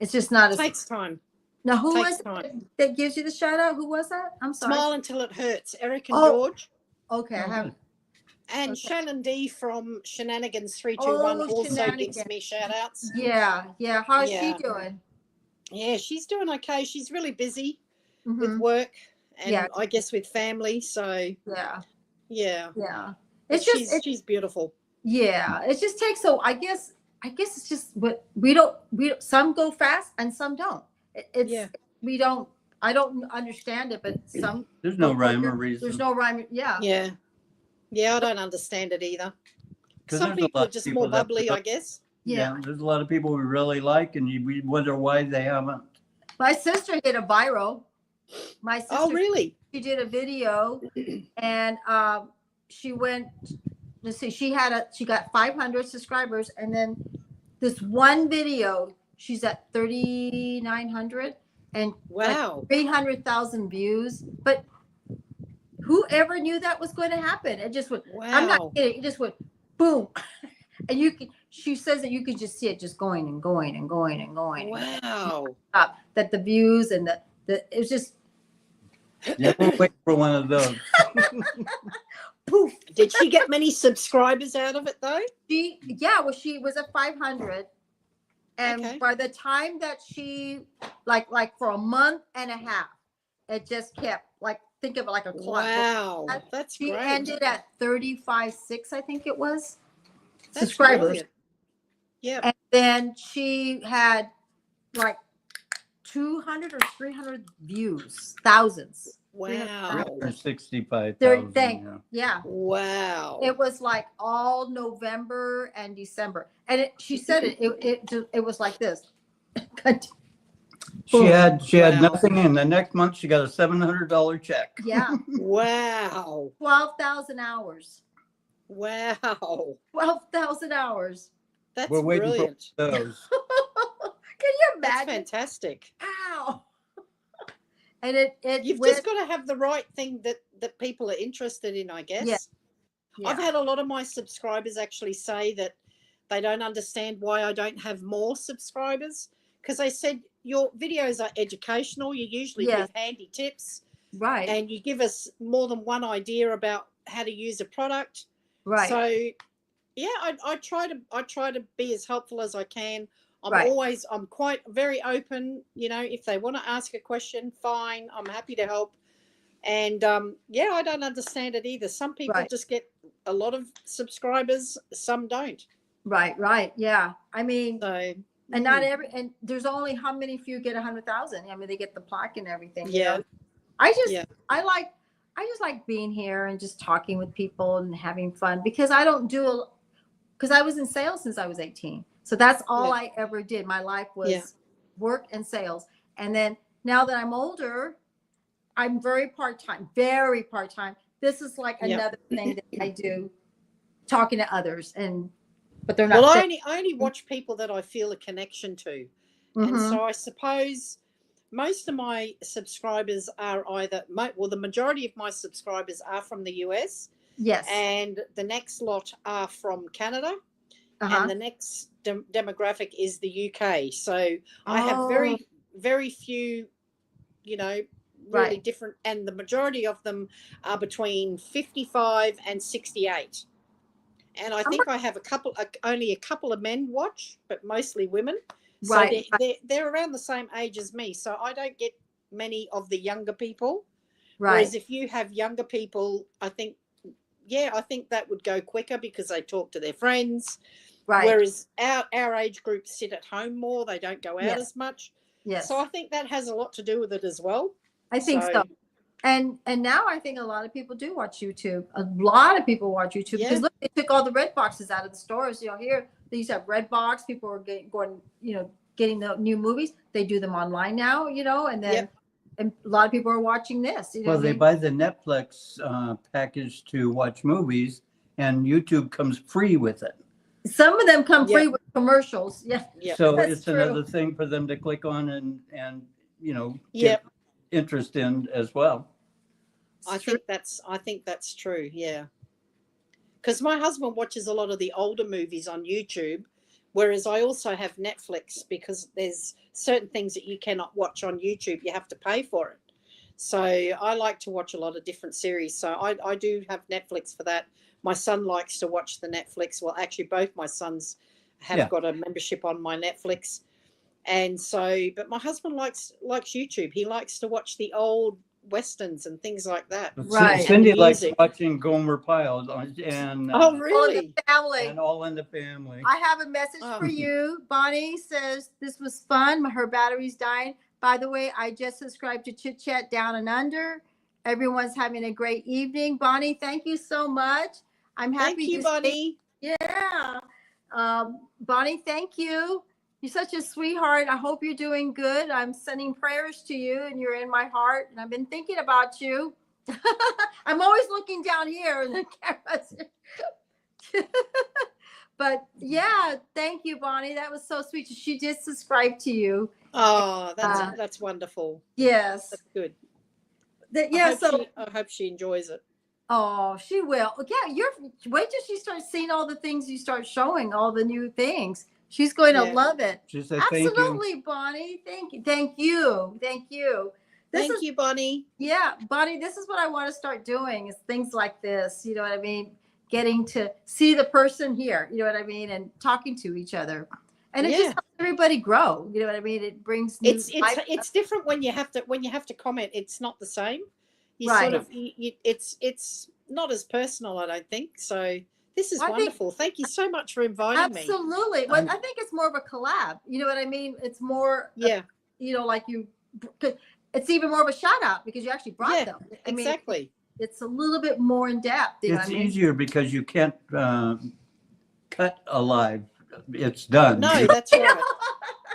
It's just not It as. takes time. Now, who takes was time. it that gives you the shout out? Who was that? I'm sorry. Smile Until It Hurts, Eric and Oh. George. Okay, I haven't. And Okay. Shannon D from Shenanigans 321 Oh, also Shenanigans. gives me shout outs. Yeah. How's Yeah. she doing? Yeah, she's doing okay. She's really busy Mhm. with work and Yeah. I guess with family. So Yeah. yeah. Yeah. But It's just she's beautiful. yeah. It just takes so. I guess it's just what we don't. Some go fast and some don't. It's we don't. I don't understand it, but some. There's no go rhyme or quicker. reason. There's no rhyme. Yeah. Yeah. Yeah, I don't understand it either. 'Cause Some there's a people lot are of just people more that bubbly, I guess. Yeah. There's a lot of people we really like, and we wonder why they haven't. My sister hit a viral. My sister. Oh, really? She did a video, and she went. Let's see. She got 500 subscribers, and then this one video, she's at 3,900, and Wow. 300,000 views. But whoever knew that was going to happen? It just went. Wow. I'm not kidding. It just went boom. And she says that you could just see it just going and going and going and going. Wow. That the views and it was just Yeah, we'll wait for one of those. poof. Did she get many subscribers out of it though? She was at 500. And Okay. by the time that she like for a month and a half, it just kept like, think of it like a clock. Wow. That's She great. ended at 35.6, I think it was. That's Subscribers. brilliant. Yeah. And then she had like 200 or 300 views, thousands. Wow. 365,000. Thing. Yeah. Yeah. Wow. It was like all November and December. And she said it was like this. She had Wow. nothing, and the next month she got a $700 check. Yeah. Wow. 12,000 hours. Wow. 12,000 hours. That's We're waiting brilliant. for those. Can you That's imagine? fantastic. Ow. And it You've went, just got to have the right thing that people are interested in, I guess. Yeah. Yeah. I've had a lot of my subscribers actually say that they don't understand why I don't have more subscribers, because they said your videos are educational. You usually give handy tips, right. and you give us more than one idea about how to use a product. Right. So yeah, I try to be as helpful as I can. I'm quite very open, if they want to ask a question, fine, I'm happy to help. And I don't understand it either. Some people just get a lot of subscribers, some don't. Right. Yeah. I mean, So and not and there's only how many few get 100,000. I mean, they get the plaque and everything. Yeah. I just like being here and just talking with people and having fun, because I was in sales since I was 18. So that's all I ever did. My life was work and sales. And then now that I'm older, I'm very part-time. This is like another thing that I do, talking to others, but they're not. Well, I only watch people that I feel a connection to. And so I suppose most of my subscribers are the majority of my subscribers are from the US. Yes. And the next lot are from Canada. And the next demographic is the UK. So I have very, very few, really different, and the majority of them are between 55 and 68. And I think I have only a couple of men watch, but mostly women. So they're around the same age as me. So I don't get many of the younger people. Right. Whereas if you have younger people, I think that would go quicker because they talk to their friends. Right. Whereas our age group sit at home more. They don't go out as much. Yes. So I think that has a lot to do with it as well. I think so. And now I think a lot of people do watch YouTube. A lot of people watch YouTube because look, they took all the red boxes out of the stores. Here they used to have red box. People are getting the new movies. They do them online now, and then and a lot of people are watching this. Well, they buy the Netflix package to watch movies, and YouTube comes free with it. Some of them come free with commercials. Yeah. So it's true. Another thing for them to click on and get interest in as well. I think that's true. Yeah. Because my husband watches a lot of the older movies on YouTube, whereas I also have Netflix, because there's certain things that you cannot watch on YouTube. You have to pay for it. So I like to watch a lot of different series. So I do have Netflix for that. My son likes to watch the Netflix. Well, actually, both my sons have got a membership on my Netflix. And so, but my husband likes YouTube. He likes to watch the old Westerns and things like that. Right. Cindy likes watching Gomer Pyle and oh, really? All in the Family. I have a message for you. Bonnie says this was fun. Her battery's dying. By the way, I just subscribed to Chit Chat Down and Under. Everyone's having a great evening. Bonnie, thank you so much. I'm happy. Thank you, Bonnie. Yeah. Bonnie, thank you. You're such a sweetheart. I hope you're doing good. I'm sending prayers to you, and you're in my heart. And I've been thinking about you. I'm always looking down here in the cameras. But thank you, Bonnie. That was so sweet. She did subscribe to you. Oh, that's wonderful. Yes. That's good. I hope she enjoys it. Oh, she will. Yeah, wait till she starts seeing all the things you start showing, all the new things. She's going to Yeah. love it. She said, thank you. Absolutely, Bonnie. Thank you. Thank you. Thank you. Thank you, Bonnie. Yeah, Bonnie, this is what I want to start doing is things like this. You know what I mean? Getting to see the person here, you know what I mean? And talking to each other. And it just helps everybody grow. You know what I mean? It brings new life. It's different when you have to comment. It's not the same. You Right. sort of it's not as personal, I don't think. So this is wonderful. Thank you so much for inviting me. Absolutely. Well, I think it's more of a collab. You know what I mean? It's more you know, like it's even more of a shout out because you actually brought them. I mean, exactly. It's a little bit more in depth. You know It's what I mean? easier because you can't cut alive. It's done. No, that's right.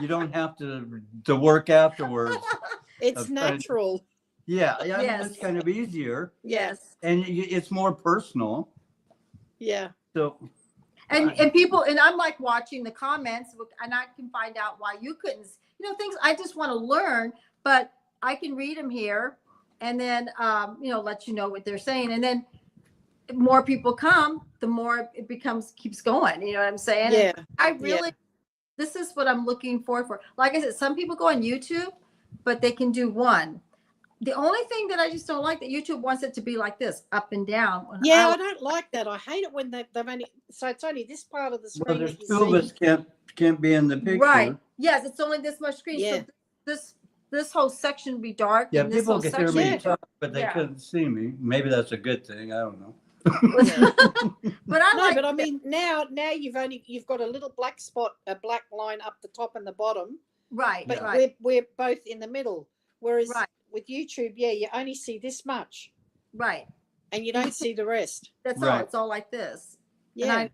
You don't have to work afterwards. It's natural. Yeah, I mean, Yes. it's kind of easier, Yes. and it's more personal. Yeah. So, And people, and I'm like watching the comments, and I can find out why you couldn't. You know, things I just want to learn, but I can read them here, and then you know, let you know what they're saying, and then more people come, the more it keeps going. You know what I'm saying? Yeah. And I really, this is what I'm looking for. Like I said, some people go on YouTube, but they can do one. The only thing that I just don't like that YouTube wants it to be like this, up and down. I don't like that. I hate it when they've only so it's only this part of the screen well, there's that you two of us can't be in the picture. Right. Yes, it's only this much screen. Yeah. So this whole section be dark. Yeah, and this people whole can hear section, me talk, but they couldn't see me. Maybe that's a good thing. I don't know. But I mean now you've got a little black spot, a black line up the top and the bottom. Right. But right. we're both in the middle. Whereas Right. with YouTube, you only see this much. Right. And you don't see the rest. That's all. It's all like this. Yeah. And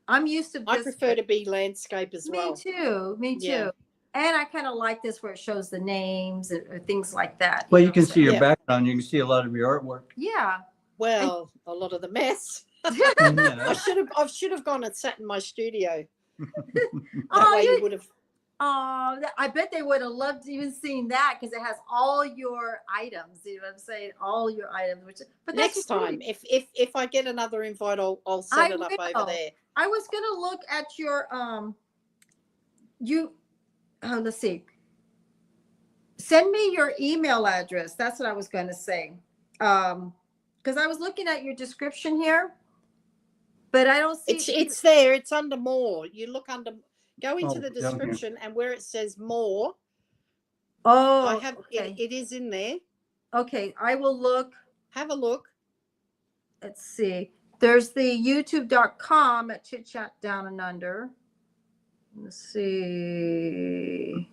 I'm used to this. I prefer to be landscape as well. Me too. Me too. Yeah. And I kind of like this where it shows the names or things like that. Well, you can see your background. You can see a lot of your artwork. Yeah. Well, a lot of the mess. Yeah. I should have gone and sat in my studio. Oh, you would have. Oh, I bet they would have loved even seeing that because it has all your items. You know what I'm saying? All your items. But Next time, if I get another invite, I'll set it up over there. I was gonna look at your let's see. Send me your email address. That's what I was gonna say. Because I was looking at your description here, but I don't see it's there. It's under more. You look under. Go into the description and where it says more. Oh, I have it is in there. Okay, I will look. Have a look. Let's see. There's the youtube.com at Chit Chat Down and Under. Let's see.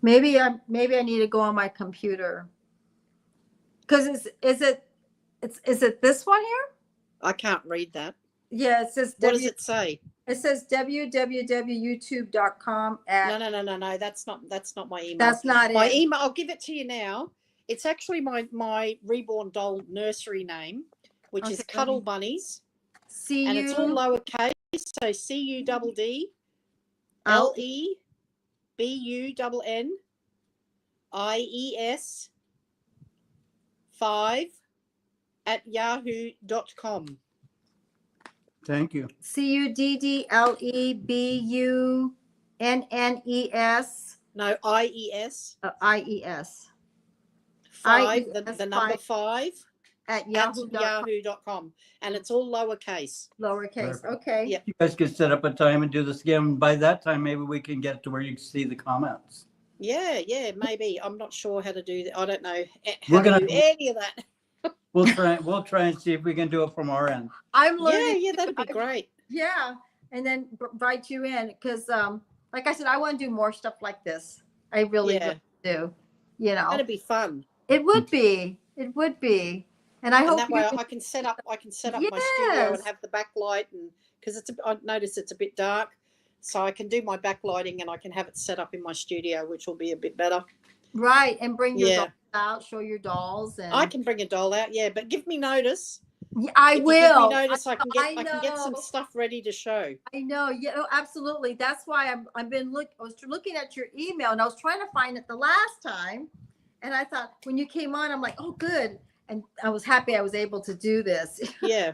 Maybe I need to go on my computer. Because is it this one here? I can't read that. Yeah, it says what does it say? It says www.youtube.com at No. That's not my email. That's not my it. email. I'll give it to you now. It's actually my reborn doll nursery name, which is Cuddle Bunnies. And it's all lowercase. So CUDDLEBUNNIES 5@yahoo.com. Thank you. CUDDLEBUNNES. No, IES. IES. 5, the number 5 at yahoo.com. And it's all lowercase. Lowercase. Perfect. Okay. Yep. You guys can set up a time and do this again. By that time, maybe we can get to where you can see the comments. Yeah, maybe. I'm not sure how to do that. I don't know We're how gonna to do any of that. We'll try and see if we can do it from our end. I'm learning. Yeah, that'd be great. Yeah. And then invite you in because, like I said, I want to do more stuff like this. I really do. You know, That'd be fun. it would be. It would be. And I hope that way I can set up my studio and have the backlight, and because I notice it's a bit dark, so I can do my backlighting and I can have it set up in my studio, which will be a bit better. Right, and bring your dolls out, show your dolls, and I can bring a doll out, but give me notice. Yeah, I will. Give me notice, I can get some stuff ready to show. I know, absolutely. That's why I was looking at your email and I was trying to find it the last time, and I thought when you came on, I'm like, oh, good. and I was happy I was able to do this. Yeah.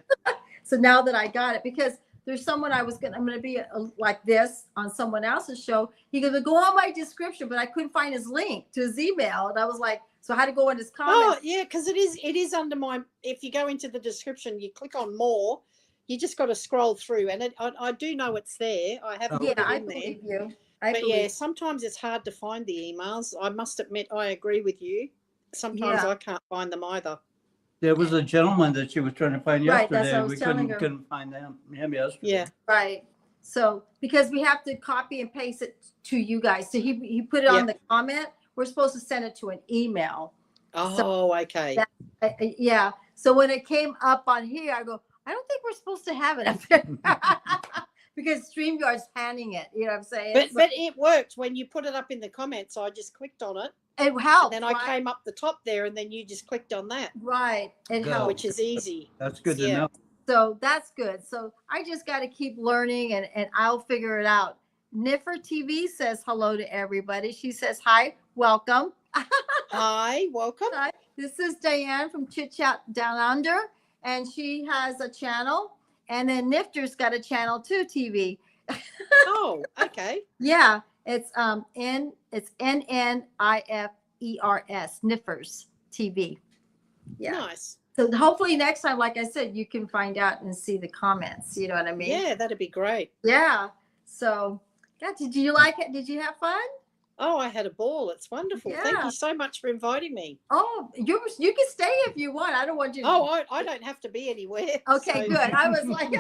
So now that I got it, because there's someone I'm going to be like this on someone else's show. He goes, go on my description, but I couldn't find his link to his email. And I was like, so I had to go in his comments. Oh, yeah, because it is under my, if you go into the description, you click on more, you just got to scroll through. And I do know it's there. I have put Yeah, it I in there. believe you. But yeah, sometimes it's hard to find the emails. I must admit, I agree with you. Sometimes Yeah. I can't find them either. There was a gentleman that she was trying to find Right, that's yesterday. what I was We telling her. couldn't find him yesterday. Yeah. Right. So because we have to copy and paste it to you guys. So he put it on the comment. We're supposed to send it to an email. Oh, okay. Yeah. So when it came up on here, I go, I don't think we're supposed to have it up there. Because StreamYard's handing it. You know what I'm saying? But it worked when you put it up in the comments. I just clicked on it. It helped. And then I came up the top there, and then you just clicked on that. Right. It helped. Which is easy. That's good to know. So that's good. So I just got to keep learning, and I'll figure it out. Niffer TV says hello to everybody. She says, hi, welcome. Hi, welcome. Hi. This is Diane from Chit Chat Down Under, and she has a channel. And then Nifter's got a channel too, TV. Oh, okay. Yeah, it's NNIFERS, Niffers TV. Yeah. Nice. So hopefully next time, like I said, you can find out and see the comments. You know what I mean? Yeah, that'd be great. Yeah. So, yeah, did you like it? Did you have fun? Oh, I had a ball. It's wonderful. Yeah. Thank you so much for inviting me. Oh, you can stay if you want. I don't want you to. Oh, I don't have to be anywhere. Okay, so. good. I was like,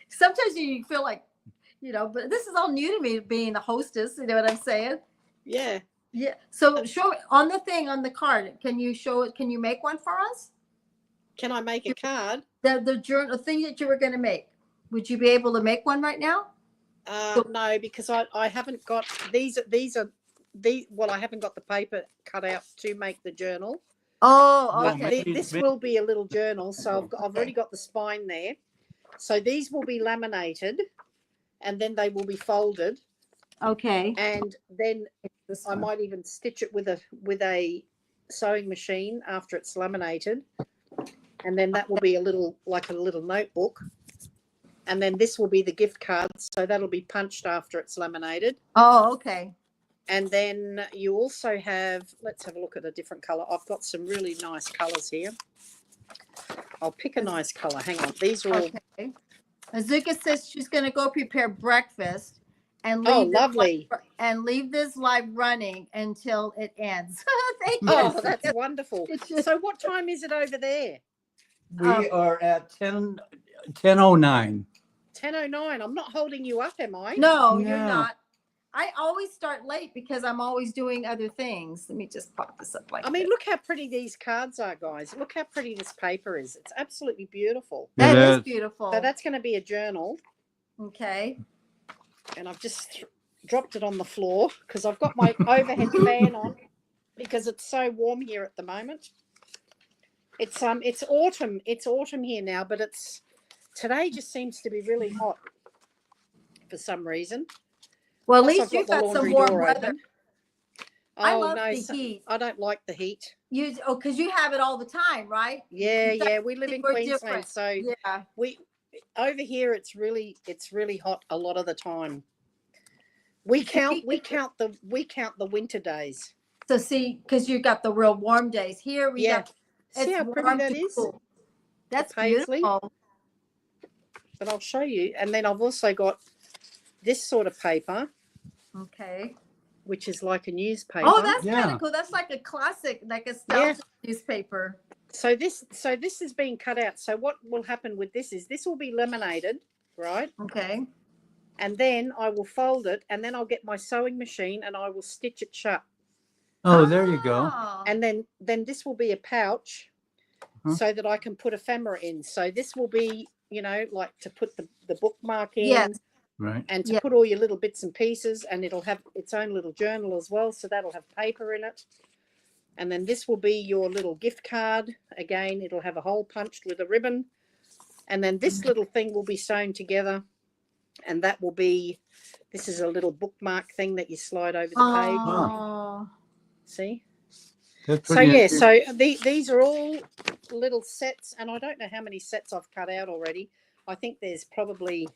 sometimes you feel like, but this is all new to me, being the hostess. You know what I'm saying? Yeah. Yeah. So show on the thing on the card. Can you show it? Can you make one for us? Can I make a card? The journal thing that you were going to make. Would you be able to make one right now? No, because I haven't got these. Well, I haven't got the paper cut out to make the journal. Oh, okay. This will be a little journal, so I've already got the spine there. So these will be laminated, and then they will be folded. Okay. And then I might even stitch it with a sewing machine after it's laminated, and then that will be a little notebook. And then this will be the gift card, so that'll be punched after it's laminated. Oh, okay. And then you also have, let's have a look at a different colour. I've got some really nice colours here. I'll pick a nice colour. Hang on. These are all... Okay. Azuka says she's going to go prepare breakfast and leave this live running until it ends. Thank you. Oh, that's wonderful. So what time is it over there? We are at 10:09. 10:09. I'm not holding you up, am I? No, you're not. I always start late because I'm always doing other things. Let me just pop this up like I mean, look how pretty these cards are, guys. Look how pretty this paper is. It's absolutely beautiful. That is beautiful. So that's going to be a journal. Okay. And I've just dropped it on the floor because I've got my overhead fan on because it's so warm here at the moment. It's autumn. It's autumn here now, but today just seems to be really hot for some reason. Well, at least you've got some warm weather. I love the heat. I don't like the heat. Because you have it all the time, right? Yeah. We live in Queensland, different. so yeah. We over here it's really hot a lot of the time. We count the winter days. So see, because you got the real warm days here. We got. See how pretty that is? Cool. That's beautiful. But I'll show you. And then I've also got this sort of paper. Okay. Which is like a newspaper. Oh, that's kind of cool. That's like a classic, like a style newspaper. So this is being cut out. So what will happen with this is this will be laminated, right? Okay. And then I will fold it, and then I'll get my sewing machine and I will stitch it shut. Oh, there you go. And then this will be a pouch so that I can put ephemera in. So this will be, like to put the bookmark in. Yes. Right. And to put all your little bits and pieces, and it'll have its own little journal as well. So that'll have paper in it. And then this will be your little gift card. Again, it'll have a hole punched with a ribbon. And then this little thing will be sewn together. And that will be, this is a little bookmark thing that you slide over the page. Oh. See? That's So pretty yeah, interesting. so these are all little sets, and I don't know how many sets I've cut out already. I think there's probably,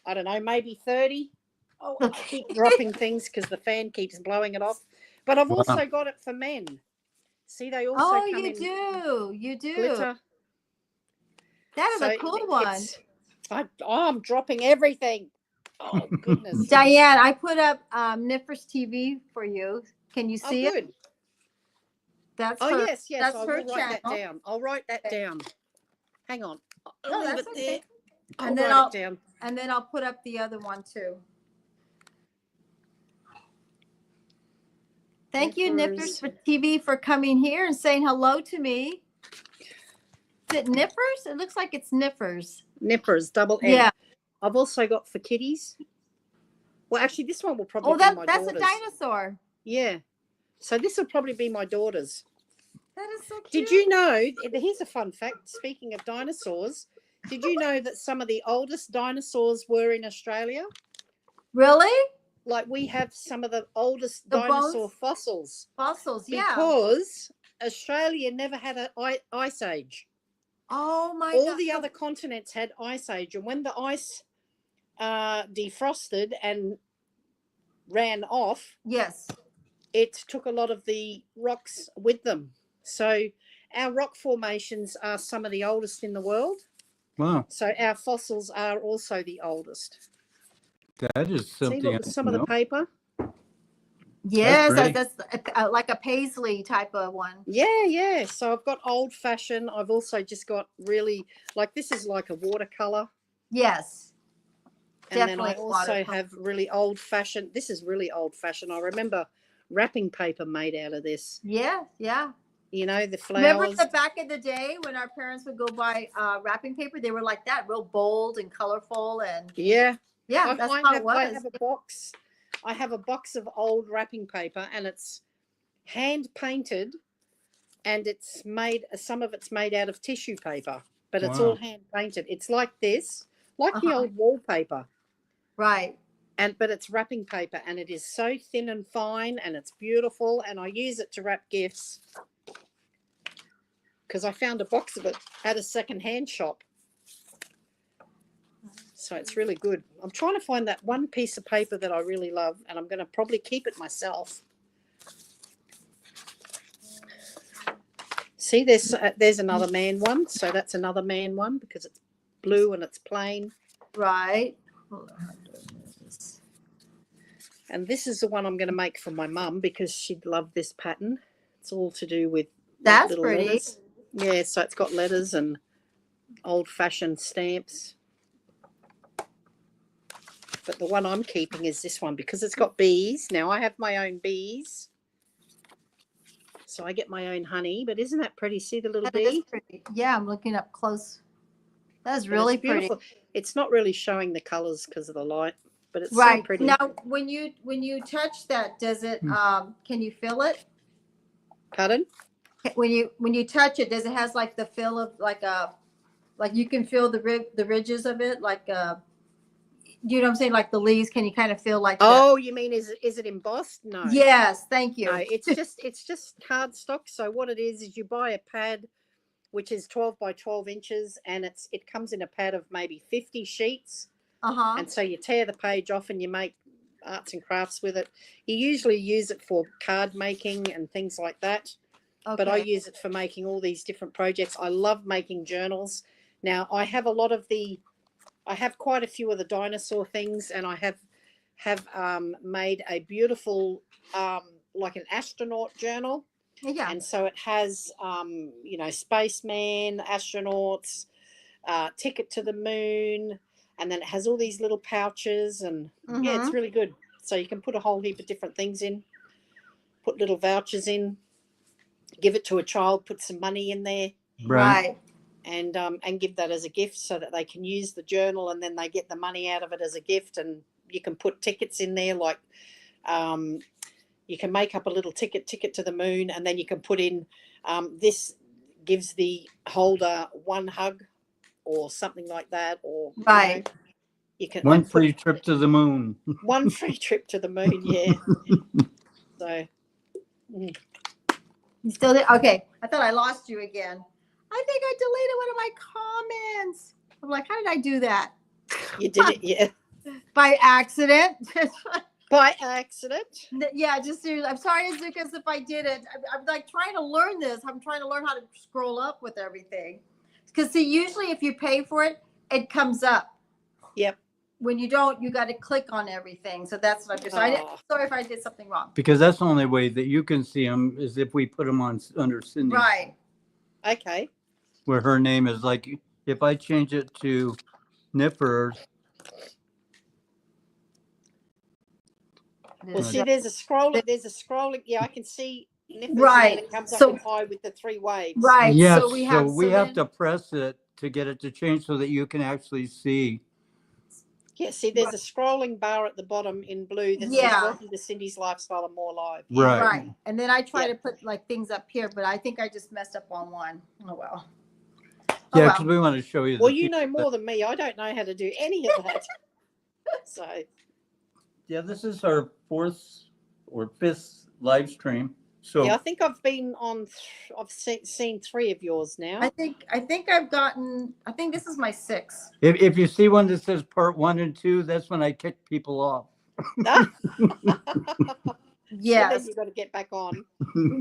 I don't know, maybe 30. Oh, I Okay. keep dropping things because the fan keeps blowing it off. But I've Wow. also got it for men. See, they also Oh, come you in do. You do. glitter. That is So a cool one. I'm dropping everything. Oh goodness. Diane, I put up Niffer's TV for you. Can you Oh see it? good. That's Oh her. yes, That's I her will write that channel. down. I'll write that Okay. down. Hang on. I'll No, leave that's it there. okay. I'll And then write it down. I'll put up the other one too. Thank you, Nippers for TV, for coming here and saying hello to me. Is it Nippers? It looks like it's Nippers. Nippers, double N. Yeah. I've also got for kitties. Well, actually, this one will probably Oh, be my that's daughter's. a dinosaur. Yeah. So this will probably be my daughter's. That is so cute. Did you know? Here's a fun fact. Speaking of dinosaurs, did you know that some of the oldest dinosaurs were in Australia? Really? Like we have some of the oldest The dinosaur bones? fossils Fossils, yeah. because Australia never had an ice age. Oh my All God. the other continents had ice age, and when the ice defrosted and ran off, Yes. it took a lot of the rocks with them. So our rock formations are some of the oldest in the world. Wow, So our fossils are also the oldest. that is See, something. look, some of the paper. Yes, pretty. that's like a paisley type of one. Yeah. So I've got old fashioned. I've also just got really, like, this is like a watercolor. Yes. And Definitely then I also watercolor. have really old fashioned. This is really old fashioned. I remember wrapping paper made out of this. Yeah. You know, the Remember flowers. the back in the day when our parents would go buy wrapping paper? They were like that, real bold and colorful, and Yeah. that's how it was. I have a box. I have a box of old wrapping paper, and it's hand painted, and it's made. Some of it's made out of tissue paper, but it's all hand painted. It's like this, like the old wallpaper, Right. but it's wrapping paper, and it is so thin and fine, and it's beautiful. And I use it to wrap gifts because I found a box of it at a second-hand shop. So it's really good. I'm trying to find that one piece of paper that I really love, and I'm going to probably keep it myself. See, there's another man one. So that's another man one because it's blue and it's plain. Right. And this is the one I'm going to make for my mum because she'd love this pattern. It's all to do with That's little pretty. letters. Yeah, so it's got letters and old-fashioned stamps. But the one I'm keeping is this one because it's got bees. Now, I have my own bees. So I get my own honey. But isn't that pretty? See the little That is bee? pretty. Yeah, I'm looking up close. That's really pretty. It's not really showing the colors because of the light, but it's Right. so pretty. Now, when you touch that, does it can you feel it? Pardon? When you touch it, does it has like the feel of like you can feel the ridges of it, like you know what I'm saying, like the leaves? Can you kind of feel like Oh, you mean is it embossed? No. Yes, thank you. No, it's just cardstock. So what it is you buy a pad which is 12 by 12 inches, and it comes in a pad of maybe 50 sheets. And so you tear the page off and you make arts and crafts with it. You usually use it for card making and things like that. Okay. But I use it for making all these different projects. I love making journals. Now I have quite a few of the dinosaur things, and I have made a beautiful like an astronaut journal. Yeah. And so it has spaceman, astronauts, ticket to the moon, and then it has all these little pouches, and yeah, it's really good. So you can put a whole heap of different things in, put little vouchers in, give it to a child, put some money in there, Right. and give that as a gift so that they can use the journal, and then they get the money out of it as a gift. And you can put tickets in there, like you can make up a little ticket to the moon, and then you can put in this gives the holder one hug or something like that, or right. You can one free trip to the moon. One free trip to the moon, yeah. So still there? Okay. I thought I lost you again. I think I deleted one of my comments. I'm like, how did I do that? You did it, yeah. By accident. By accident. Yeah, just seriously. I'm sorry, Azukas, if I did it. I'm like trying to learn this. I'm trying to learn how to scroll up with everything. Because see, usually if you pay for it, it comes up. Yep. When you don't, you got to click on everything. So that's what I'm doing. So sorry if I did something wrong. Because that's the only way that you can see them is if we put them on under Cindy. Right. Okay. Where her name is like, if I change it to Nipper, Well, see, there's a scrolling. Yeah, I can see nippers, Right. and then it comes So- up with high with the 3 waves. Right. yes, So we have, to press it to get it to change so that you can actually see. Yeah, see, there's a scrolling bar at the bottom in blue that Yeah. says "Welcome to Cindy's Lifestyle and More Live." Right. Right. And then I try Yep. to put like things up here, but I think I just messed up on one. Oh well. Yeah, well. because we want to show you. Well, the you people know more than me. I don't know how to do any of that. So, Yeah, this is our 4th or 5th live stream. So yeah, I think I've been on. I've seen 3 of yours now. I think I've gotten. I think this is my 6th. if you see one that says part 1 and 2, that's when I kick people off. Yes. So then you got to get back on.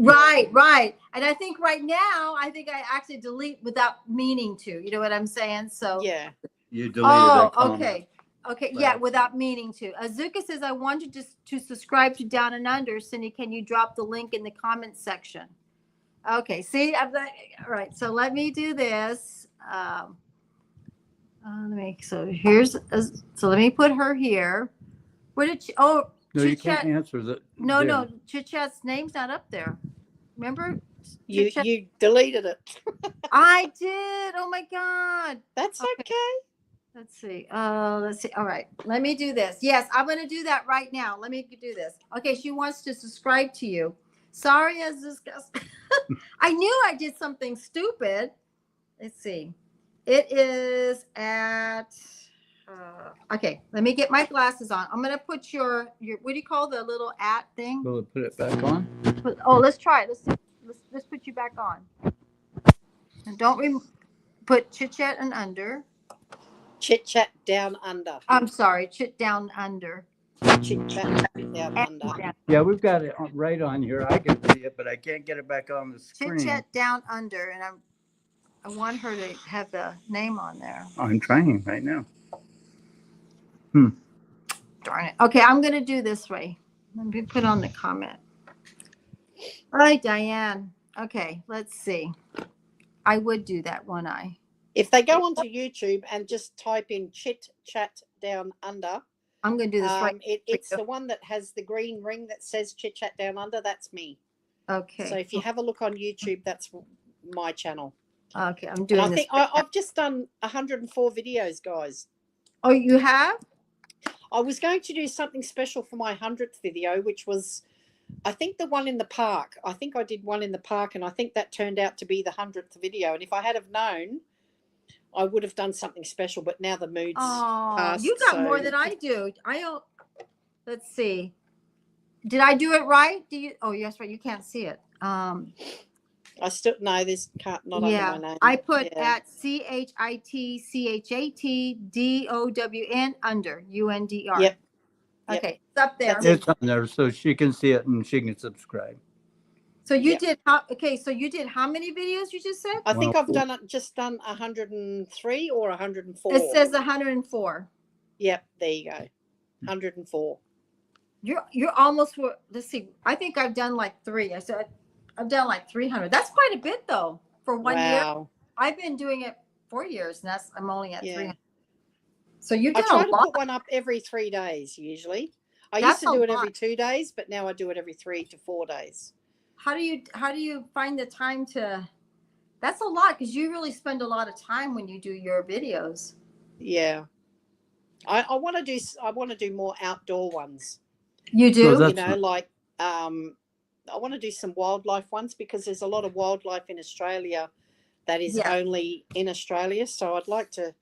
Right, right. And I think right now, I think I actually delete without meaning to. You know what I'm saying? So Yeah. You deleted oh, that comment. okay. Okay, yeah, Right. without meaning to. Azuka says, I want you to subscribe to Down and Under. Cindy, can you drop the link in the comments section? Okay, see, I'm like, all right, so let me do this. So here's, so let me put her here. Where did she, oh, No, you Chit Chat. can't answer that. No, there. no, Chit Chat's name's not up there. Remember? You Chit Chat- you deleted it. I did. Oh my God. That's Okay. okay. Let's see. Let's see. All right. Let me do this. Yes, I'm going to do that right now. Let me do this. Okay. She wants to subscribe to you. Sorry, I knew I did something stupid. Let's see. It is at, okay. Let me get my glasses on. I'm going to put your, what do you call the little at thing? Will it put it back on? Let's try it. Let's put you back on. And don't put Chit Chat and Under. Chit Chat Down Under. I'm sorry, Chit Down Under. Chit Chat Down Under. Yeah, we've got it right on here. I can see it, but I can't get it back on the screen. Chit Chat Down Under, and I want her to have the name on there. I'm trying right now. Darn it. Okay, I'm going to do this way. Let me put on the comment. All right, Diane. Okay, let's see. I would do that, wouldn't I? If they go onto YouTube and just type in Chit Chat Down Under, I'm going to do this right. it's the one that has the green ring that says Chit Chat Down Under. That's me. Okay. So if you have a look on YouTube, that's my channel. Okay, I'm And doing I this. think I've just done 104 videos, guys. Oh, you have? I was going to do something special for my 100th video, which was, I think, the one in the park. I think I did one in the park, and I think that turned out to be the 100th video. And if I had have known, I would have done something special. But now the mood's passed. You got more than I do. Let's see. Did I do it right? Oh, yes, right. You can't see it. I still no. There's not under my name. I put at CHITCHATDOWN under UNDR. Yep. Okay, it's up there. That's It's on there so she can see it and she can subscribe. So you Yep. did so you did how many videos you just said? I think I've 104. just done 103 or 104. It says 104. Yep, there you go. 104. You're almost, let's see. I think I've done like 3. I said I've done like 300. That's quite a bit though for 1 year. Wow. I've been doing it 4 years, and I'm only at Yeah. 300. So you've I done try a to lot. put one up every 3 days usually. I That's used to do a it every lot. 2 days, but now I do it every 3 to 4 days. How do you find the time to? That's a lot because you really spend a lot of time when you do your videos. Yeah. I want to do more outdoor ones. You do? So You that's know, not- like I want to do some wildlife ones because there's a lot of wildlife in Australia that is Yeah. only in Australia. So I'd like to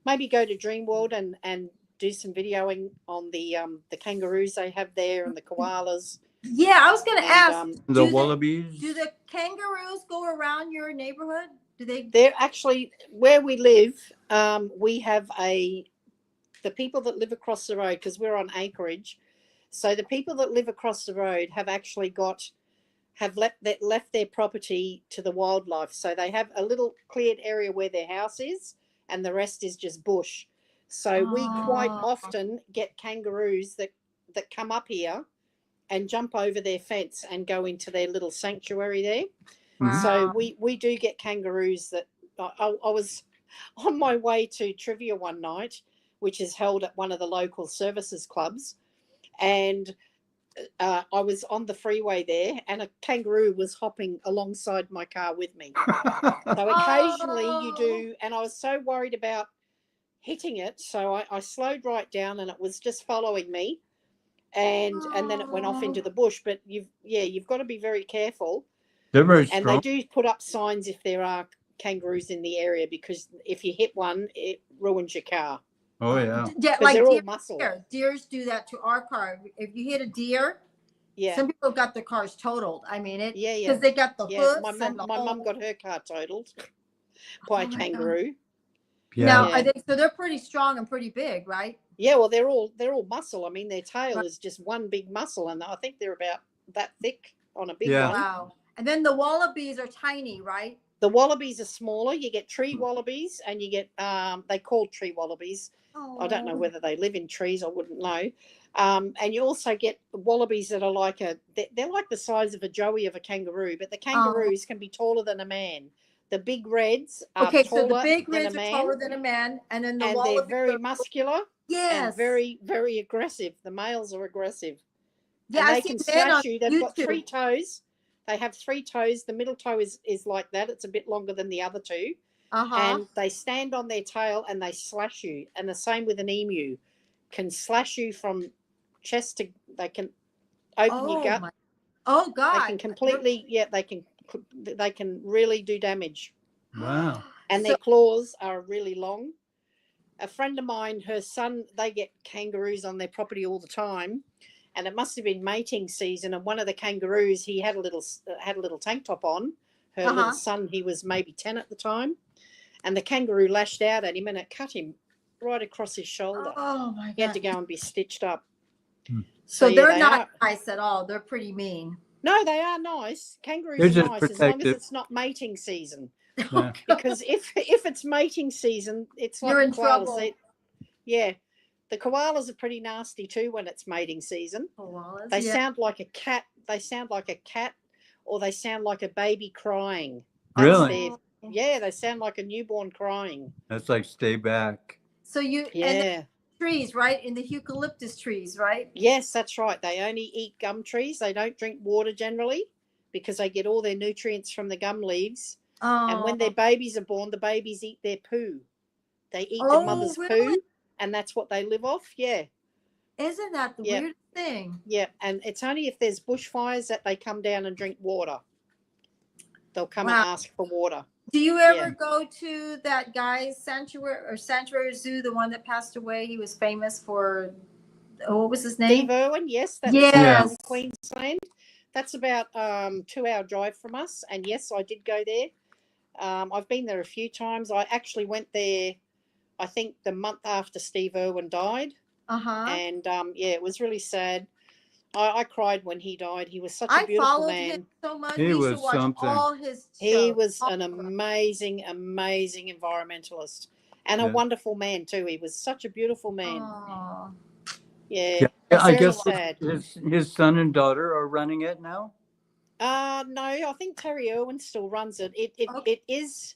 maybe go to Dreamworld and do some videoing on the kangaroos they have there and the koalas. Yeah, I was going to And, ask. The do wallabies. Do the kangaroos go around your neighborhood? Do they? They're actually where we live. We have the people that live across the road, because we're on acreage. So the people that live across the road have actually left their property to the wildlife. So they have a little cleared area where their house is, and the rest is just bush. So we quite Oh. often get kangaroos that come up here and jump over their fence and go into their little sanctuary there. Wow. So we do get kangaroos that I was on my way to trivia one night, which is held at one of the local services clubs, and I was on the freeway there, and a kangaroo was hopping alongside my car with me. So occasionally you do, and I was so worried about hitting it, so I slowed right down, and it was just following me, and then it went off into the bush. But you've got to be very careful. They're very And they strong. do put up signs if there are kangaroos in the area, because if you hit one, it ruins your car. Oh yeah. Yeah, Because like they're all deer. muscle. Deers do that to our car. If you hit a deer, Yeah. some people got their cars totaled. I mean it. Yeah, Because they got the hooves. My and the mum whole... got her car totaled by a Oh my kangaroo. Yeah. Now, Yeah. so they're pretty strong and pretty big, right? Yeah, well, they're all muscle. I mean, their tail Right. is just one big muscle, and I think they're about that thick on a big Yeah. one. Wow. And then the wallabies are tiny, right? The wallabies are smaller. You get tree wallabies, and you get they call tree wallabies. I don't know whether they live in trees. I wouldn't know. And you also get wallabies that are they're like the size of a joey of a kangaroo, but the kangaroos can be taller than a man. The big reds are Okay, taller so the big than reds a are man, taller than a man, and then the and they're wallabies very are... muscular Yes. and very, very aggressive. The males are aggressive. Yeah, And I they see can men on slash you. They've got YouTube. 3 toes. They have 3 toes. The middle toe is like that. It's a bit longer than the other 2. And they stand on their tail and they slash you. And the same with an emu. Can slash you from chest to... They can open your gut. Oh God. They can completely... Yeah, they can really do damage. Wow. And their claws are really long. A friend of mine, her son, they get kangaroos on their property all the time. And it must have been mating season, and one of the kangaroos, he had a little tank top on. Her little son, he was maybe 10 at the time, and the kangaroo lashed out at him, and it cut him right across his shoulder. Oh my God. He had to go and be stitched up. So yeah, they're not nice at all. They're pretty mean. No, they are nice. Kangaroos They're are just nice as long as it's not mating season. Yeah. Because if it's mating season, it's like You're in koalas. trouble. The koalas are pretty nasty too when it's mating season. Koalas, They sound like a cat. They sound like a cat, or they sound like a baby crying. Really? They sound like a newborn crying. That's like stay back. So and the trees, right? In the eucalyptus trees, right? Yes, that's right. They only eat gum trees. They don't drink water generally, because they get all their nutrients from the gum leaves. And when their babies are born, the babies eat their poo. They eat the mother's poo, and that's what they live off. Yeah. Isn't that the weirdest thing? Yeah, and it's only if there's bushfires that they come down and drink water. They'll come and ask for water. Do you ever go to that guy's sanctuary zoo, the one that passed away? He was famous for, what was his name? Steve Irwin, yes. That's in Queensland. That's about 2-hour drive from us. And yes, I did go there. I've been there a few times. I actually went there, I think, the month after Steve Irwin died. And it was really sad. I cried when he died. He was such a beautiful man. I followed him so much. He was something. All his shows. He was an amazing, amazing environmentalist, and a wonderful man too. He was such a beautiful man. Aww. Yeah. I guess sad. his son and daughter are running it now. No, I think Terry Irwin still runs it. It is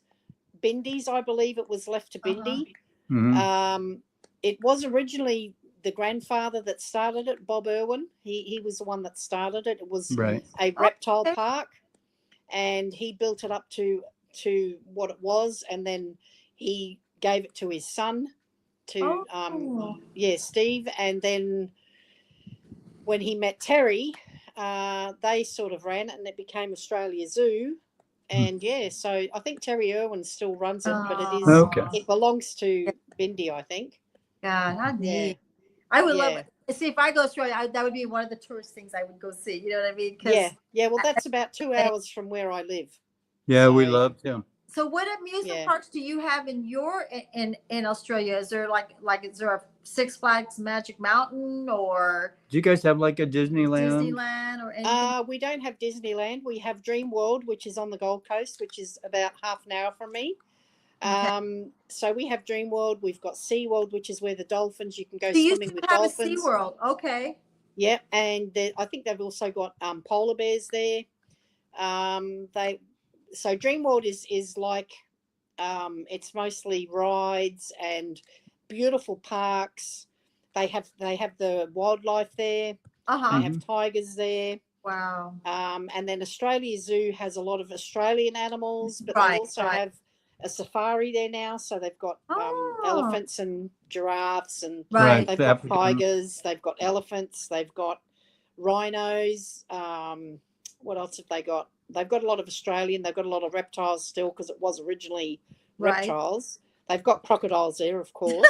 Bindy's, I believe. It was left to Bindy. It was originally the grandfather that started it, Bob Irwin. He was the one that started it. It was a reptile park, and he built it up to what it was, and then he gave it to his son, Steve, and then when he met Terry, they sort of ran it, and it became Australia Zoo. And so I think Terry Irwin still runs it, but it belongs to Bindy, I think. God, how neat. I would love it. see, if I go to Australia, that would be one of the tourist things I would go see. You know what I mean? 'Cause- Yeah. Well, that's about 2 hours from where I live. Yeah, we So- loved him. So what amusement Yeah. parks do you have in your in Australia? Is there like is there a Six Flags Magic Mountain or Do you guys have like a Disneyland? Disneyland or anything? We don't have Disneyland. We have Dream World, which is on the Gold Coast, which is about half an hour from me. So we have Dream World. We've got Sea World, which is where the dolphins, you can go So you swimming with have dolphins. a SeaWorld. Okay. Yeah, and I think they've also got polar bears there. So Dream World is like it's mostly rides and beautiful parks. They have the wildlife there. Uh-huh. They have tigers there. Wow. And then Australia Zoo has a lot of Australian animals, but Right, they also right. have a safari there now. So they've got Oh. elephants and giraffes, and Right. they've the got African- tigers, they've got elephants, they've got rhinos. What else have they got? They've got a lot of Australian. They've got a lot of reptiles still because it was originally Right. reptiles. They've got crocodiles there, of course.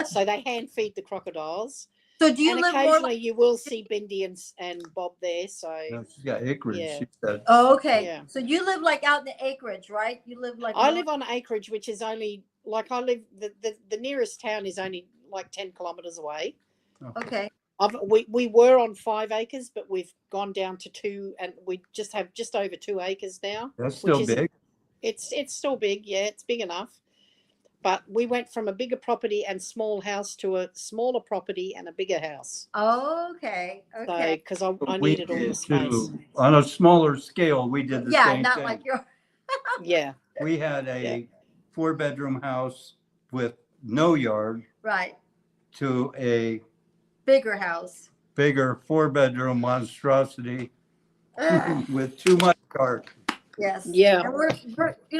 So they hand feed the crocodiles. So do you And live more occasionally like? you will see Bindi and Bob there. So No, she's got acreage, Yeah. she said. Oh, okay. Yeah. So you live like out in the acreage, right? You live like I more- live on acreage, which is only like I live. The nearest town is only like 10 kilometers away. Okay. We were on 5 acres, but we've gone down to 2, and we just have just over 2 acres now. That's still isn't- big. It's still big, yeah, it's big enough. But we went from a bigger property and small house to a smaller property and a bigger house. Okay. So Okay. because I We needed all the did space. too. On a smaller scale, we did the Yeah, same not thing. like your. Yeah, We had a Yeah. 4-bedroom house with no yard Right. to a Bigger house. bigger 4-bedroom monstrosity Ugh, with too much yard. yes. Yeah. And we're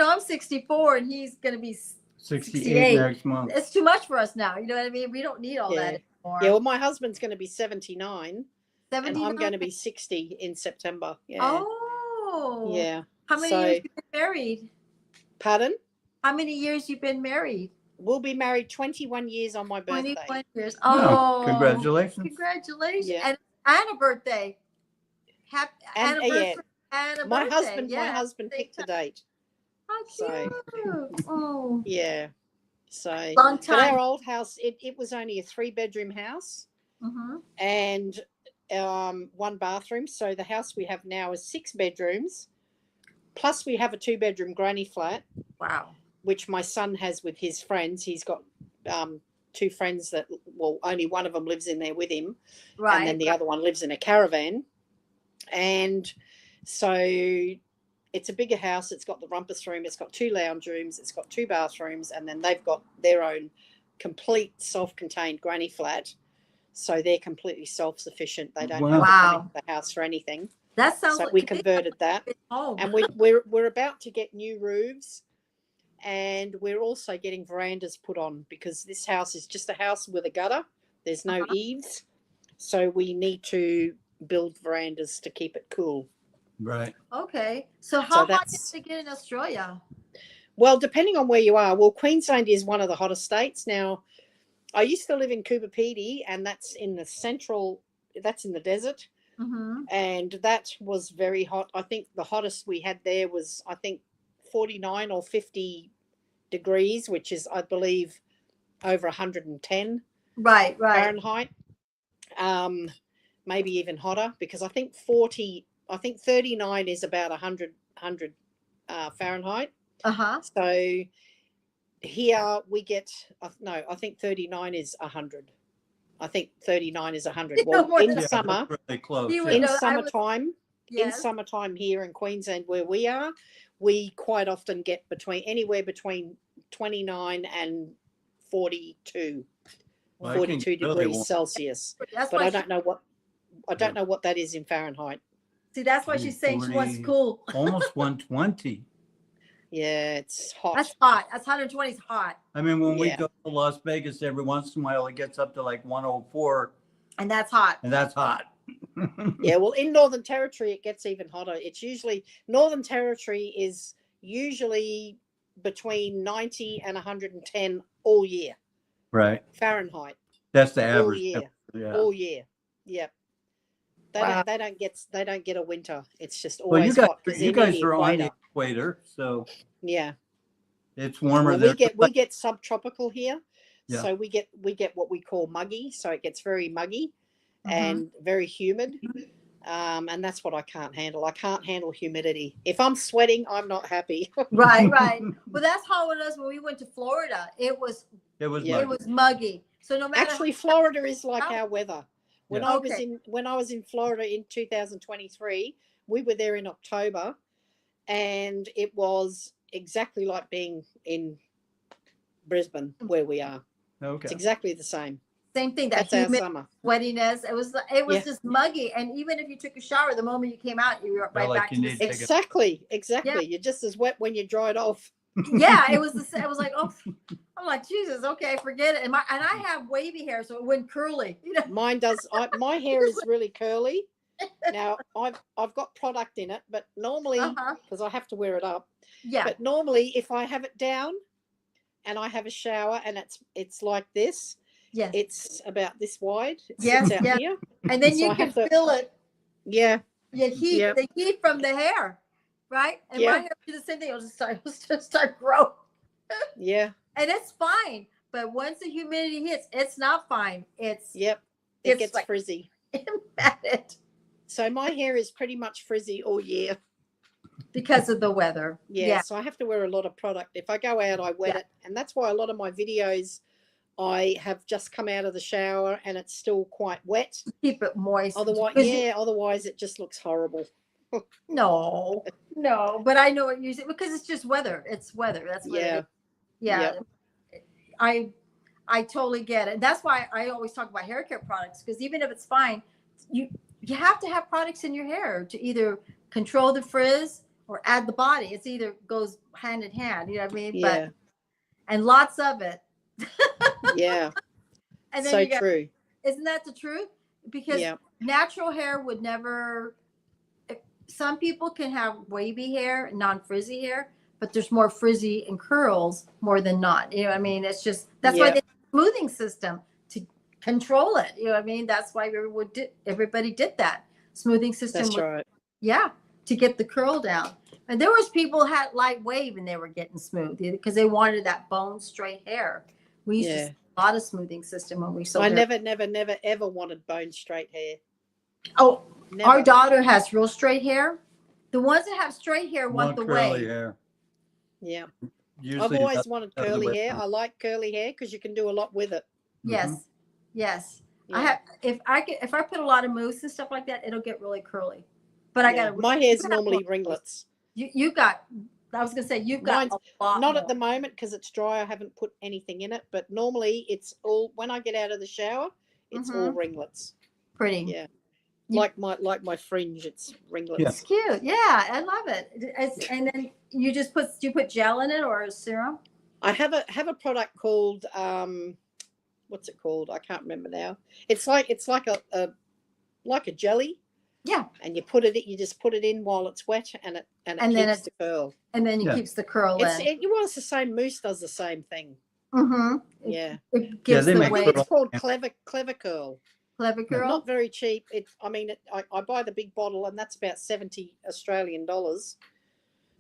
I'm 64 and he's gonna be. 68 next month. It's too much for us now. You know what I mean? We don't need all that anymore. yeah. Well, my husband's going to be 79, and 79? I'm going to be 60 in September. Yeah, Oh. yeah. How many So- years you been married? Pardon? How many years you been married? We'll be married 21 years on my birthday. 21 years. Oh, Oh, congratulations. Congratulations. Yeah. And a birthday. Happy And, anniversary. And a My birthday. husband, Yeah. picked the date. How So- cute. Oh. Yeah. So, Long but our time. old house, it was only a 3-bedroom house Mhm. and 1 bathroom. So the house we have now is 6 bedrooms. Plus we have a 2-bedroom granny flat, Wow. which my son has with his friends. He's got 2 friends that, well, only one of them lives in there with him. Right. And then the other one lives in a caravan. And so it's a bigger house. It's got the rumpus room. It's got 2 lounge rooms. It's got 2 bathrooms. And then they've got their own complete self-contained granny flat. So they're completely self-sufficient. They don't have to come into the house for anything. That sounds So like we converted that. home. And we're about to get new roofs. And we're also getting verandas put on because this house is just a house with a gutter. There's no eaves. So we need to build verandas to keep it cool. Right. Okay. So how hot that's- is it to get in Australia? Well, depending on where you are. Well, Queensland is one of the hottest states. Now, I used to live in Coober Pedy, and that's in the desert. Mm-hmm. And that was very hot. I think the hottest we had there was, 49 or 50 degrees, which is, I believe, over 110 Right. Fahrenheit. Maybe even hotter, because I think 39 is about 100 Fahrenheit. Uh-huh. So here we get, I think 39 is 100. I think 39 is 100. Well, more in than- summer, that's really close. You would in know, I summertime, in Yes. summertime here in Queensland where we are, we quite often get anywhere between 29 and 42, Well, I think 42 really degrees warm. Celsius. That's But why I don't know what that is in Fahrenheit. see, that's why she's saying she wants 40. cool. Almost 120. Yeah, it's hot. That's hot. That's 120 is hot. I mean, when we Yeah. go to Las Vegas, every once in a while it gets up to like 104, And that's hot. and that's hot. Yeah, well, in Northern Territory, it gets even hotter. It's usually, Northern Territory is usually between 90 and 110 all year, Right. Fahrenheit, That's the all average year. temperature Yeah. all year. Yep. Wow. They don't get a winter. It's just Well, always hot because you they're near guys the are on the equator. equator, so Yeah. it's warmer Well, there. we get subtropical here, Yeah. so we get what we call muggy. So it gets very muggy Mhm. and very humid, and that's what I can't handle. I can't handle humidity. If I'm sweating, I'm not happy. Right, right. Well, that's how it was when we went to Florida. It was Yeah. muggy. So no matter Actually, Florida is like how, our weather. When Yeah. I okay, was in Florida in 2023, we were there in October, and it was exactly like being in Brisbane where we are. It's Okay. exactly the same. same thing. That That's our humid summer. sweatiness. It was Yeah. just muggy. And even if you took a shower, the moment you came out, you were right like back you to the need same. to take Exactly. Yeah. You're just as wet when you dry it off. Yeah, it was it was like, oh, I'm like, Jesus, okay, forget it. And I have wavy hair, so it went curly. Mine does. My hair is really curly. Now I've got product in it, but normally Uh-huh. because I have to wear it up. Yeah. But normally, if I have it down and I have a shower and it's like this, Yes. it's about this wide. It Yes. sits out Yes. here. And then So you I can have to. feel it. Yeah. The Yep. heat from the hair, right? And my Yeah. hair do the same thing. It'll just start growing, Yeah. and it's fine. But once the humidity hits, it's not fine. Yep. It It's gets like frizzy. embedded So my hair is pretty much frizzy all year. because of the weather. Yeah. Yeah. So I have to wear a lot of product. If I go out, I wet Yeah. it, and that's why a lot of my videos, I have just come out of the shower and it's still quite wet. Keep it moist. Otherwise it just looks horrible. No, no. But I know what you say because it's just weather. It's weather. That's what it Yeah. is. Yeah. Yep. I totally get it. That's why I always talk about hair care products because even if it's fine, you have to have products in your hair to either control the frizz or add the body. It's either goes hand in hand. You know what I mean? Yeah. But and lots of it. Yeah. And then So you got, true. isn't that the truth? Because Yeah. natural hair would never. Some people can have wavy hair, non-frizzy hair, but there's more frizzy and curls more than not. You know what I mean? It's just that's why Yeah. they have a smoothing system to control it. You know what I mean? That's why everybody did that smoothing system. That's right. Yeah, to get the curl down. And there was people who had light wave and they were getting smooth because they wanted that bone straight hair. We used to see a lot of smoothing system when we sold I hair. never ever wanted bone straight hair. Oh, Never. our daughter has real straight hair. The ones that have straight hair want the curly wave. hair. Yeah. Usually I've always that's wanted the other curly way hair. around. I like curly hair because you can do a lot with it. Yes, yes. Yeah. I have. If I put a lot of mousse and stuff like that, it'll get really curly. But I Yeah. got My hair's normally ringlets. You got. I was gonna say you've got Mine's a lot. Not more. at the moment because it's dry. I haven't put anything in it. But normally it's all when I get out of the shower, it's all ringlets. Pretty. Yeah. You- Like my fringe, it's ringlets. It's cute. Yeah, I love it. And then you just do you put gel in it or a serum? I have a product called what's it called? I can't remember now. It's like a jelly. Yeah. And you just put it in while it's wet and it keeps the curl. And then it keeps the curl in. It's the same mousse does the same thing. Mm-hmm. Yeah. It gives they the make wave. It's called Clever Curl. Clever curl. Not very cheap. I buy the big bottle and that's about 70 Australian dollars.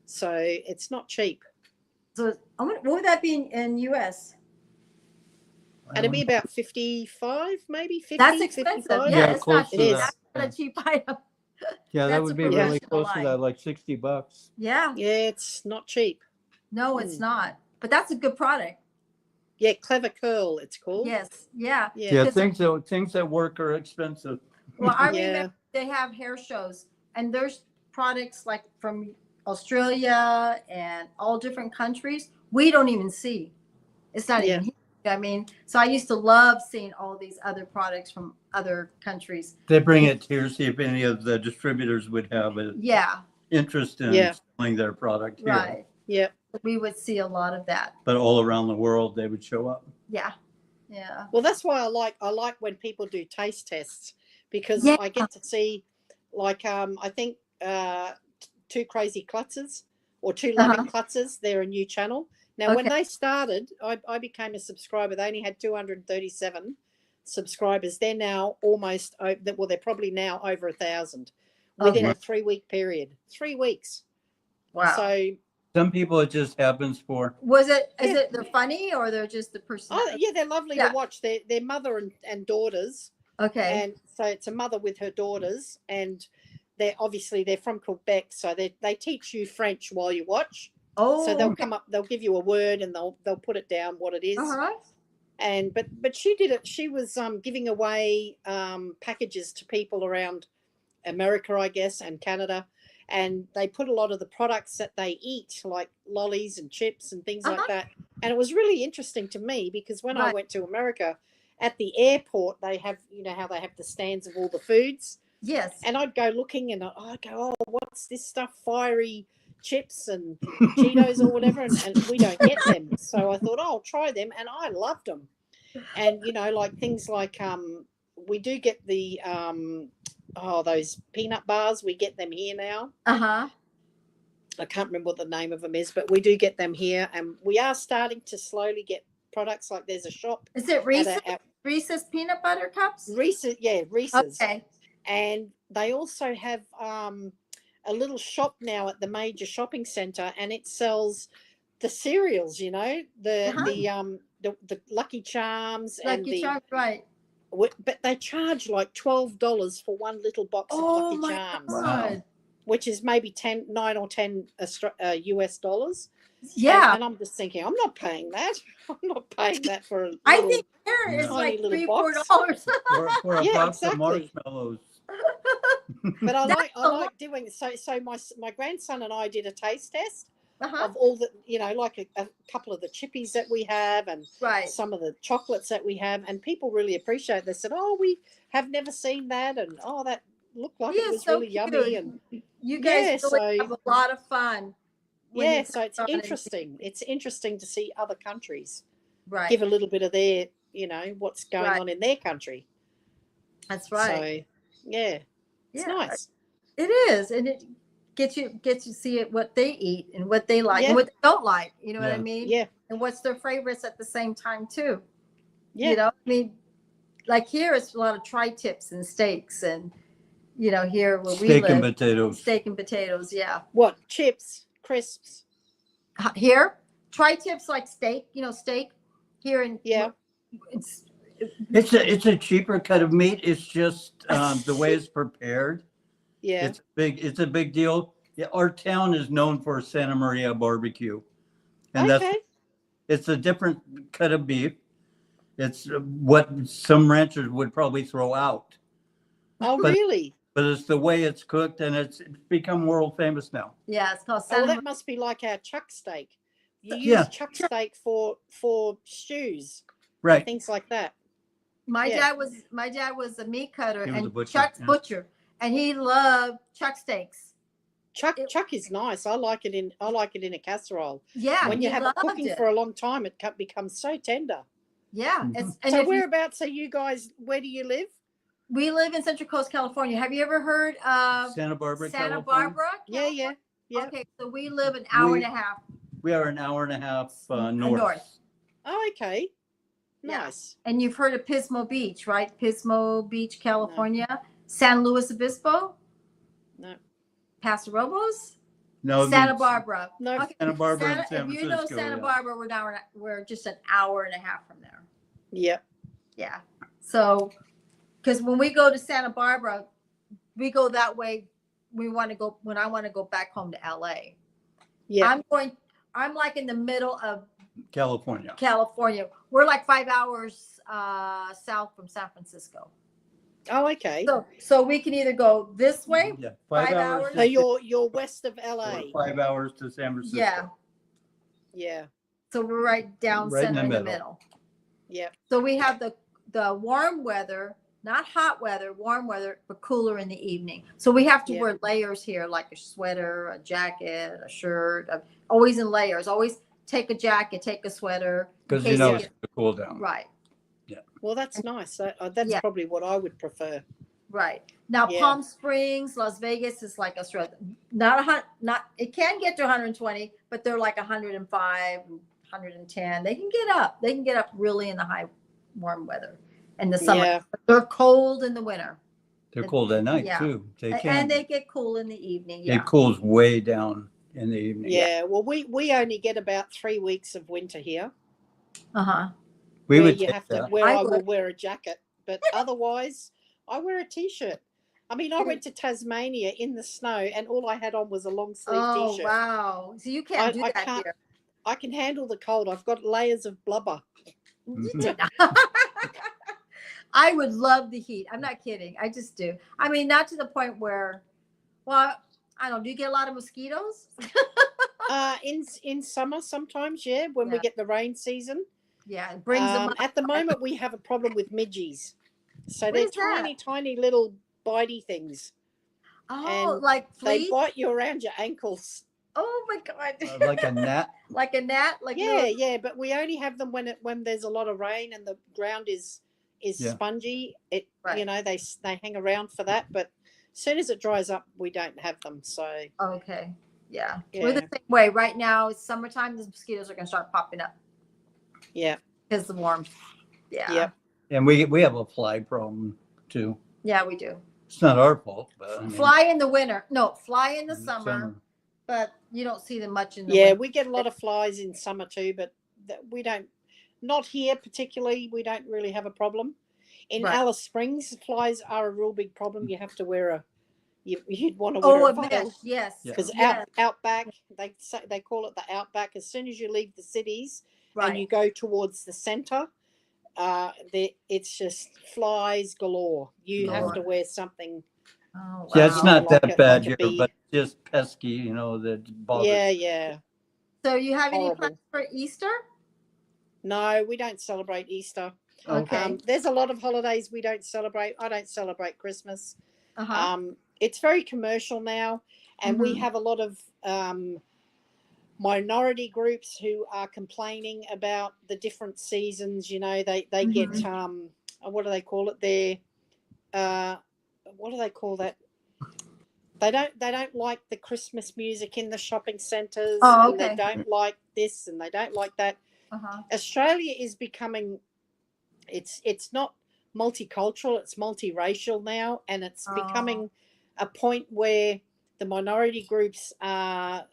So it's not cheap. So what would that be in US? It'd be about 55, maybe 50. That's expensive. 55. Yeah, it's close not to cheap. that. That's not a cheap item. Yeah, that That's would a be really professional close to line. that, like $60. Yeah. Yeah, it's not cheap. No, it's not. But that's a good product. Yeah, Clever Curl, it's called. Yes. Yeah. Yeah, Because- things that work are expensive. Well, I Yeah. remember they have hair shows, and there's products like from Australia and all different countries we don't even see. It's not even here. I mean, so I used to love seeing all these other products from other countries. They bring it here, see if any of the distributors would have an Yeah, interest in selling their product here. right. Yep. We would see a lot of that. But all around the world, they would show up. Yeah. Yeah. Well, that's why I like when people do taste tests because Yeah. I get to see, like, I think Two Crazy Klutzes or Two Loving Klutzes. They're a new channel. Now, when they started, I became a subscriber. They only had 237 subscribers. They're now almost, well, they're probably now over 1,000 within Okay. a 3-week period. 3 weeks. Wow. So, Some people it just happens for. is Yeah. it they're funny or they're just the person? oh yeah, they're lovely Yeah. to watch. They're mother and daughters. Okay. And so it's a mother with her daughters, and they're from Quebec, so they teach you French while you watch. Oh, So they'll okay. come up, they'll give you a word, and they'll put it down what it is. Uh-huh. And but she did it. She was giving away packages to people around America, I guess, and Canada, and they put a lot of the products that they eat, like lollies and chips and things like that. And it was really interesting to me because when I Right. went to America, at the airport they have, how they have the stands of all the foods, Yes. and I'd go looking, and I'd go, oh, what's this stuff? Fiery chips and Cheetos or whatever, and we don't get them. So I thought, oh, I'll try them, and I loved them. And like things like we do get the those peanut bars. We get them here now. Uh-huh. I can't remember what the name of them is, but we do get them here, and we are starting to slowly get products. Like there's a shop. Is it Reese's? Reese's peanut butter cups? Reese's, yeah, Reese's. Okay. And they also have a little shop now at the major shopping centre, and it sells the cereals. The Lucky Charms and Lucky Charms, right? But they charge like $12 for one little box of Lucky my Charms, God. which is maybe 9 or 10 US dollars. Yeah. And I'm just thinking, I'm not paying that. I'm not paying that for a little, I think here is tiny like little $3-4. box. For a Yeah, box exactly. of marshmallows. But I That's like doing so. So my grandson and I did a taste test Uh-huh. of all the, like a couple of the chippies that we have, and Right. some of the chocolates that we have, and people really appreciate it. They said, oh, we have never seen that, and oh, that looked like it was so really yummy. cute. And You guys Yeah, really so- have a lot of fun. when yeah, you so it's come on and- interesting. It's interesting to see other countries Right. give a little bit of their, what's going Right. on in their country. That's right. So yeah, it's Yeah, nice. It is, and it gets you to see it, what they eat and what they like Yeah. and what they don't like. You know what I Yeah. mean? Yeah, And what's their favorites at the same time too. yeah. You know, I mean, like here it's a lot of tri-tips and steaks, and here where we Steak live, and potatoes. steak and potatoes. Yeah. What, chips, crisps? Here, tri-tips like steak. Steak. Here in Yeah. it's It's a cheaper cut of meat. It's just the way it's prepared. Yeah. It's a big deal. Yeah, our town is known for Santa Maria barbecue, and Okay. it's a different cut of beef. It's what some ranchers would probably throw out, Oh, But- really? but it's the way it's cooked, and it's become world famous now. yeah, it's called Oh, Santa that must be like our chuck steak. You use Yeah. chuck steak for stews, Right. things like that. My Yeah. dad was a meat cutter He was a and butcher, Chuck's yeah. butcher, and he loved chuck steaks. Chuck is nice. I like it in a casserole. Yeah, When you he have it loved cooking it. for a long time, it becomes so tender. Yeah, Mhm. and So if you- whereabouts are you guys? Where do you live? we live in Central Coast, California. Have you ever heard of Santa Barbara, Santa California. Barbara? Yeah, California? yeah. Okay, so we live an hour We- and a half. We are an hour and a half north. North. Oh, okay. Yeah. Nice. And you've heard of Pismo Beach, right? Pismo Beach, California. San Luis Obispo, No. Paso Robles, No, Santa it's Barbara. No. Okay, Santa Barbara and San if you know Francisco, Santa yeah. Barbara, we're just an hour and a half from there. Yep. Yeah. So, because when we go to Santa Barbara, we go that way. When I want to go back home to LA. Yeah. I'm like in the middle of California. California. We're like 5 hours south from San Francisco. Oh, okay. So we can either go this way. Yeah, 5 5 hours. hours. So you're west of LA. 5 hours to San Francisco. Yeah. Yeah. So we're right down Right in center the in the middle. middle. Yep. So we have the warm weather, not hot weather, warm weather, but cooler in the evening. So we have to Yeah. wear layers here, like a sweater, a jacket, a shirt, always in layers. Always take a jacket, take a sweater. in Because case it's you get- a cool down. right, Well, that's nice. That's Yeah. probably what I would prefer. right. Now Yeah. Palm Springs, Las Vegas is like Australia. It can get to 120, but they're like 105, 110. They can get up. They can get up really in the high warm weather. in the summer. Yeah. They're cold in the winter. They're cold at night Yeah. too. They And can. they get cool in the evening. Yeah. It cools way down in the evening. Yeah. Well, we only get about 3 weeks of winter here, Uh-huh. We where would you take have to, that. where I I will would. wear a jacket, but otherwise, I wear a t-shirt. I mean, I went to Tasmania in the snow, and all I had on was a long sleeve Oh, t-shirt. wow. So you can't do I that can't. here. I can handle the cold. I've got layers of blubber. You did not. I would love the heat. I'm not kidding. I just do. I mean, not to the point where, well, I don't know. Do you get a lot of mosquitoes? In summer sometimes, yeah, when we Yeah. get the rain season. Yeah, it brings them up. At the moment, we have a problem with midges. So What they're is that? tiny, tiny little bitey things. Oh, And like they fleas? bite you around your ankles. Oh my God. Like a gnat. Like a gnat? Like Yeah, little... yeah, but we only have them when there's a lot of rain and the ground is Yeah. spongy. It Right. they hang around for that, but as soon as it dries up, we don't have them. So Okay. Yeah. yeah, We're the same way. Right now, it's summertime. The mosquitoes are going to start popping up yeah, because of the warmth. Yeah. Yep. And we have a fly problem too. Yeah, we do. It's not our fault, but I mean, Fly in the winter. No, fly in the in summer, but you don't see them much in the yeah. winter. We get a lot of flies in summer too, but we don't. Not here particularly. We don't really have a problem. In Right. Alice Springs, flies are a real big problem. You have to wear you'd want to Oh, wear a a veil. mesh. Yes. Yeah. Because Yes. outback, they call it the outback. As soon as you leave the cities and you Right. go towards the center, it's just flies galore. You have to Lord. wear something. Oh, yeah, it's wow. not like that bad a here, bee. but just pesky, you know, that bothers. Yeah, yeah. So you have any Horrible. plans for Easter? No, we don't celebrate Easter. Okay. There's a lot of holidays we don't celebrate. I don't celebrate Christmas. Uh-huh. It's very commercial now, and we Mhm. have a lot of minority groups who are complaining about the different seasons. You know, they get what do they call it there? What do they call that? They don't like the Christmas music in the shopping centres, Oh, and they okay. don't like this and they don't like that. Uh-huh. Australia is becoming it's not multicultural, it's multiracial now, and it's Oh. becoming a point where the minority groups are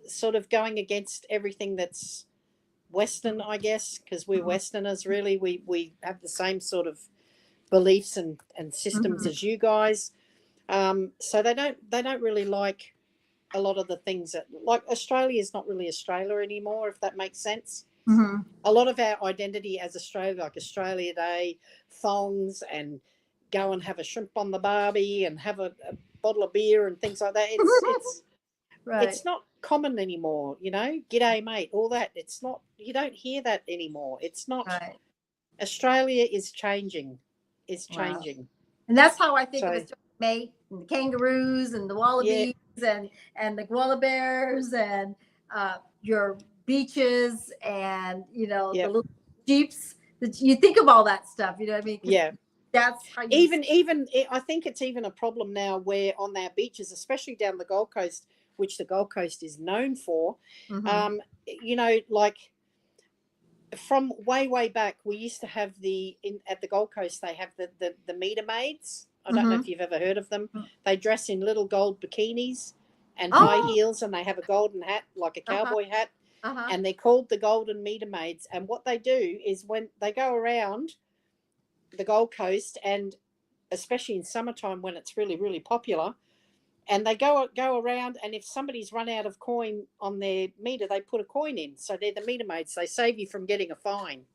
sort of going against everything that's Western, I guess, because we're Westerners. Really, we have the same sort of beliefs and systems as you guys. So they don't really like a lot of the things that, like, Australia is not really Australia anymore, if that makes sense. Mm-hmm. A lot of our identity as Australia, like Australia Day, thongs, and go and have a shrimp on the barbie and have a bottle of beer and things like that. Right. It's not common anymore, you know. G'day, mate, all that. It's not. You don't hear that anymore. It's not. Right. Australia is changing. It's Wow. changing. And that's how I think of So Australia, mate, and the kangaroos and the wallabies and the koala bears and your beaches and the Yep. little jeeps. That you think of all that stuff, you know what I mean? 'Cause yeah. that's how you Even I think it's even a problem now where on our beaches, especially down the Gold Coast, which the Gold Coast is known for, Mhm. you know, like from way back, we used to have at the Gold Coast they have the meter maids. I don't know if you've ever heard of them. They dress in little gold bikinis and high Oh. heels, and they have a golden hat, like a cowboy hat, Uh-huh. and they're called the Golden Meter Maids. And what they do is when they go around the Gold Coast, and especially in summertime when it's really, really popular, and they go around, and if somebody's run out of coin on their meter, they put a coin in. So they're the meter maids. They save you from getting a fine,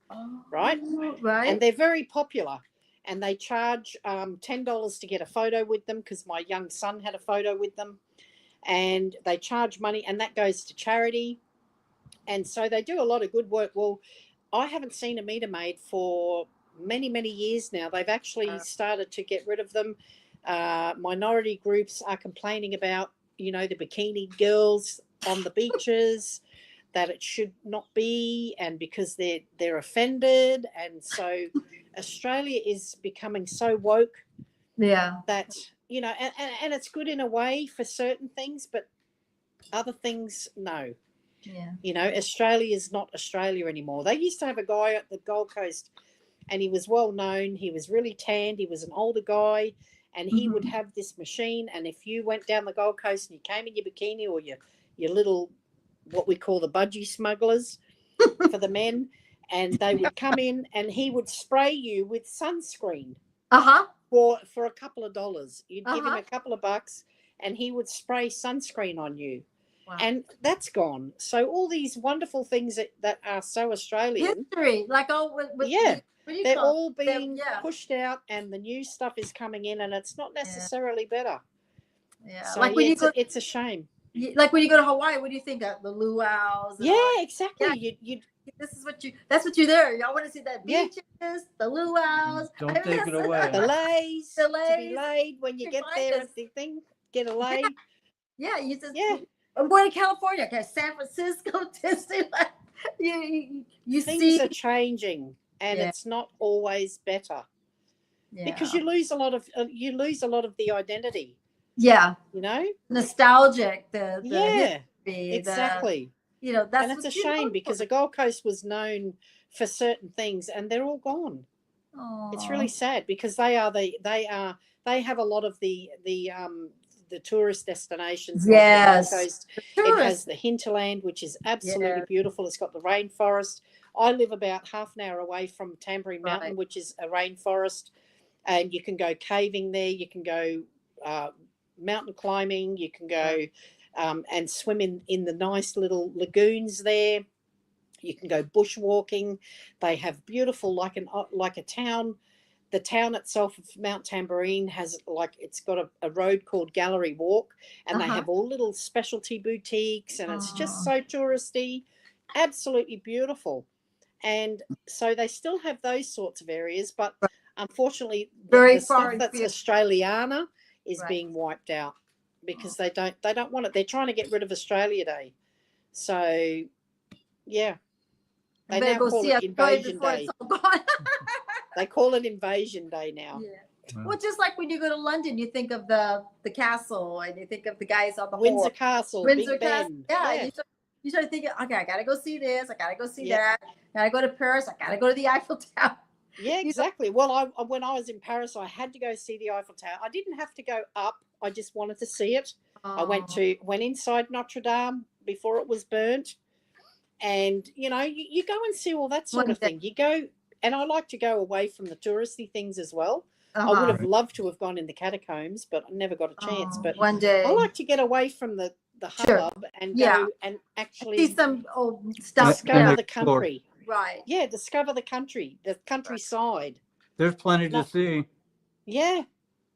right? Right. And they're very popular. And they charge $10 to get a photo with them, because my young son had a photo with them. And they charge money, and that goes to charity. And so they do a lot of good work. Well, I haven't seen a meter maid for many years now. They've actually started to get rid of them. Minority groups are complaining about, the bikini girls on the beaches, that it should not be, and because they're offended. And so Australia is becoming so woke Yeah. that, and it's good in a way for certain things, but other things, no. Yeah. Australia is not Australia anymore. They used to have a guy at the Gold Coast and he was well known. He was really tanned. He was an older guy, and he would Mhm. have this machine. And if you went down the Gold Coast and you came in your bikini or your little, what we call the budgie smugglers for the men, and they would come in and he would spray you with sunscreen Uh-huh. for a couple of dollars. You'd give him Uh-huh. a couple of bucks, and he would spray sunscreen on you. Wow. And that's gone. So all these wonderful things that are so Australian, History, like all with yeah, what do you they're call all it? being Yeah. pushed out, and the new stuff is coming in, and it's not Yeah. necessarily better. Yeah. So Like when yeah, you go, it's a shame. like when you go to Hawaii, what do you think of the luau's? And all Yeah, that? exactly. Yeah. This is what that's what you're there. Y'all want to see the Yeah. beaches, the luau's. Don't take it away. The lays, The to lays. be laid when you You get find there us. at the thing, get a lay. Yeah, you just. Yeah. I'm going to California. Okay, San Francisco, Disneyland. You Things see. are changing, and Yeah. it's not always better. Yeah. Because you lose a lot of the identity, Yeah, you know. nostalgic. The Yeah, history, exactly. that's And it's a what you're shame known because for. the Gold Coast was known for certain things, and they're all gone. It's really Aw. sad because they have a lot of the tourist destinations like the Gold Yes. Coast. The It has tourists. the hinterland, which is absolutely Yeah. beautiful. It's got the rainforest. I live about half an hour away from Tamborine Mountain, Right. which is a rainforest, and you can go caving there. You can go mountain climbing. You can go and swim in the nice little lagoons there. You can go bushwalking. They have beautiful, like a town. The town itself of Mount Tamborine has it's got a road called Gallery Walk, and they Uh-huh. have all little specialty boutiques, and it's just Oh. so touristy, absolutely beautiful. And so they still have those sorts of areas, but unfortunately, Very the far stuff and that's few. Australiana is Right. being wiped out because they don't want it. They're trying to get rid of Australia Day. So yeah, I they better now go call see it Australia Invasion before Day. it's all gone. They call it Invasion Day now. Yeah. Well, just like when you go to London, you think of the castle, and you think of the guys on the Windsor horse. Castle, Windsor Big Castle. Ben. Yeah. You start thinking, okay, I gotta go see this. I gotta go see Yep. that. I gotta go to Paris. I gotta go to the Eiffel Tower. Yeah, You know? exactly. Well, when I was in Paris, I had to go see the Eiffel Tower. I didn't have to go up. I just wanted to see it. I went inside Notre Dame before it was burnt. And, you go and see all that sort One of thing. You go, and I like to go away from the touristy things as well. I Uh-huh. would have loved to have gone in the catacombs, but I never got a chance. But one day. I like to get away from the Sure. hubbub and Yeah. go and actually See some old stuff. discover And the explore. country. Right. Yeah, discover the country, the countryside. There's plenty to Not- see. Yeah.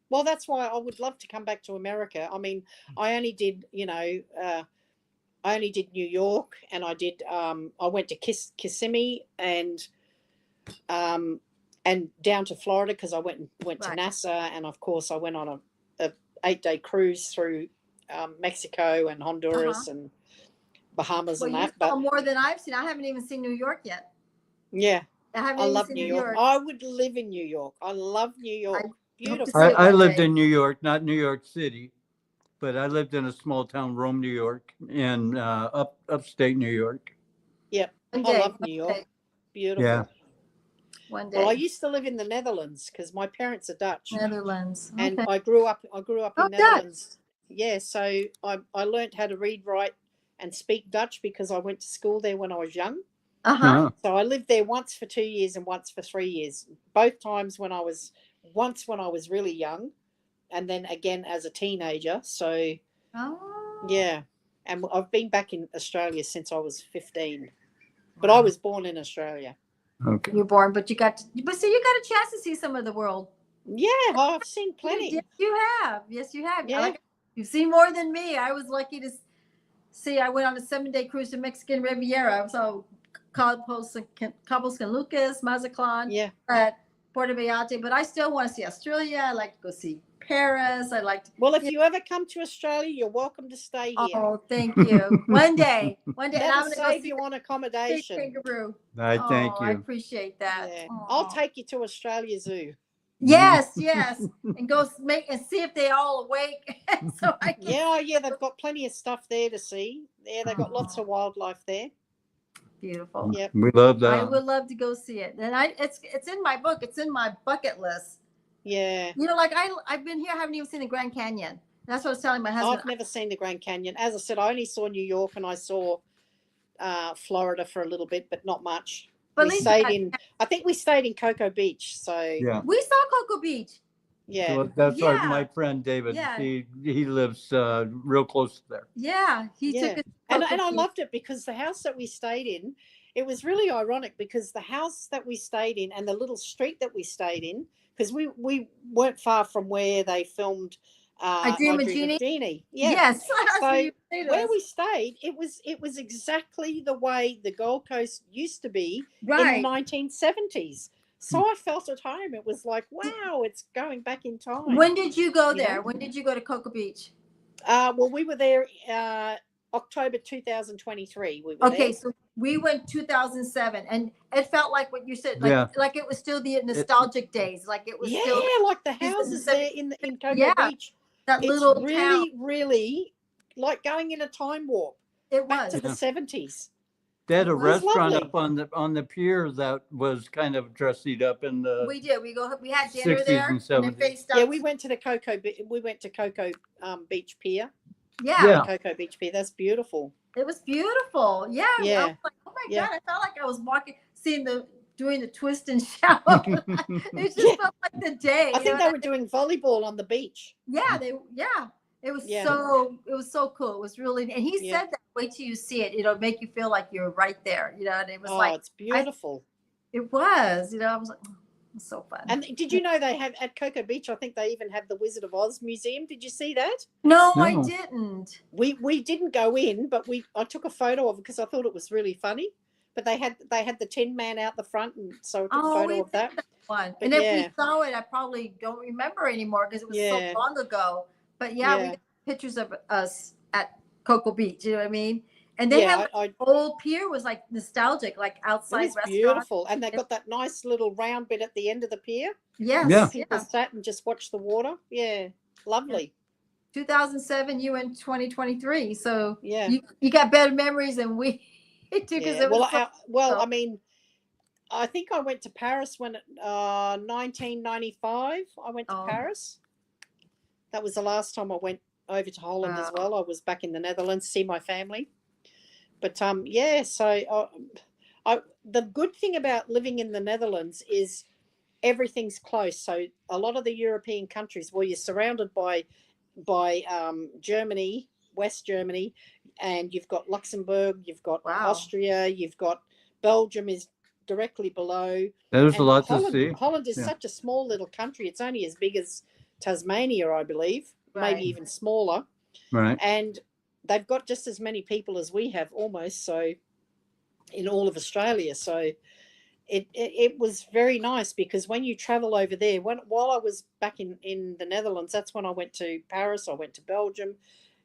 Well, that's why I would love to come back to America. I mean, I only did, New York, and I went to Kissimmee and down to Florida because I went to Right. NASA, and of course I went on a 8-day cruise through Mexico and Honduras and Bahamas Well, and you that. saw But more than I've seen. I haven't even seen New York yet. yeah, I haven't I even love seen New York. I would live in New York. I love New York. Beautiful. see it I one lived day. in New York, not New York City, but I lived in a small town, Rome, New York, in upstate New York. Yep. One I day, love New one York. day, Beautiful. Yeah. one day. Well, I used to live in the Netherlands because my parents are Dutch, Netherlands. and Okay. I grew up Oh, in Dutch. Netherlands. Yeah, so I learned how to read, write, and speak Dutch because I went to school there when I was young. Uh-huh. Huh. So I lived there once for 2 years and once for 3 years. Both times when I was really young, and then again as a teenager. So Oh. yeah, and I've been back in Australia since I was 15. But I was born in Australia. Okay. You're born, but you got a chance to see some of the world. Yeah, I've seen plenty. Yes, you have. Yes, you have. Yeah. You've seen more than me. I was lucky to see. I went on a 7-day cruise to Mexican Riviera. So Cabo San Lucas, Mazatlan, Yeah. Puerto Vallarta. But I still want to see Australia. I like to go see Paris. I like to. Well, if you ever come to Australia, you're welcome to stay here. Oh, thank you. One day, and I'm That'll going to go save see you on the big accommodation. kangaroo. I thank I you. appreciate that. Yeah. Aw. I'll take you to Australia Zoo. Yes, and go and see if they all awake. So I can. Yeah, they've got plenty of stuff there to see. Yeah, they've got lots of wildlife there. Beautiful. Yep. We love I that. would love to go see it. And it's in my book. It's in my bucket list. Yeah. You know, like I've been here, I haven't even seen the Grand Canyon. That's what I was telling my husband. I've never seen the Grand Canyon. As I said, I only saw New York and I saw Florida for a little bit, but not much. But We Lisa, stayed in, I think we stayed in Cocoa Beach. So, Yeah. we saw Cocoa Beach. yeah. So that's Yeah. my friend David. Yeah. He lives real close there. Yeah, he Yeah. took us. And Cocoa I Beach. loved it because the house that we stayed in, it was really ironic because the house that we stayed in and the little street that we stayed in, because we weren't far from where they filmed I Dream of Jeannie. Yeah. Yes. So where us. we stayed, it was exactly the way the Gold Coast used to be in the Right. 1970s. So I felt at home. It was like, wow, it's going back in time. When did you go You there? know? When did you go to Cocoa Beach? Well, we were there October 2023. We were Okay, there. so we went 2007, and it felt like what you said, Yeah. like it was still the nostalgic days, like it was Yeah, still like the houses there in Cocoa Yeah, Beach. that It's little town. really, really like going in a time warp It back was. to the 70s. They had a It was restaurant lovely. up on the pier that was kind of dressied up in the We did. We had dinner 60s there, and and it 70s. faced Yeah, us. we went to the Cocoa Beach Pier. Yeah, Yeah. Cocoa Beach Pier. That's beautiful. it was beautiful. Yeah, I Yeah. was like, oh my Yeah. god, I felt like I was doing the twist and shout. It just Yeah. felt like the day. I you think know? they were doing volleyball on the beach. Yeah, it was Yeah. so cool. It was really, and he Yeah. said that wait till you see it, it'll make you feel like you're right there, you know. And it was Oh, like it's beautiful. it was, you know. I was like, oh, it was so fun. And did you know they have at Cocoa Beach? I think they even have the Wizard of Oz museum. Did you see that? No, I No. didn't. We didn't go in, but I took a photo of it because I thought it was really funny. But they had the Tin Man out the front, and so I took a photo of that. One. But And if yeah. we saw it, I probably don't remember anymore because it was Yeah. so long ago. But yeah, we Yeah. got pictures of us at Cocoa Beach. You know what I mean? And they Yeah, had I old pier was like nostalgic, like it outside was restaurant. beautiful, and they got that nice little round bit at the end of the pier. Yes, Yeah. People sat and just watched the water. Yeah, lovely. 2007, you in 2023. So Yeah, you got better memories than we do because yeah. it was Well, so- I mean, I think I went to Paris when 1995. I went to Oh. Paris. That was the last time I went over to Holland as Wow. well. I was back in the Netherlands to see my family. But yeah, so the good thing about living in the Netherlands is everything's close. So a lot of the European countries, well, you're surrounded by Germany, West Germany, and you've got Luxembourg, you've got Wow. Austria, you've got Belgium is directly below. There's a lot Holland, to see. Holland is Yeah. such a small little country. It's only as big as Tasmania, I believe, Right. maybe even smaller. Right. And they've got just as many people as we have almost, so in all of Australia. So it was very nice because when you travel over there, while I was back in the Netherlands, that's when I went to Paris, I went to Belgium.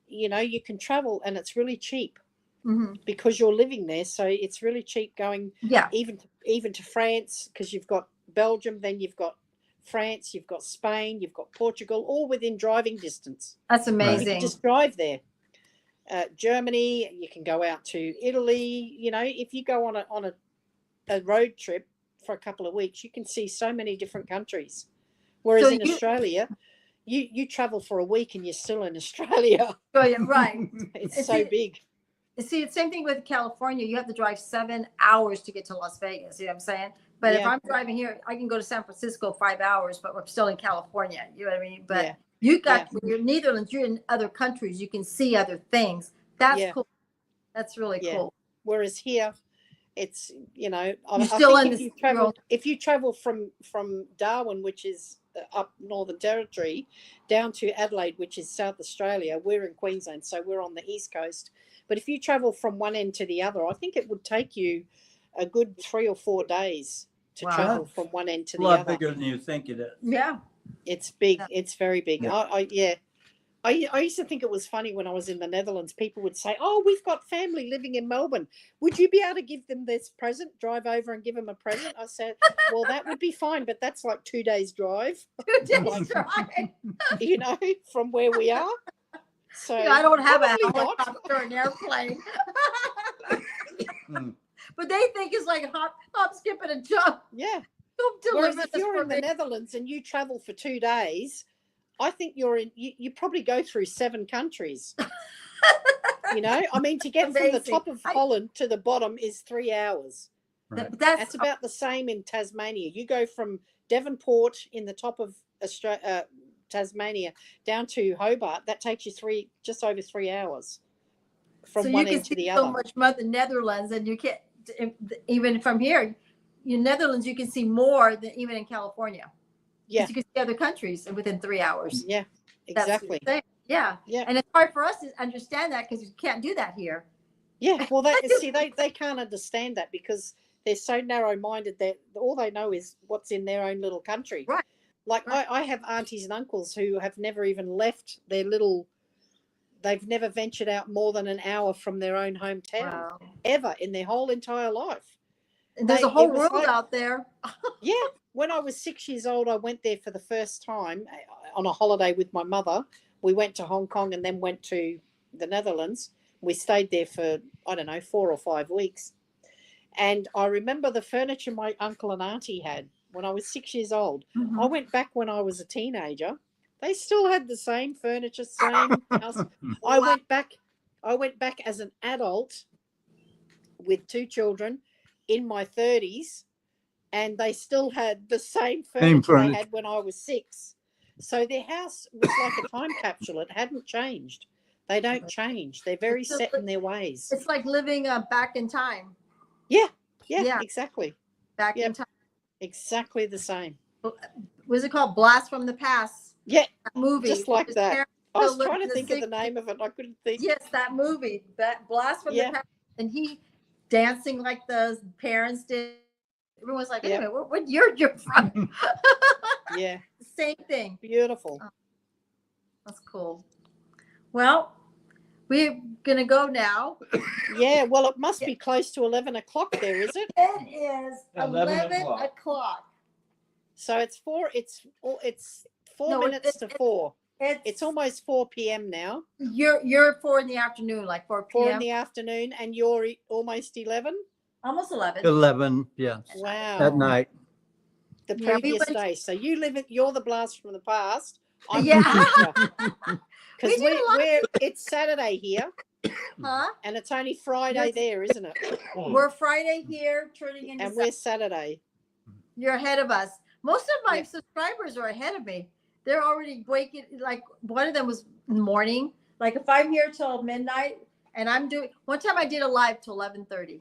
You know, you can travel and it's really cheap Mhm. because you're living there. So it's really cheap going Yeah. even to France, because you've got Belgium, then you've got France, you've got Spain, you've got Portugal, all within driving distance. That's You amazing. can just drive there. Germany, you can go out to Italy. You know, if you go on a road trip for a couple of weeks, you can see so many different countries. Whereas So in Australia, you travel for a week and you're still in Australia. Oh, yeah, right. It's And so see- big. See, it's same thing with California. You have to drive 7 hours to get to Las Vegas. You know what I'm saying? But if Yeah. I'm driving here, I can go to San Francisco 5 hours, but we're still in California. You know what I mean? But Yeah. you got when you're in Netherlands, you're in other countries. You can see other things. That's Yeah. cool. That's really Yeah. cool. Whereas here, it's, you know, You're still in if this if you travel from Darwin, which is up Northern Territory, down to Adelaide, which is South Australia, we're in Queensland, so we're on the east coast. But if you travel from one end to the other, I think it would take you a good 3 or 4 days to Wow. travel from one end to A the lot other. bigger than you think it is. Yeah. It's big. Yeah. It's very big. Yeah. I used to think it was funny when I was in the Netherlands. People would say, "Oh, we've got family living in Melbourne. Would you be able to give them this present? Drive over and give them a present?" I said, "Well, that would be fine, but that's like 2 days drive, 2 days drive. you know, from where we are." So You know, I don't have a probably not. helicopter or an airplane. Hmm. but they think it's like hop, skip, and a jump. Yeah. Don't Whereas deliver if this you're for in the me. Netherlands and you travel for 2 days, I think you probably go through 7 countries. You know, I mean, to get from the Amazing. top of Holland to the bottom is 3 hours. Right. That's about the same in Tasmania. You go from Devonport in the top of Tasmania down to Hobart. That takes you just over 3 hours from so one you can end to see the so other. much more the Netherlands, and you can't even from here. In Netherlands, you can see more than even in California. Yeah, You can see other countries within 3 hours. yeah, That's exactly. insane. Yeah. Yeah, And it's hard for us to understand that because you can't do that here. yeah. Well, they can't understand that because they're so narrow-minded that all they know is what's in their own little country. Right. Like Right. I have aunties and uncles who have never even left their little. They've never ventured out more than an hour from their own hometown Wow. ever in their whole entire life. And there's a It whole was world like, out there. yeah. When I was 6 years old, I went there for the first time on a holiday with my mother. We went to Hong Kong and then went to the Netherlands. We stayed there for, I don't know, 4 or 5 weeks. And I remember the furniture my uncle and auntie had when I was 6 years old. I went back when I was a teenager. They still had the same furniture, same house. I went back as an adult with 2 children in my 30s, and they still had the same furniture they had when I was 6. So their house was like a time capsule. It hadn't changed. They don't change. They're very set in their ways. It's like living back in time. Yeah, Yeah. exactly. Back in Yep. time. Exactly the same. Was it called Blast from the Past? Yeah, That movie. just like His that. parents I was still lived trying in to think of the 60s. name of it. I couldn't think. Yes, that movie. That Blast from the Yeah. Past. And he dancing like the parents did. Everyone's like, Yep. anyway, what year you're from? Yeah, Same thing. beautiful. That's cool. Well, we're gonna go now. Yeah, well, it must be close to 11 o'clock there, is it? It is 11 11 o'clock. So it's 4 No, minutes to 4. It's It's almost 4 p.m. now. you're 4 in the afternoon, like 4 4 p.m. in the afternoon, and you're almost 11. Almost 11. 11, yes, Wow. at night. The Yeah, we previous went- day. So you're the blast from the past. I'm Yeah. the We because did a lot of it's Saturday here Huh? and it's only Friday there, isn't it? We're Friday here, turning into And we're Saturday. You're ahead of us. Most of my Yeah. subscribers are ahead of me. They're already waking. Like one of them was in the morning. Like if I'm here till midnight, and I'm doing. One time I did a live till 11:30,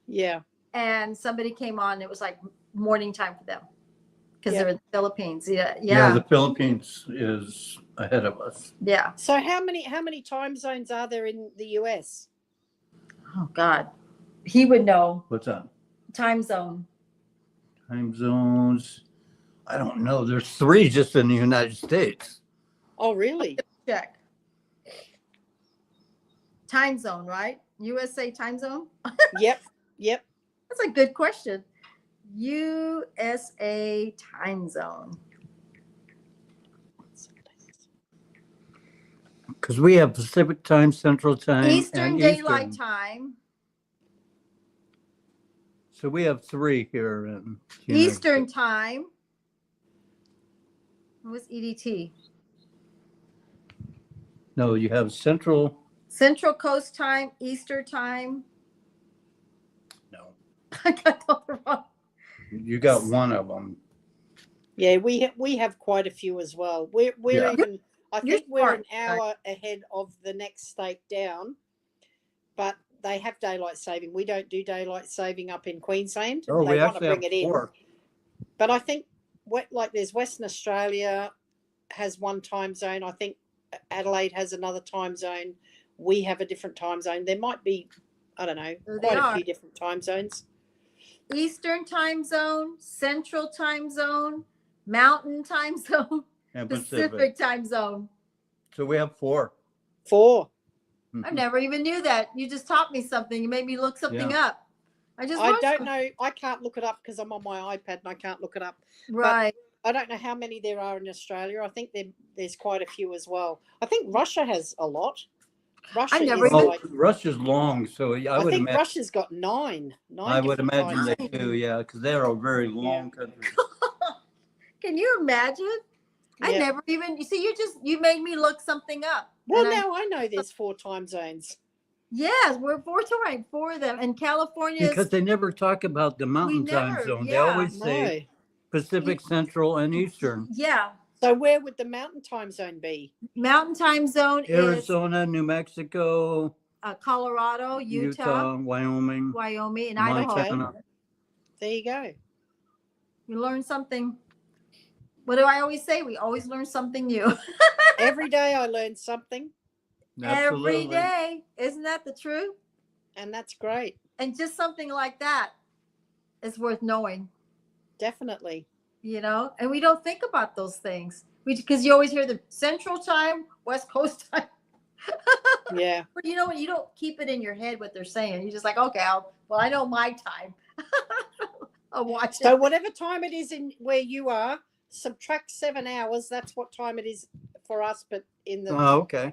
Yeah. and somebody came on. It was like morning time for them because Yeah. they're in the Philippines. Yeah, Yeah, yeah, the Philippines is ahead of us. yeah. So how many time zones are there in the US? Oh God, he would know What's that? time zone. Time zones. I don't know. There's 3 just in the United States. Oh, really? Check. Time zone, right? USA time zone. Yep. Yep. That's a good question. USA time zone. Because we have Pacific time, Central time, Eastern and Daylight Eastern. Time. So we have 3 here in the United Eastern States. Time. What's EDT? No, you have Central. Central Coast Time, Eastern Time. No, I got the wrong. you got one of them. Yeah, we have quite a few as well. We're Yeah. even I You're think we're an smart. hour ahead of the next state down, but they have daylight saving. We don't do daylight saving up in Queensland. Oh, they we want to actually have bring it in. 4. But I think like there's Western Australia has one time zone. I think Adelaide has another time zone. We have a different time zone. There might be, I don't know, There they quite a are. few different time zones. Eastern Time Zone, Central Time Zone, Mountain Time Zone, And Pacific Time Zone. So we have 4. 4. I never even knew that. You just taught me something. You made me look something up. I just I learned don't something. know. I can't look it up because I'm on my iPad and I can't look it up. Right. I don't know how many there are in Australia. I think there's quite a few as well. I think Russia has a lot. Russia never is even- like, Russia's long, so I I would think imagine. Russia's got nine I would different imagine times. they do, yeah, because they're a very long country. Can you imagine? I Yeah. never even, you see, you made me look something up. Well, And now I know there's 4 time zones. yes, we're four of them. And California is, Because they never talk about the mountain time never, zone. They yeah. always say No. Pacific, Central, and Eastern. yeah. So where would the mountain time zone be? Mountain time zone Arizona, New Mexico, is Colorado, Utah, Wyoming, Wyoming, and Idaho. Montana. There you go. You learn something. What do I always say? We always learn something new. Every day I learn something, Absolutely. Every day. Isn't that the truth? and that's great. And just something like that is worth knowing, Definitely. you know? And we don't think about those things. Because you always hear the Central Time, West Coast time. Yeah. But you know what? You don't keep it in your head what they're saying. You're just like, okay, I know my time. I'll watch So it. whatever time it is in where you are, subtract 7 hours. That's what time it is for us. But in the Oh, okay.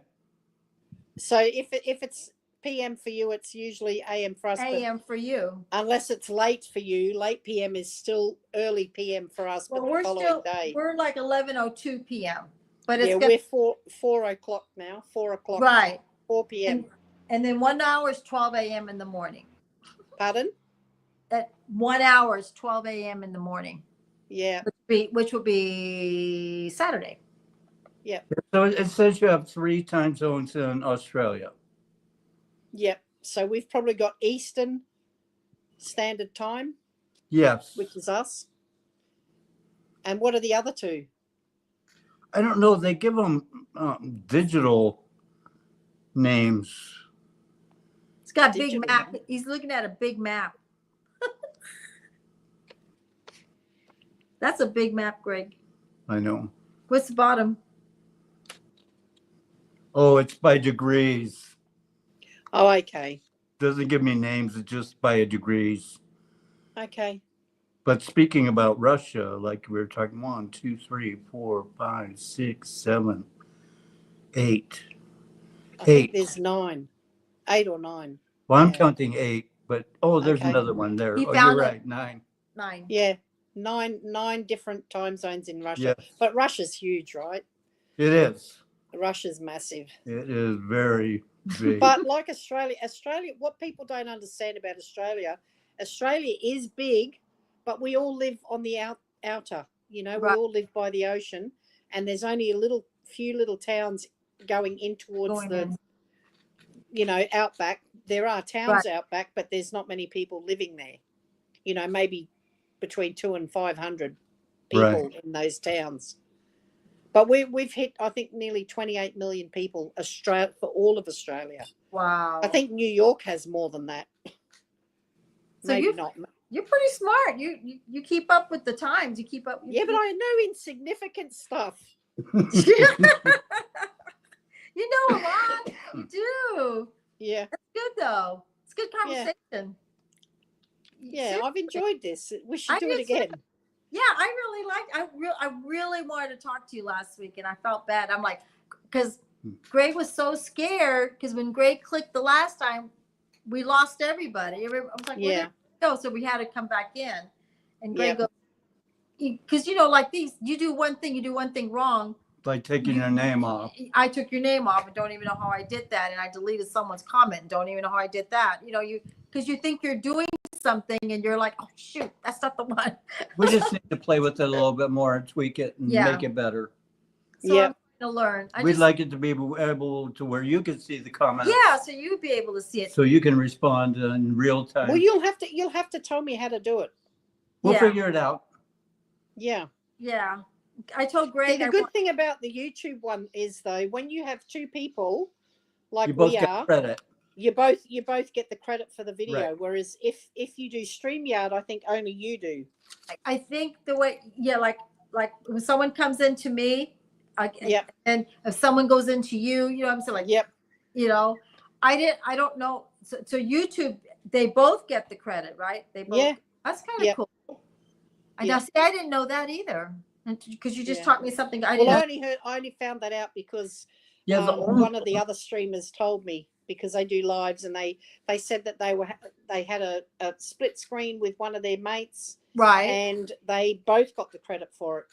so if it's PM for you, it's usually AM for us. But AM for you. unless it's late for you, late PM is still early PM for us. Well, but we're the following still, day. we're like 11:02 p.m. But it's Yeah, gonna, we're 4 o'clock now. 4 o'clock. right. 4 PM. And then 1 hour is 12 a.m. in the morning. Pardon? At 1 hour is 12 a.m. in the morning, Yeah. which will be Saturday. So it says you have 3 time zones in Australia. Yep. So we've probably got Eastern Standard Time, Yes. which is us. And what are the other 2? I don't know. They give them digital names. It's got a Digital big map. map. He's looking at a big map. That's a big map, Greg. I know. What's the bottom? Oh, it's by degrees. Oh, okay. Doesn't give me names. It's just by degrees. Okay. But speaking about Russia, like we were talking, 1, 2, 3, 4, 5, 6, 7, 8. I think 8. there's 9. 8 or 9. Well, I'm Yeah. counting 8, but there's Okay. another one there. He Oh, found you're it. right. 9. 9. Yeah. 9 different time zones in Russia. Yes, But Russia's huge, right? it is. Russia's massive. It is very big. But like Australia, what people don't understand about Australia is big, but we all live on the outer, we Right. all live by the ocean, and there's only few little towns going in towards Going the, in. outback. There are towns outback, but there's not many people living there. Maybe between 200 and 500 people in those towns. But we've hit, I think, nearly 28 million people for all of Australia. Wow. I think New York has more than that. So Maybe not. You're pretty smart. You keep up with the times. You keep up. Yeah, but I know insignificant stuff. You know a lot. You do. Yeah, That's good though. It's good Yeah. conversation. yeah, I've enjoyed this. We I should do it did too. again. Yeah, I really liked. I really wanted to talk to you last week, and I felt bad. I'm like, because Greg was so scared. Because when Greg clicked the last time, we lost everybody. I was like, where did Yeah, it go? So we had to come back in, and Greg Yep. goes, because like these, you do one thing wrong. By taking your name off. I took your name off and don't even know how I did that, and I deleted someone's comment and don't even know how I did that. Because you think you're doing something and you're like, oh shoot, that's not the one. We just need to play with it a little bit more and tweak it and Yeah. make it better. So Yep. I'm trying to learn. We'd like it to be able to where you can see the comments. Yeah, so you'd be able to see it. So you can respond in real time. well, you'll have to tell me how to do it. We'll Yeah. figure it out. Yeah. Yeah. I told See, Greg the good thing about the YouTube one is though, when you have 2 people, like You both we get are, credit. you both get the credit for the video. Right. Whereas if you do StreamYard, I think only you do. I think the way, like when someone comes into me, Yep. and if someone goes into you, I'm saying like, Yep. I don't know. So YouTube, they both get the credit, right? They both. Yeah. That's kind of Yep. cool. And Yep. now, see, I didn't know that either. And because you just Yeah. taught me something I Well, didn't know. I only found that out because Yeah, the only, one of the other streamers told me, because they do lives, and they said that they had a split screen with one of their mates, Right. and they both got the credit for it.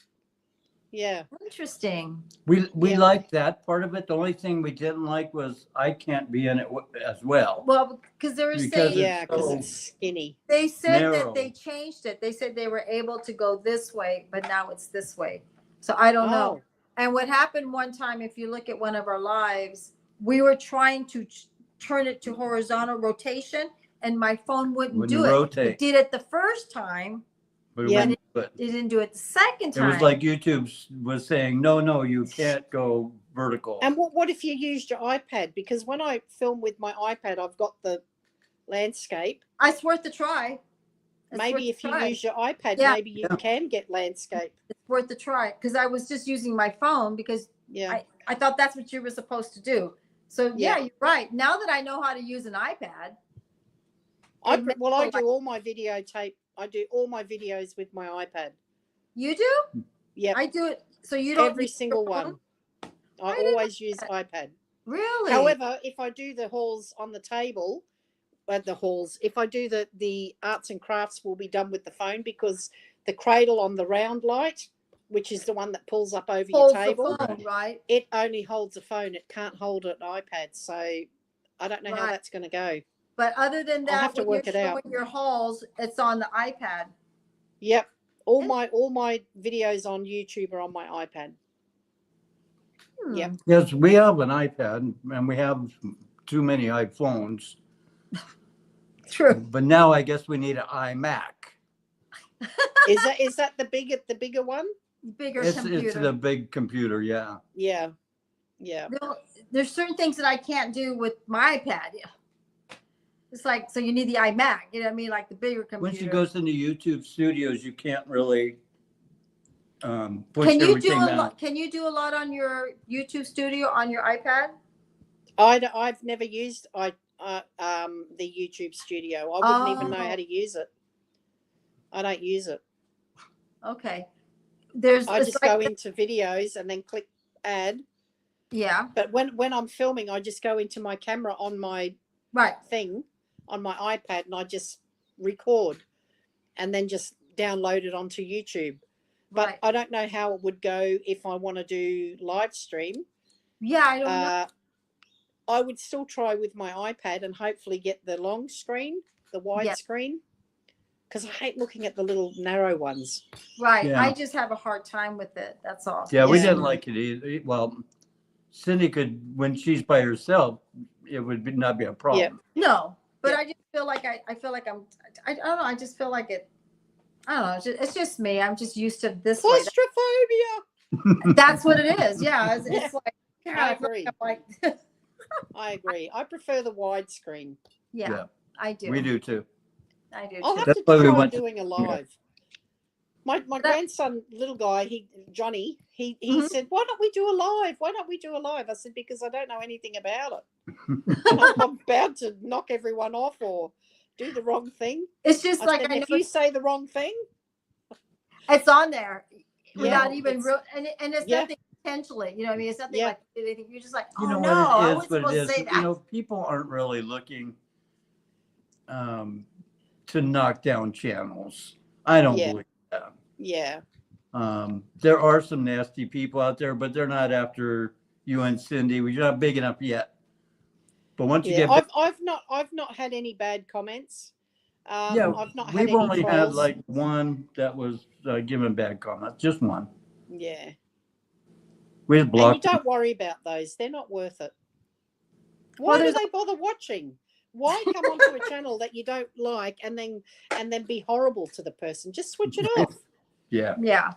Yeah. Interesting. we Yeah. liked that part of it. The only thing we didn't like was I can't be in it as well. Well, because they were Because saying Yeah, because so it's skinny. they said that they narrow. changed it. They said they were able to go this way, but now it's this way. So I don't know. Oh, And what happened one time, if you look at one of our lives, we were trying to turn it to horizontal rotation, and my phone wouldn't do Wouldn't it. rotate. It did it the first time. But Yeah. it Didn't do it the second it time. was like YouTube was saying, no, you can't go vertical. and what if you used your iPad? Because when I film with my iPad, I've got the landscape. It's worth a try. It's Maybe worth if a you try. use your iPad, Yeah. maybe you can get landscape. It's worth a try, because I was just using my phone because Yeah. I thought that's what you were supposed to do. So yeah, Yeah. you're right. Now that I know how to use an iPad, I it makes do like- all my videotape. I do all my videos with my iPad. you do? Yep. I do it. So you don't Every use your single phone? one. I I didn't always use iPad. Really? However, if I do the hauls on the table, if I do the arts and crafts, will be done with the phone, because the cradle on the round light, which is the one that pulls up over holds your table, the phone, right? it only holds a phone. It can't hold an iPad. So I don't know how Right. that's going to go. But other than I'll that, have to when work you're it out. showing your hauls, it's on the iPad. Yep. All my videos on YouTube are on my iPad. Hmm. Yep. Yes, we have an iPad and we have too many iPhones. True. But now I guess we need an iMac. Is that the bigger one? Bigger It's computer. the big computer, yeah. Yeah. Yeah. There's certain things that I can't do with my iPad. It's like, so you need the iMac, you know what I mean? Like the bigger computer. When she goes into YouTube studios, you can't really push Can you do everything a down. lot? Can you do a lot on your YouTube studio on your iPad? I've never used the YouTube studio. I wouldn't even know Oh. how to use it. I don't use it. Okay. I it's just like- go into videos and then click add. Yeah. But when I'm filming, I just go into my camera on my Right. thing on my iPad, and I just record and then just download it onto YouTube. But Right. I don't know how it would go if I want to do live stream. Yeah, I don't know. I would still try with my iPad and hopefully get the long screen, the wide Yeah. screen, because I hate looking at the little narrow ones. Right. Yeah. I just have a hard time with it. That's all. Yeah, we Yeah. didn't like it either. Well, Cindy could, when she's by herself, it would not be a problem. No, but Yeah. I just feel like I feel like I don't know. I just feel like it. I don't know. It's just me. I'm just used to this way. Claustrophobia. That's what it is. Yeah. It's Yeah. like, God, I I feel agree. like I'm like, I agree. I prefer the wide screen. yeah, Yeah. I do. We do too. I do. I'll too. have That's to why we try went to- doing a live. My grandson, little guy, Johnny, he Mhm. said, "Why don't we do a live? Why don't we do a live?" I said, "Because I don't know anything about it. I'm about to knock everyone off or do the wrong thing." It's just I like said, I know if you say the wrong thing, it's on there without Yeah, even it's- real, and it's yeah. nothing intentionally. You know what I mean? It's nothing Yeah. like anything. You're just like, oh You know no, what I it wasn't is, what supposed it to is. say that. You know, people aren't really looking to knock down channels. I don't Yeah. believe that. yeah, There are some nasty people out there, but they're not after you and Cindy. We're not big enough yet. But once you yeah. get, I've not had any bad comments. yeah, I've not had we've any only had trolls. like one that was given bad comments, just one. Yeah, We just and you blocked them. don't worry about those. They're not worth it. Well, Why do there's- they bother watching? Why come onto a channel that you don't like and then be horrible to the person? Just switch it off. Yeah. Yeah.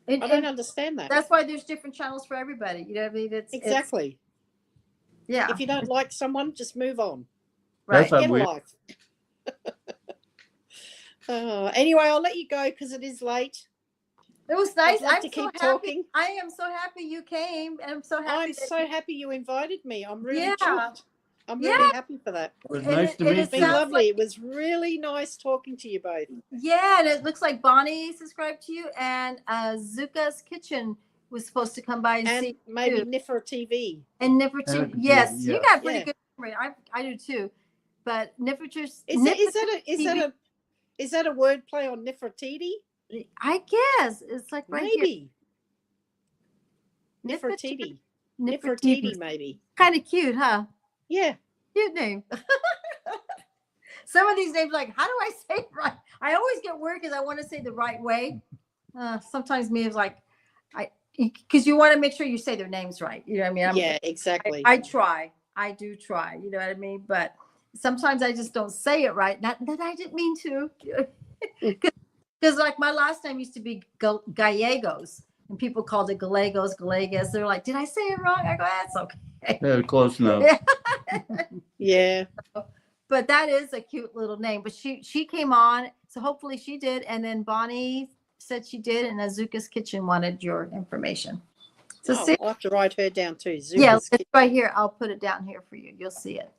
And, I don't and understand that. that's why there's different channels for everybody. You know what I mean? It's Exactly. yeah. If you don't like someone, just move on. Right. That's Get a we- life. Anyway, I'll let you go because it is late. It was nice. love I'm to so keep happy. talking. I am so happy you came, and I'm so happy. I'm that so you- happy you invited me. I'm really Yeah. chuffed. I'm really Yeah. happy for that. It was And nice it- to and meet It's been sounds you. lovely. like- It was really nice talking to you both. Yeah, and it looks like Bonnie subscribed to you, and Zuka's Kitchen was supposed to come by and see And maybe you. Nifra TV. And Nefertiti. Nefertiti, Yes, you yes. got pretty Yeah. good memory. I do too. But Nefertiti. Is that a word play on Nefertiti? I guess it's like right Maybe. here. Nefertiti. Nefertiti. Nefertiti, maybe. Kind of cute, huh? Yeah. Cute name. Some of these names, like, how do I say it right? I always get weird because I want to say the right way. Sometimes me is like, because you want to make sure you say their names right. You know what I mean? Yeah, exactly. I try. I do try. You know what I mean? But sometimes I just don't say it right. Not that I didn't mean to. Because like my last name used to be Gallegos, and people called it Gallegos. They're like, did I say it wrong? I go, that's okay. Yeah, close enough. Yeah. But that is a cute little name. But she came on, so hopefully she did. And then Bonnie said she did, and Azuka's Kitchen wanted your information. So see, I'll have to write her down too. yeah, Zuka's it's right here. I'll put it down here for you. You'll see it.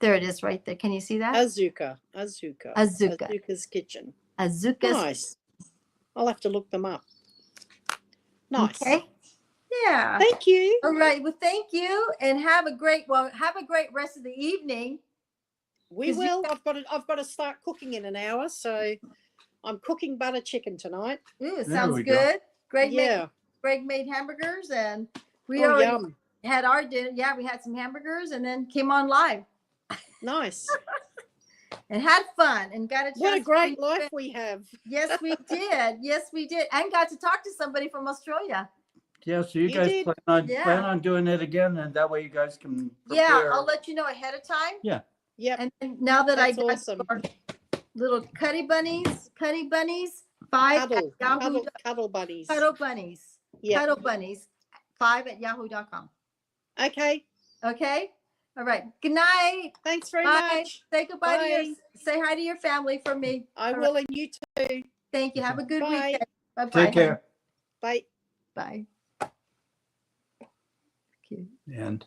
There it is, right there. Can you see that? Azuka. Azuka's Kitchen. Azuka's. Nice. I'll have to look them up. Nice. Okay. Yeah. Thank you. All right. Well, thank you, and have a great rest of the evening. We 'Cause you will. I've got to start cooking in an hour, so I'm cooking butter chicken tonight. Ooh, There sounds we go. good. Greg Yeah. made hamburgers, and we Oh, already yum. had our dinner. Yeah, we had some hamburgers, and then came on live Nice. and had fun and got a chance. What a to great meet- life we have. Yes, we did. Yes, we did, and got to talk to somebody from Australia. Yeah, so you You guys did. Yeah. plan on doing it again, and that way you guys can Yeah, prepare. I'll let you know ahead of time. Yep. And then now that That's I got awesome. our little cuddy bunnies, 5 Cuddle. at Yahoo. Cuddle buddies. Cuddle bunnies. Yeah. Cuddle bunnies 5 at yahoo.com. Okay. Okay. All right. Good night. Thanks very Bye. much. Say goodbye to Bye. say hi to your family from me. I All will, and you too. Thank you. Have a good Bye. weekend. Bye bye. Take care. Bye. Bye. Cute. And